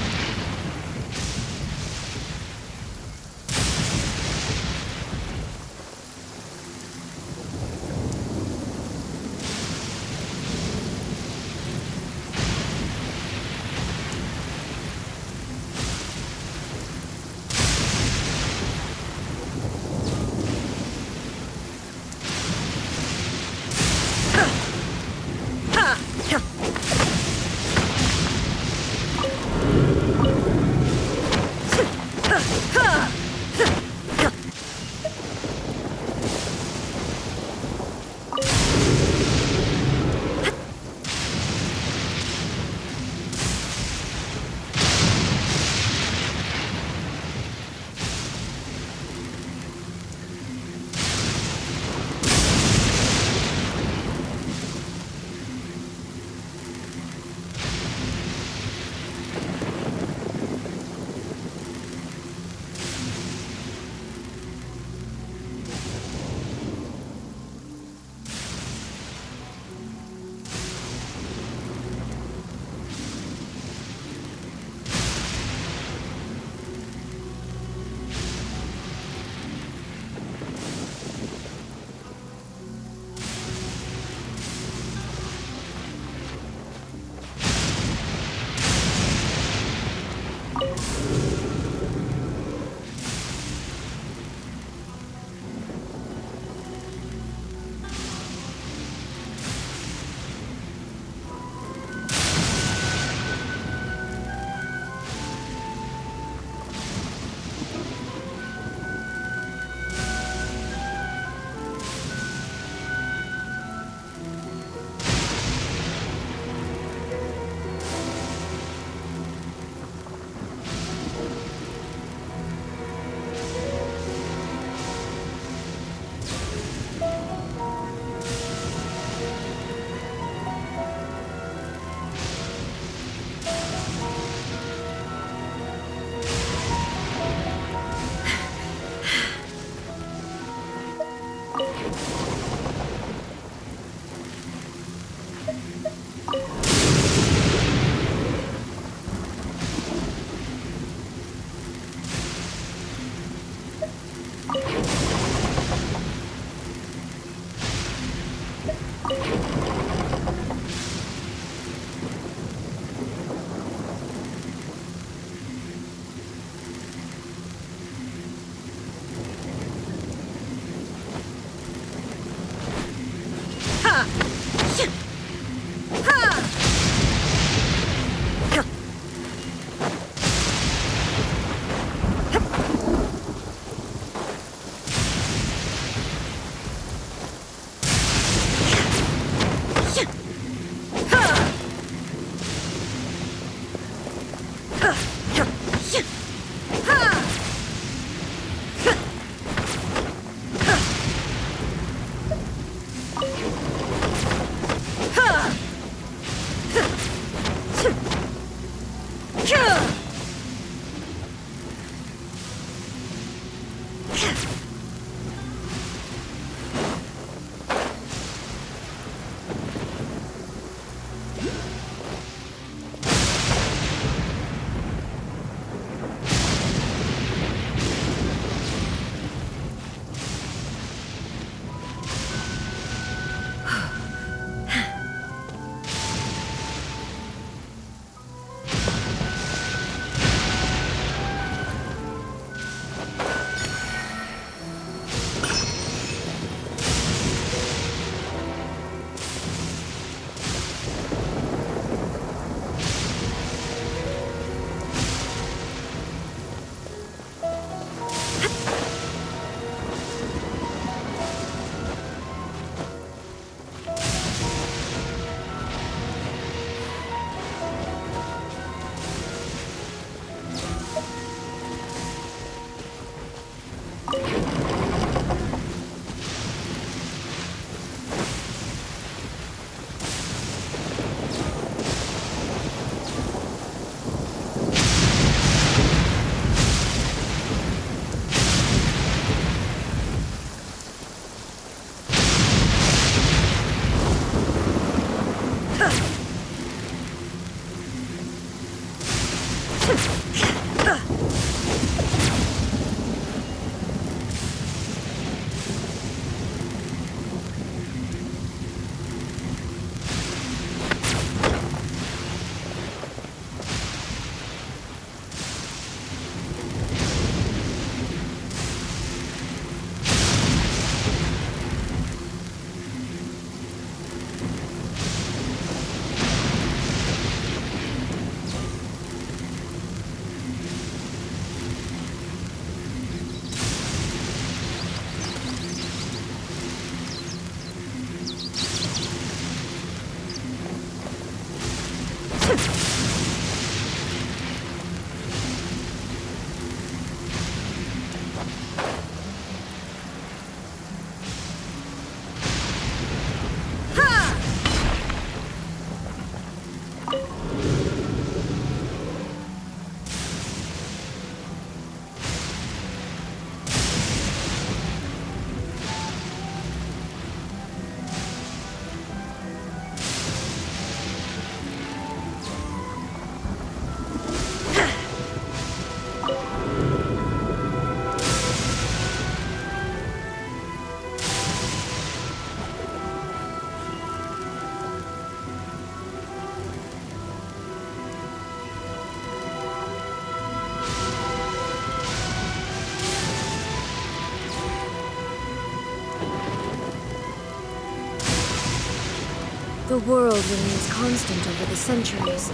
Speaker 3: The world remains constant over the centuries,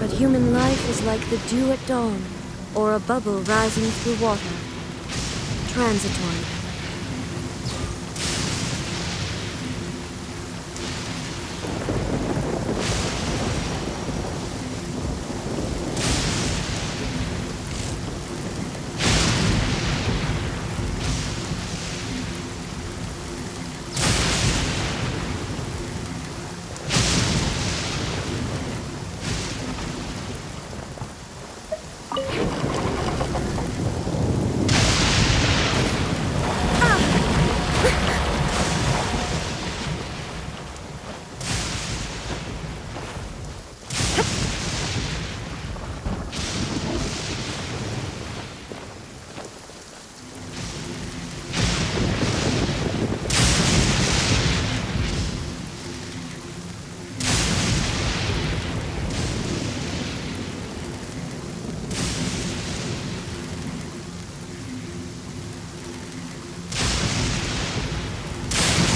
Speaker 3: but human life is like the dew at dawn, or a bubble rising through water, transitory.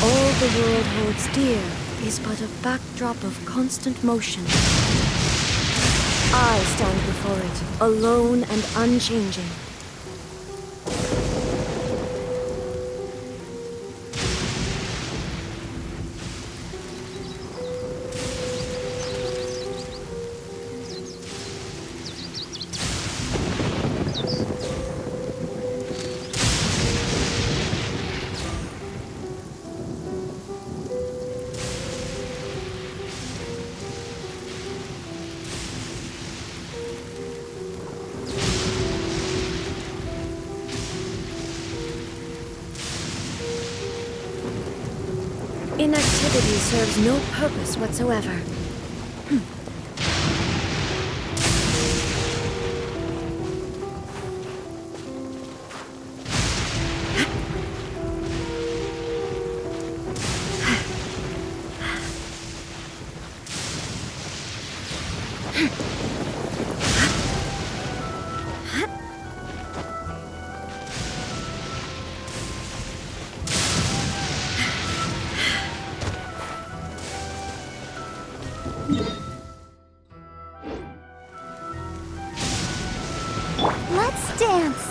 Speaker 3: All the world holds dear is but a backdrop of constant motion. I stand before it, alone and unchanging. Inactivity serves no purpose whatsoever.
Speaker 2: Let's dance.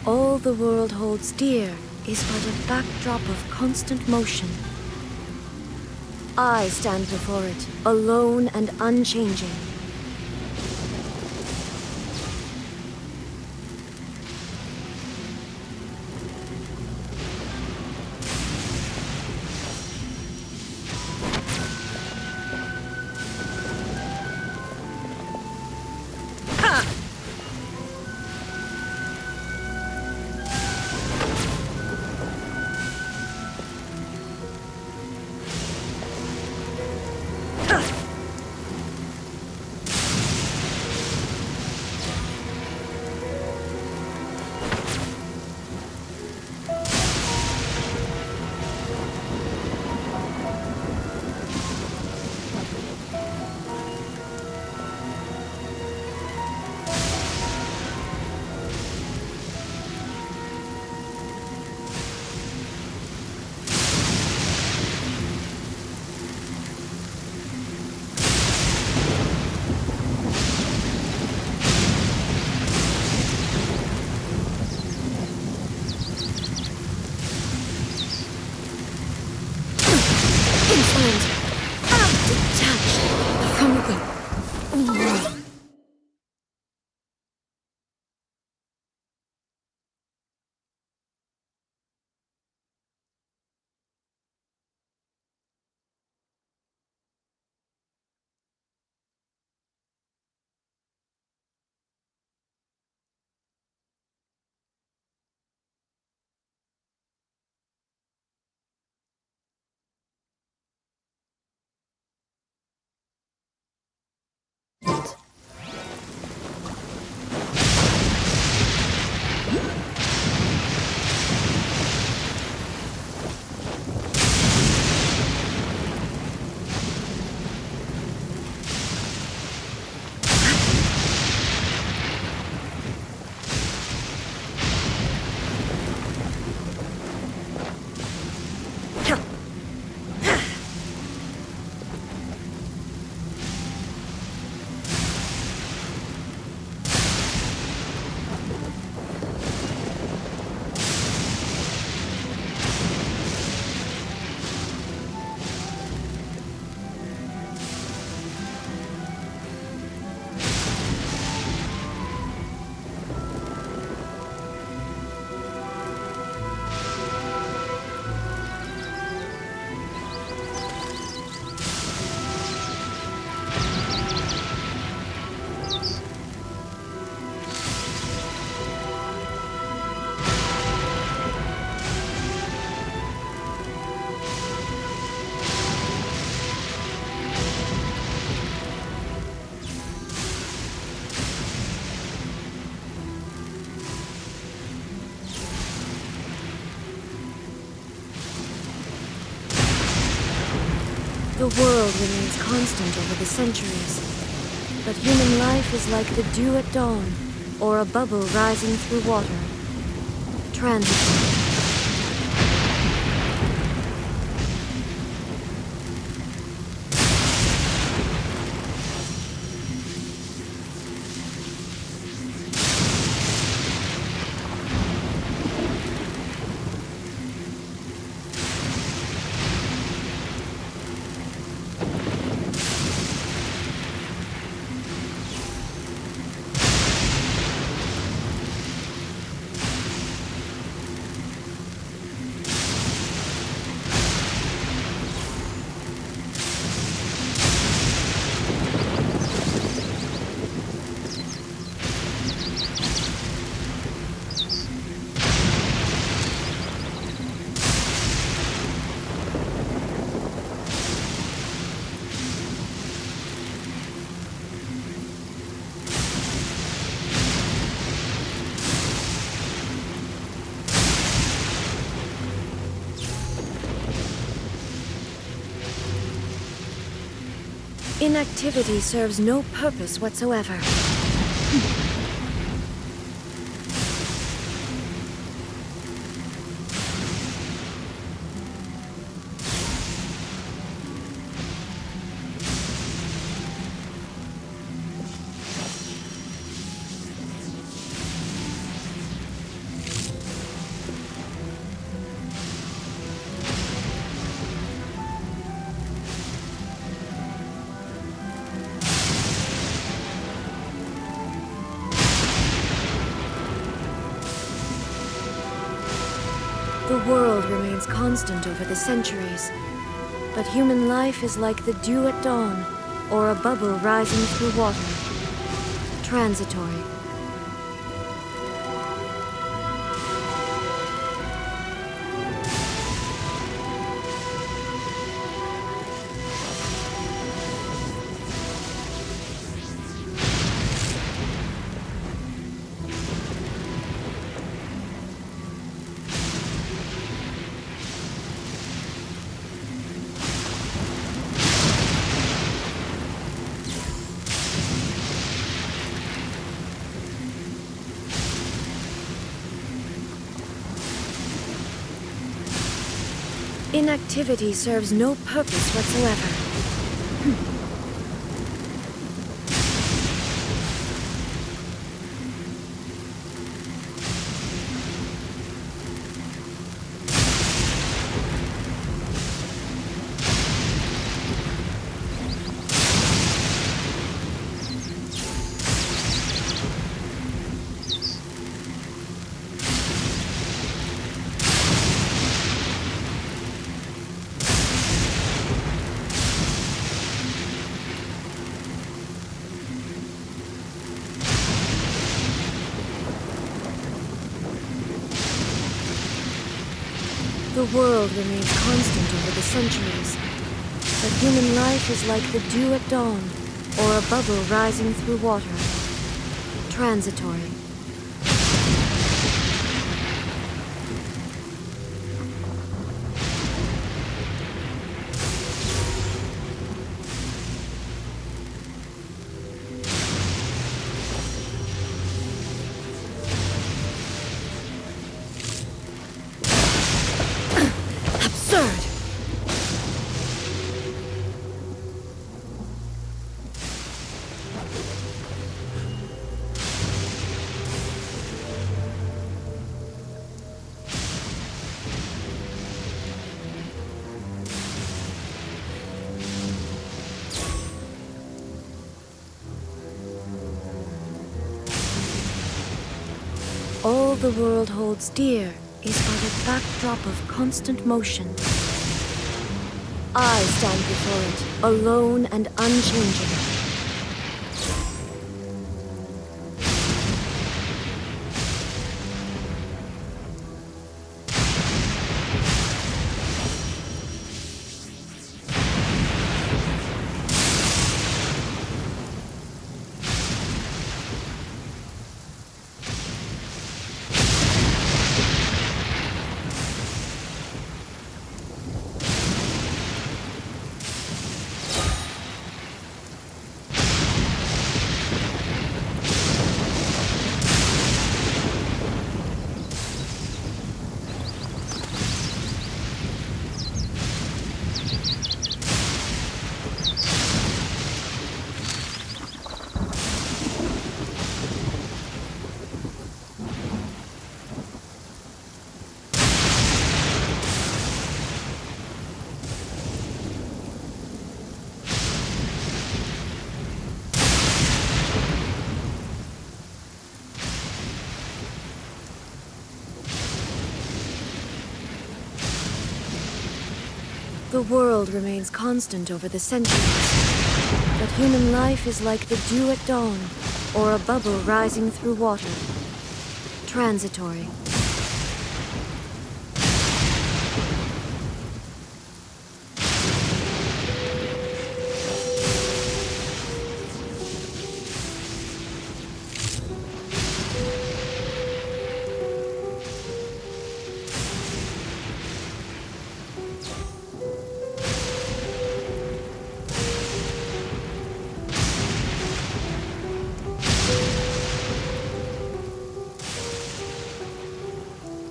Speaker 3: All the world holds dear is but a backdrop of constant motion. I stand before it, alone and unchanging. The world remains constant over the centuries, but human life is like the dew at dawn, or a bubble rising through water. Transitory. Inactivity serves no purpose whatsoever. The world remains constant over the centuries, but human life is like the dew at dawn, or a bubble rising through water. Transitory. Inactivity serves no purpose whatsoever. The world remains constant over the centuries, but human life is like the dew at dawn, or a bubble rising through water. Transitory. All the world holds dear is but a backdrop of constant motion. I stand before it, alone and unchanging. The world remains constant over the centuries, but human life is like the dew at dawn, or a bubble rising through water. Transitory.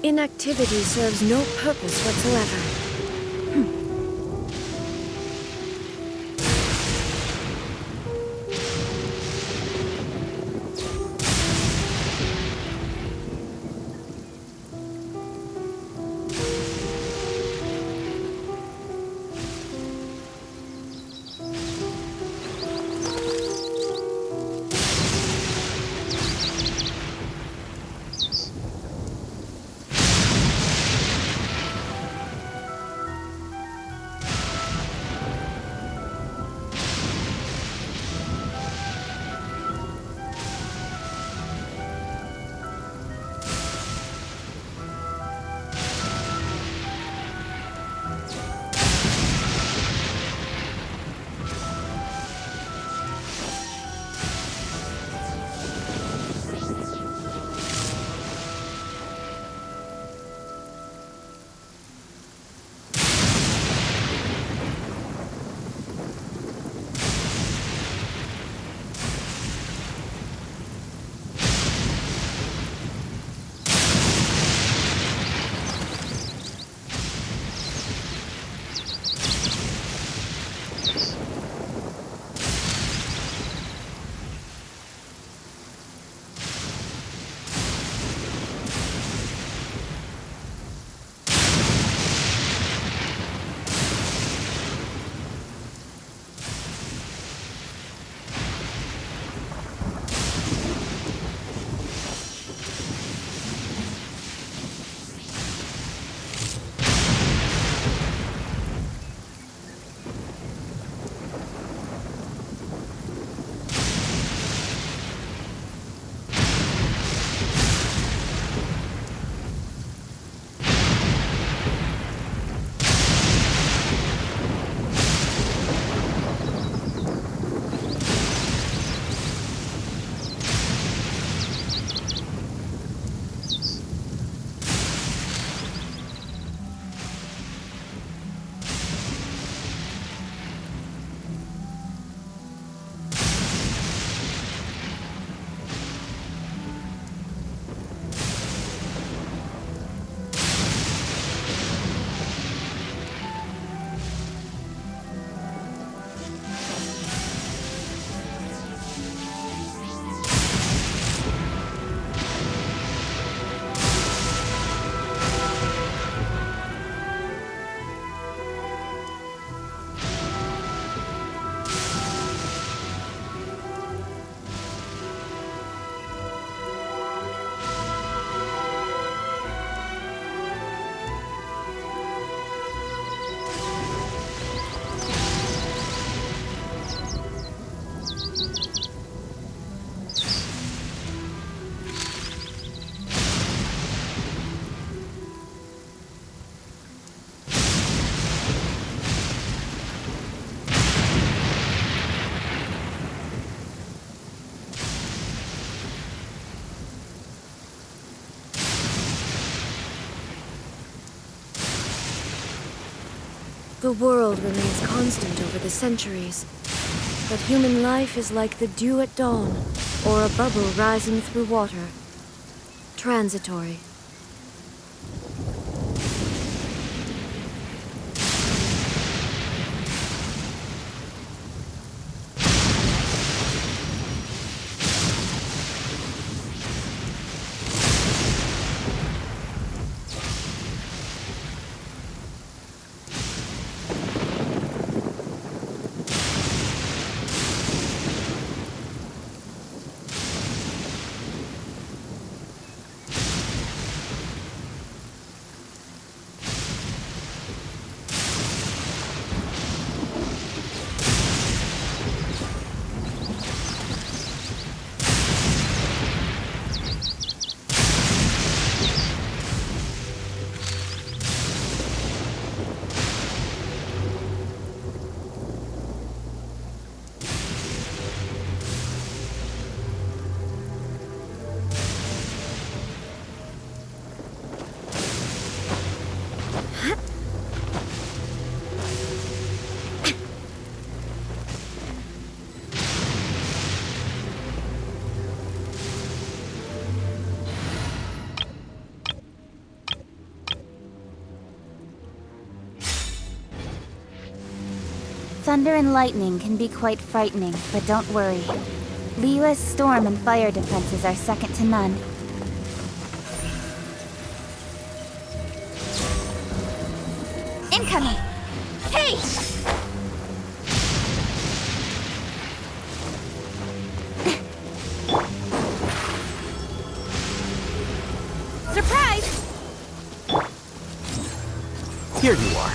Speaker 3: Inactivity serves no purpose whatsoever. The world remains constant over the centuries, but human life is like the dew at dawn, or a bubble rising through water. Transitory.
Speaker 14: Thunder and lightning can be quite frightening, but don't worry. Liyue's storm and fire defenses are second to none. Incoming! Hey! Surprise!
Speaker 7: Here you are.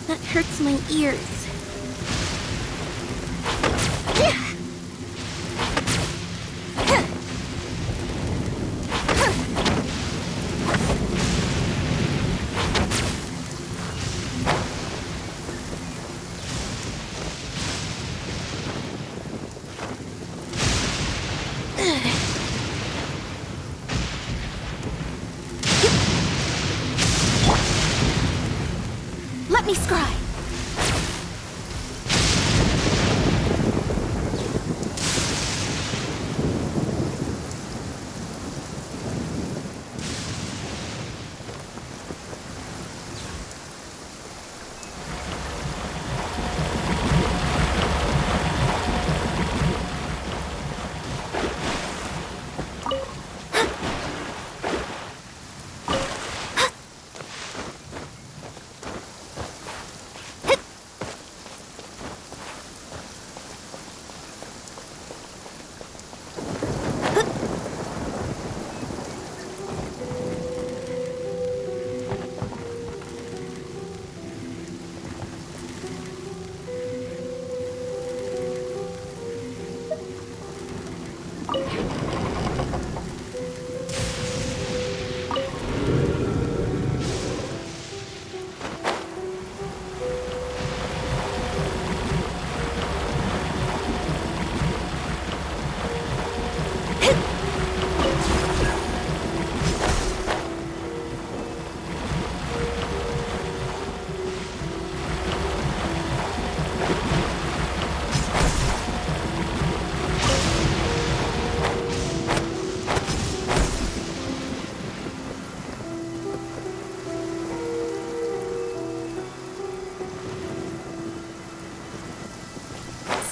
Speaker 14: That hurts my ears. Let me scry.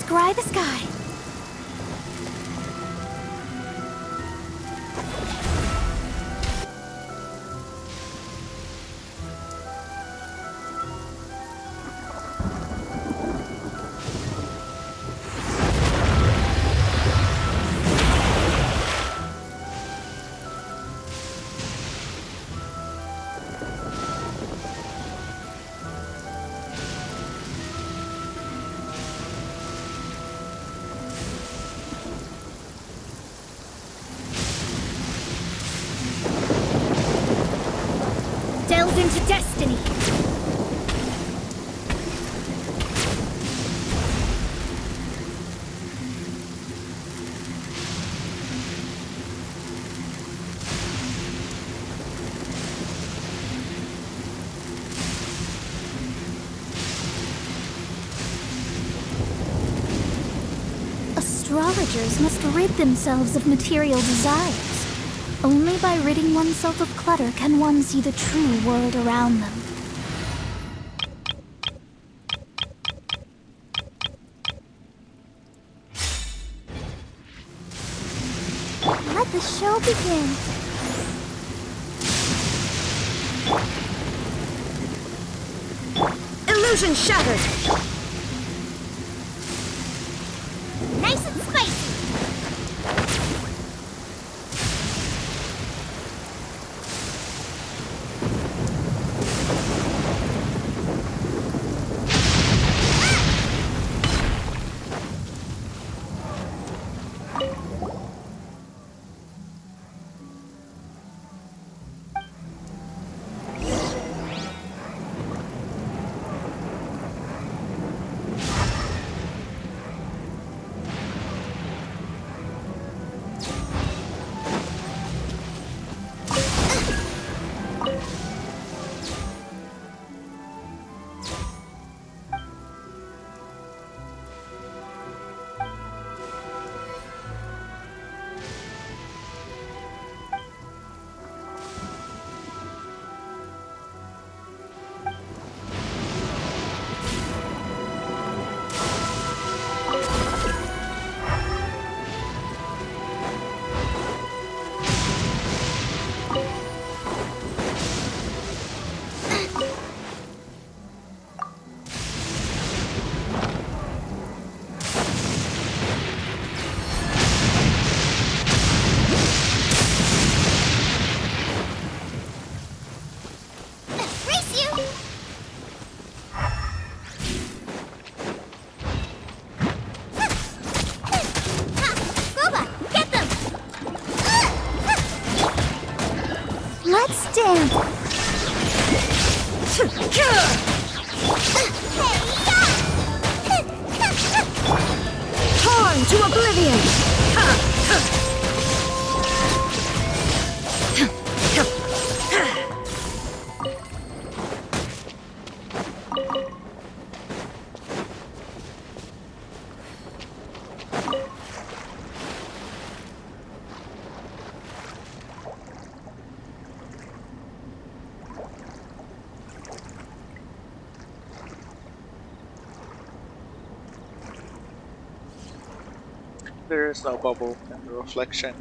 Speaker 14: Scry the sky. Delve into destiny. Astrologers must rid themselves of material desires. Only by ridding oneself of clutter can one see the true world around them. Let the show begin.
Speaker 3: Illusion shattered!
Speaker 2: Nice and spicy.
Speaker 3: into oblivion!
Speaker 1: There is no bubble in the reflection.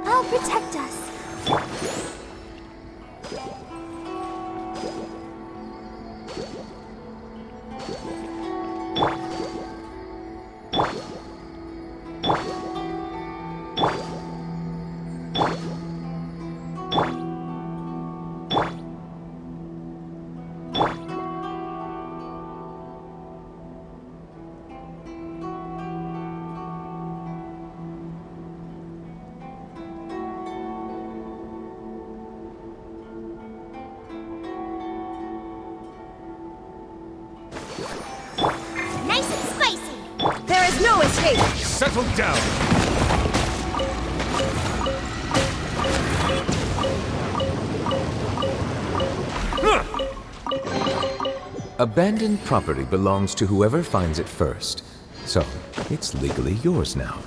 Speaker 14: I'll protect us.
Speaker 2: Nice and spicy.
Speaker 3: There is no escape!
Speaker 4: Settle down!
Speaker 13: Abandoned property belongs to whoever finds it first, so it's legally yours now.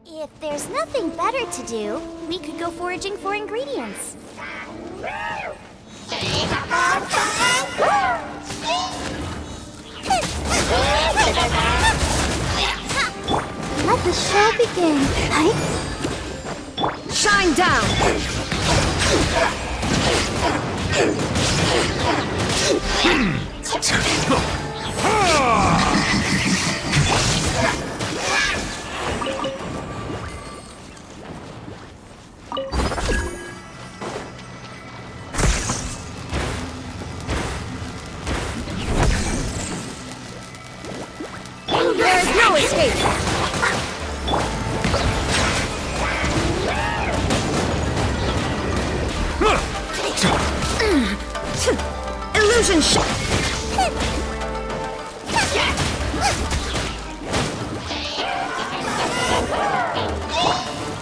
Speaker 2: If there's nothing better to do, we could go foraging for ingredients.
Speaker 14: Let the show begin.
Speaker 3: Shine down! There is no escape! Illusion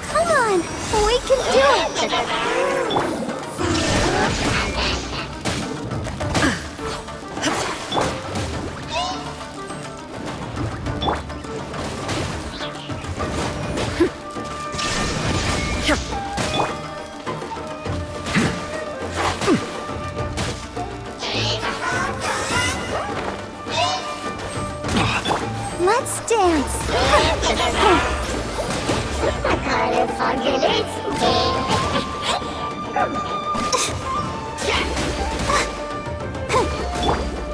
Speaker 14: Come on, we can do it! Let's dance!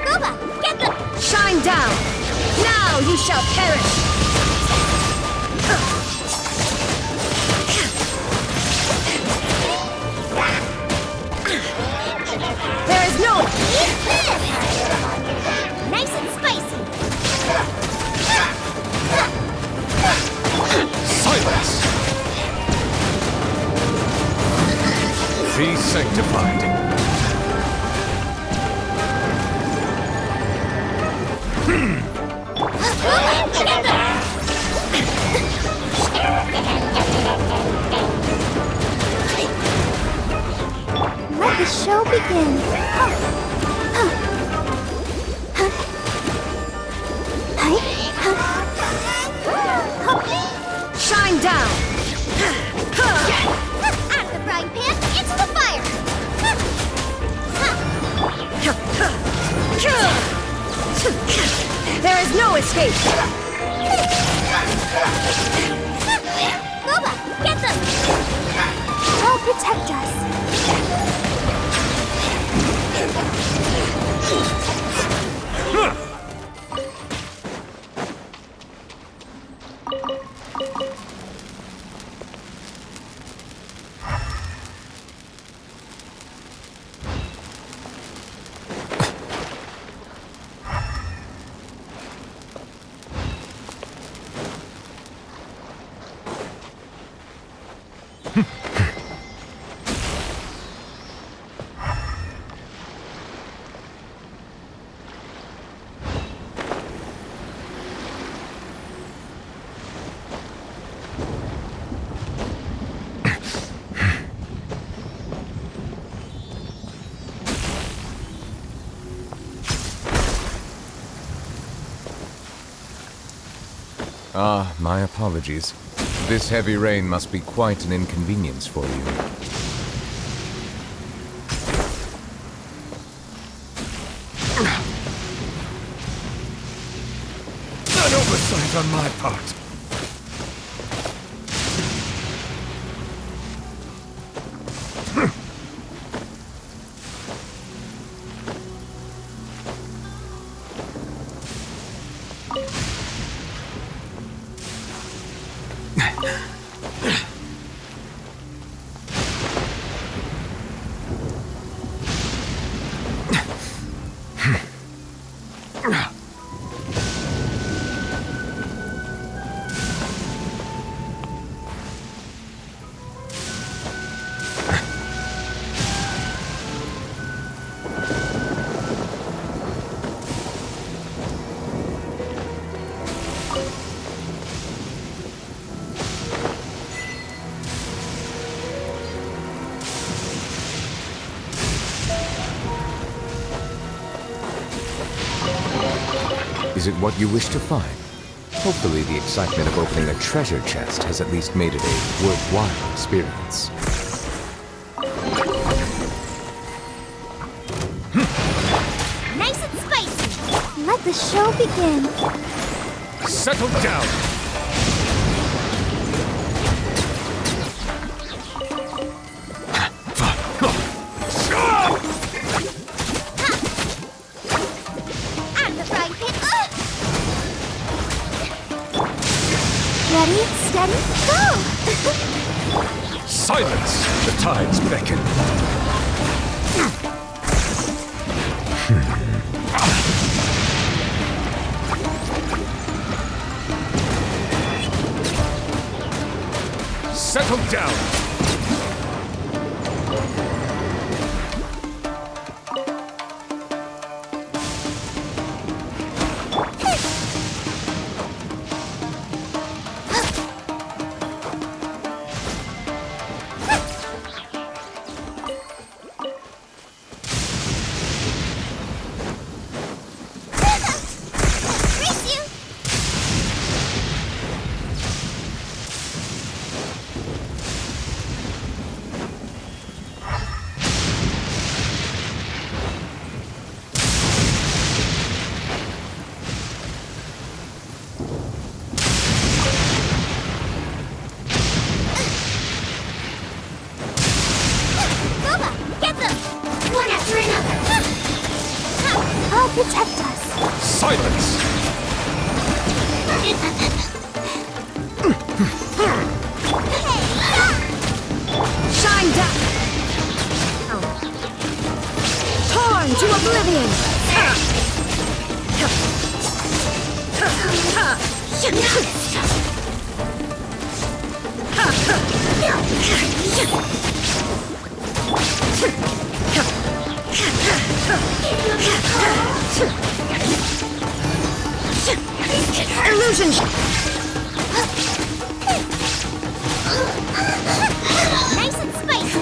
Speaker 2: Gooba, get the...
Speaker 3: Shine down! Now you shall perish! There is no...
Speaker 2: Eat this! Nice and spicy!
Speaker 4: Silence! Be sanctified.
Speaker 14: Let the show begin.
Speaker 3: Shine down!
Speaker 2: Out of the frying pan, into the fire!
Speaker 3: There is no escape!
Speaker 2: Gooba, get them!
Speaker 14: I'll protect us.
Speaker 13: Ah, my apologies. This heavy rain must be quite an inconvenience for you.
Speaker 5: An oversight on my part.
Speaker 13: Is it what you wish to find? Hopefully the excitement of opening a treasure chest has at least made it a worthwhile experience.
Speaker 2: Nice and spicy!
Speaker 14: Let the show begin.
Speaker 4: Settle down!
Speaker 2: Out of the frying pan!
Speaker 14: Ready, steady, go!
Speaker 4: Silence! The tides beckon. Settle down!
Speaker 2: Race you!
Speaker 14: protect us.
Speaker 4: Silence!
Speaker 3: Shine down! Torn to oblivion! Illusion!
Speaker 2: Nice and spicy.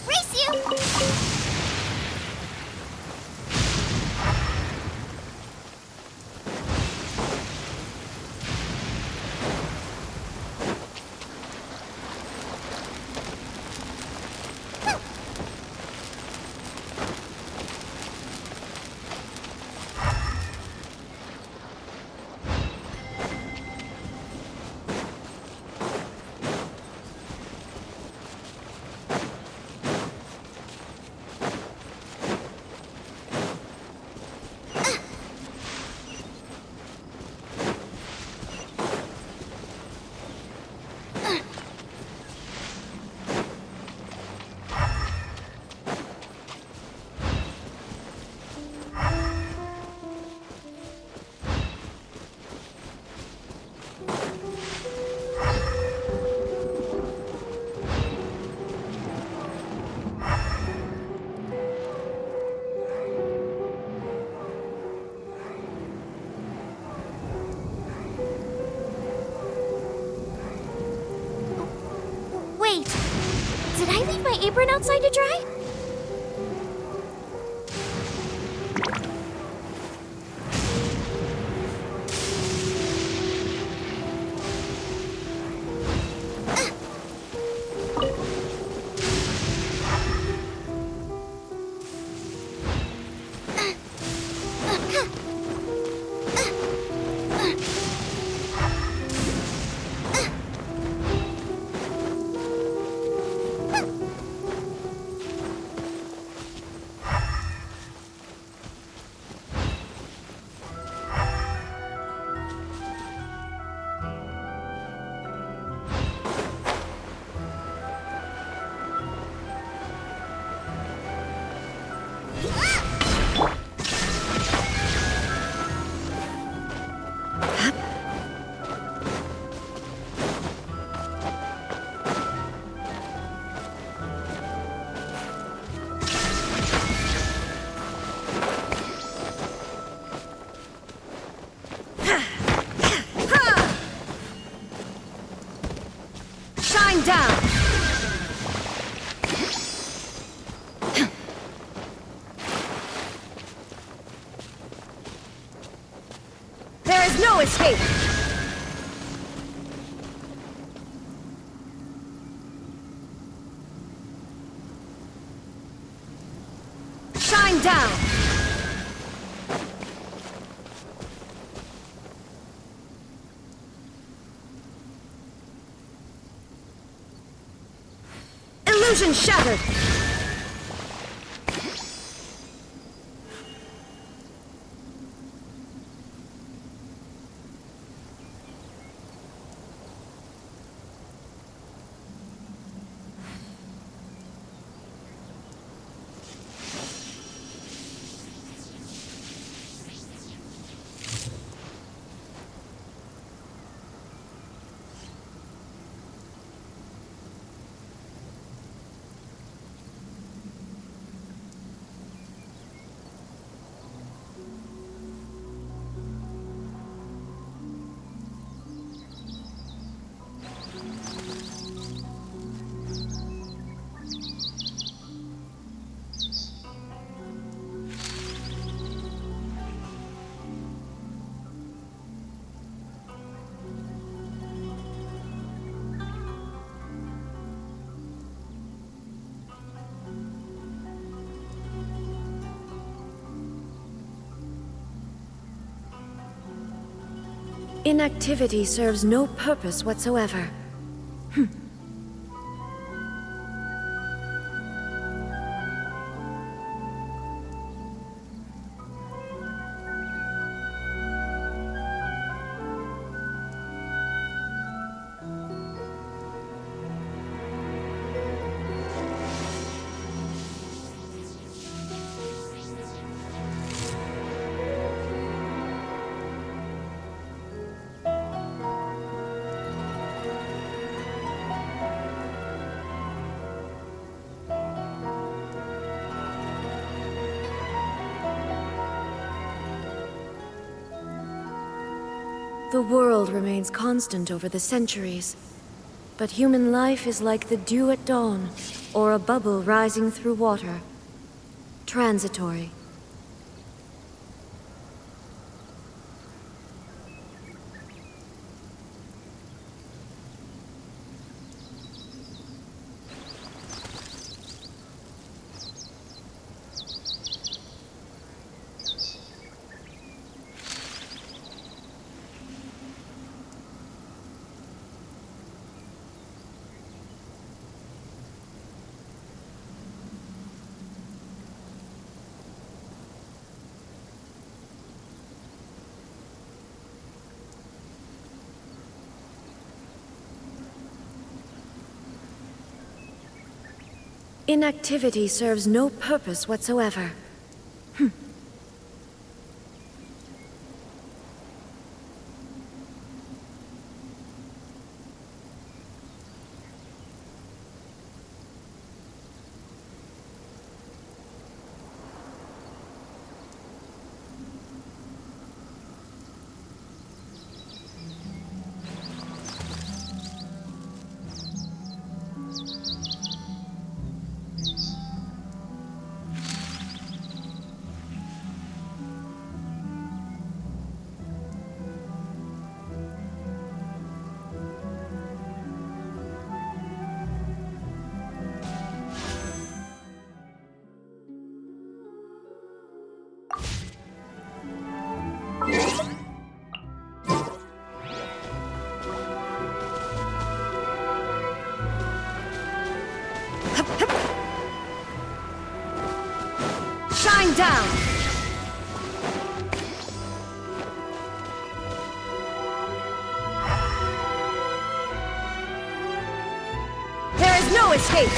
Speaker 2: Race you! Wait, did I leave my apron outside to dry?
Speaker 3: Shine down! There is no escape! Shine down! Illusion shattered! Inactivity serves no purpose whatsoever. The world remains constant over the centuries, but human life is like the dew at dawn, or a bubble rising through water. Transitory. Inactivity serves no purpose whatsoever. Shine down! There is no escape!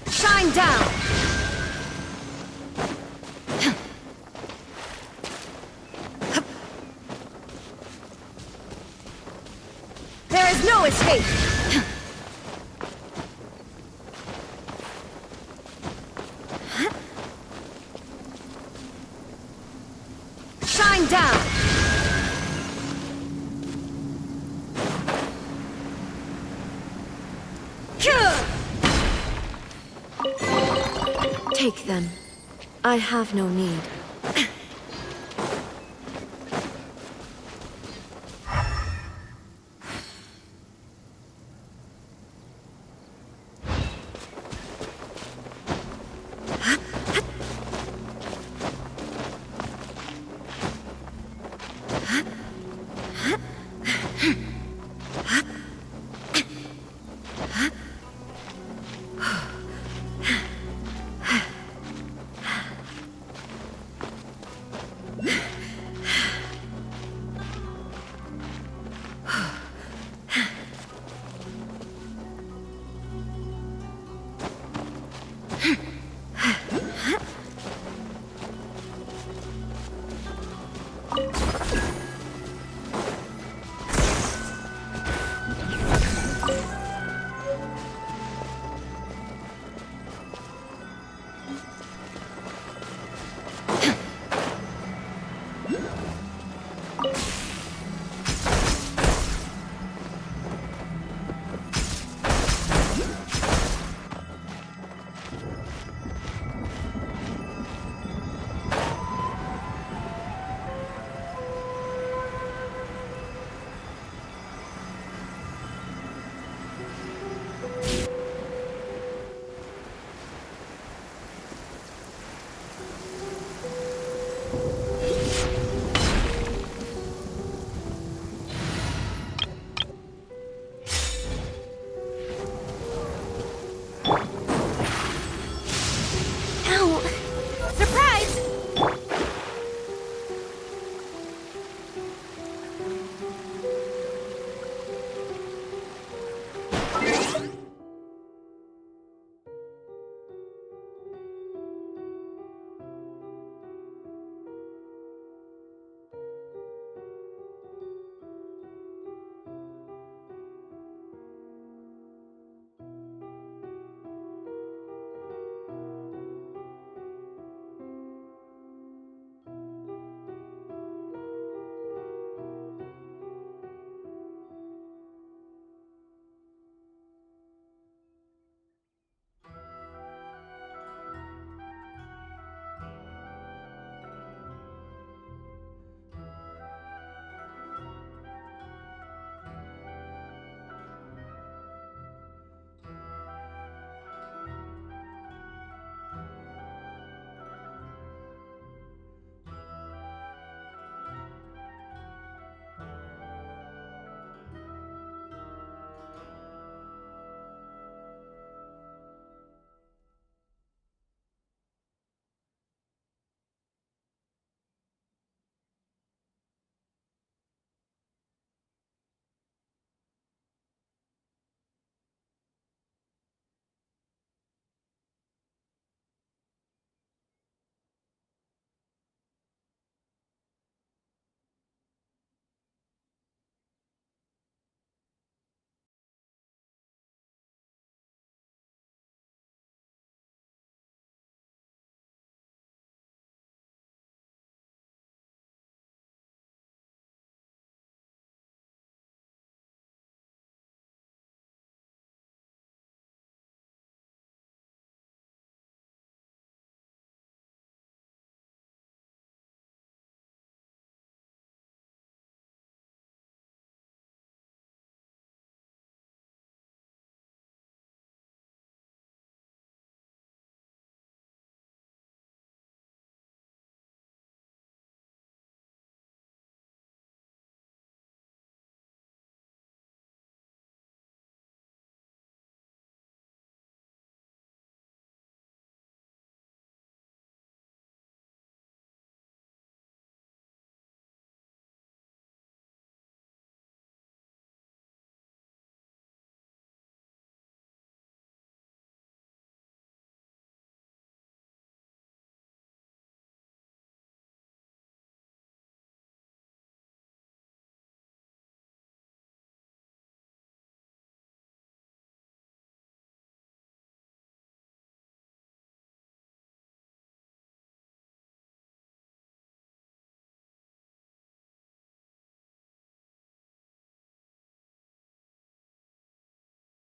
Speaker 3: Shine down! There is no escape! Shine down! Take them. I have no need. Huh?